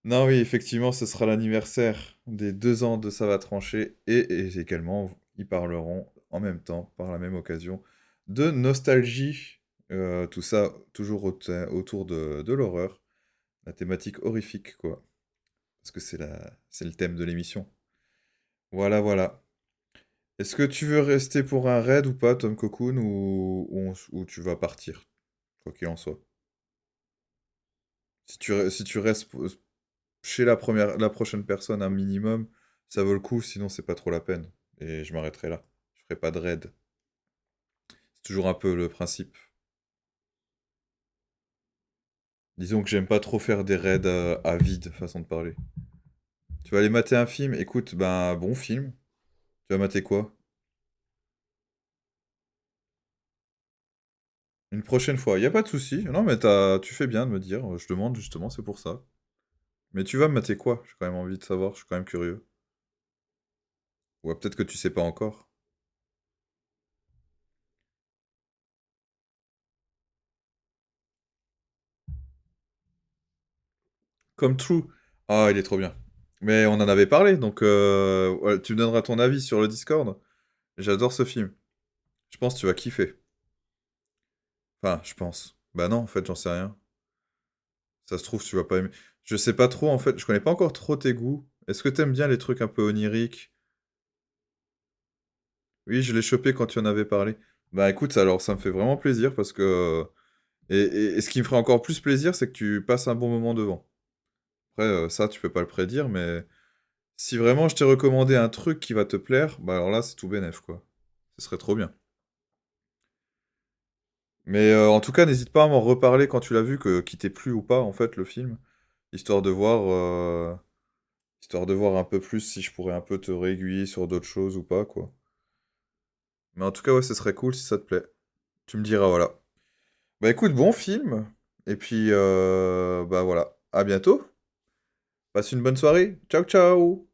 Non, oui, effectivement, ce sera l'anniversaire des 2 ans de Ça va trancher et également, ils parleront en même temps, par la même occasion, de nostalgie. Tout ça toujours autour de l'horreur, la thématique horrifique, quoi. Parce que c'est le thème de l'émission. Voilà, voilà. Est-ce que tu veux rester pour un raid ou pas, Tom Cocoon, ou tu vas partir, quoi qu'il en soit? Si tu restes chez la prochaine personne un minimum, ça vaut le coup, sinon c'est pas trop la peine. Et je m'arrêterai là. Je ferai pas de raid. C'est toujours un peu le principe. Disons que j'aime pas trop faire des raids à vide, façon de parler. Tu vas aller mater un film? Écoute, ben, bon film. Tu vas mater quoi? Une prochaine fois. Y a pas de souci. Non, mais tu fais bien de me dire. Je demande justement, c'est pour ça. Mais tu vas me mater quoi? J'ai quand même envie de savoir, je suis quand même curieux. Ou peut-être que tu sais pas encore. Comme True. Ah, il est trop bien. Mais on en avait parlé, donc ouais, tu me donneras ton avis sur le Discord. J'adore ce film. Je pense que tu vas kiffer. Enfin, je pense. Bah non, en fait, j'en sais rien. Ça se trouve, tu vas pas aimer. Je sais pas trop, en fait. Je connais pas encore trop tes goûts. Est-ce que t'aimes bien les trucs un peu oniriques? Oui, je l'ai chopé quand tu en avais parlé. Bah écoute, alors ça me fait vraiment plaisir parce que... et ce qui me ferait encore plus plaisir, c'est que tu passes un bon moment devant. Après, ça, tu peux pas le prédire, mais si vraiment je t'ai recommandé un truc qui va te plaire, bah alors là, c'est tout bénef, quoi. Ce serait trop bien. Mais en tout cas, n'hésite pas à m'en reparler quand tu l'as vu, que qu'il t'ait plu ou pas, en fait, le film. Histoire de voir, histoire de voir un peu plus si je pourrais un peu te réaiguiller sur d'autres choses ou pas, quoi. Mais en tout cas, ouais, ce serait cool si ça te plaît. Tu me diras, voilà. Bah écoute, bon film. Et puis, bah voilà. À bientôt. Passe une bonne soirée. Ciao, ciao.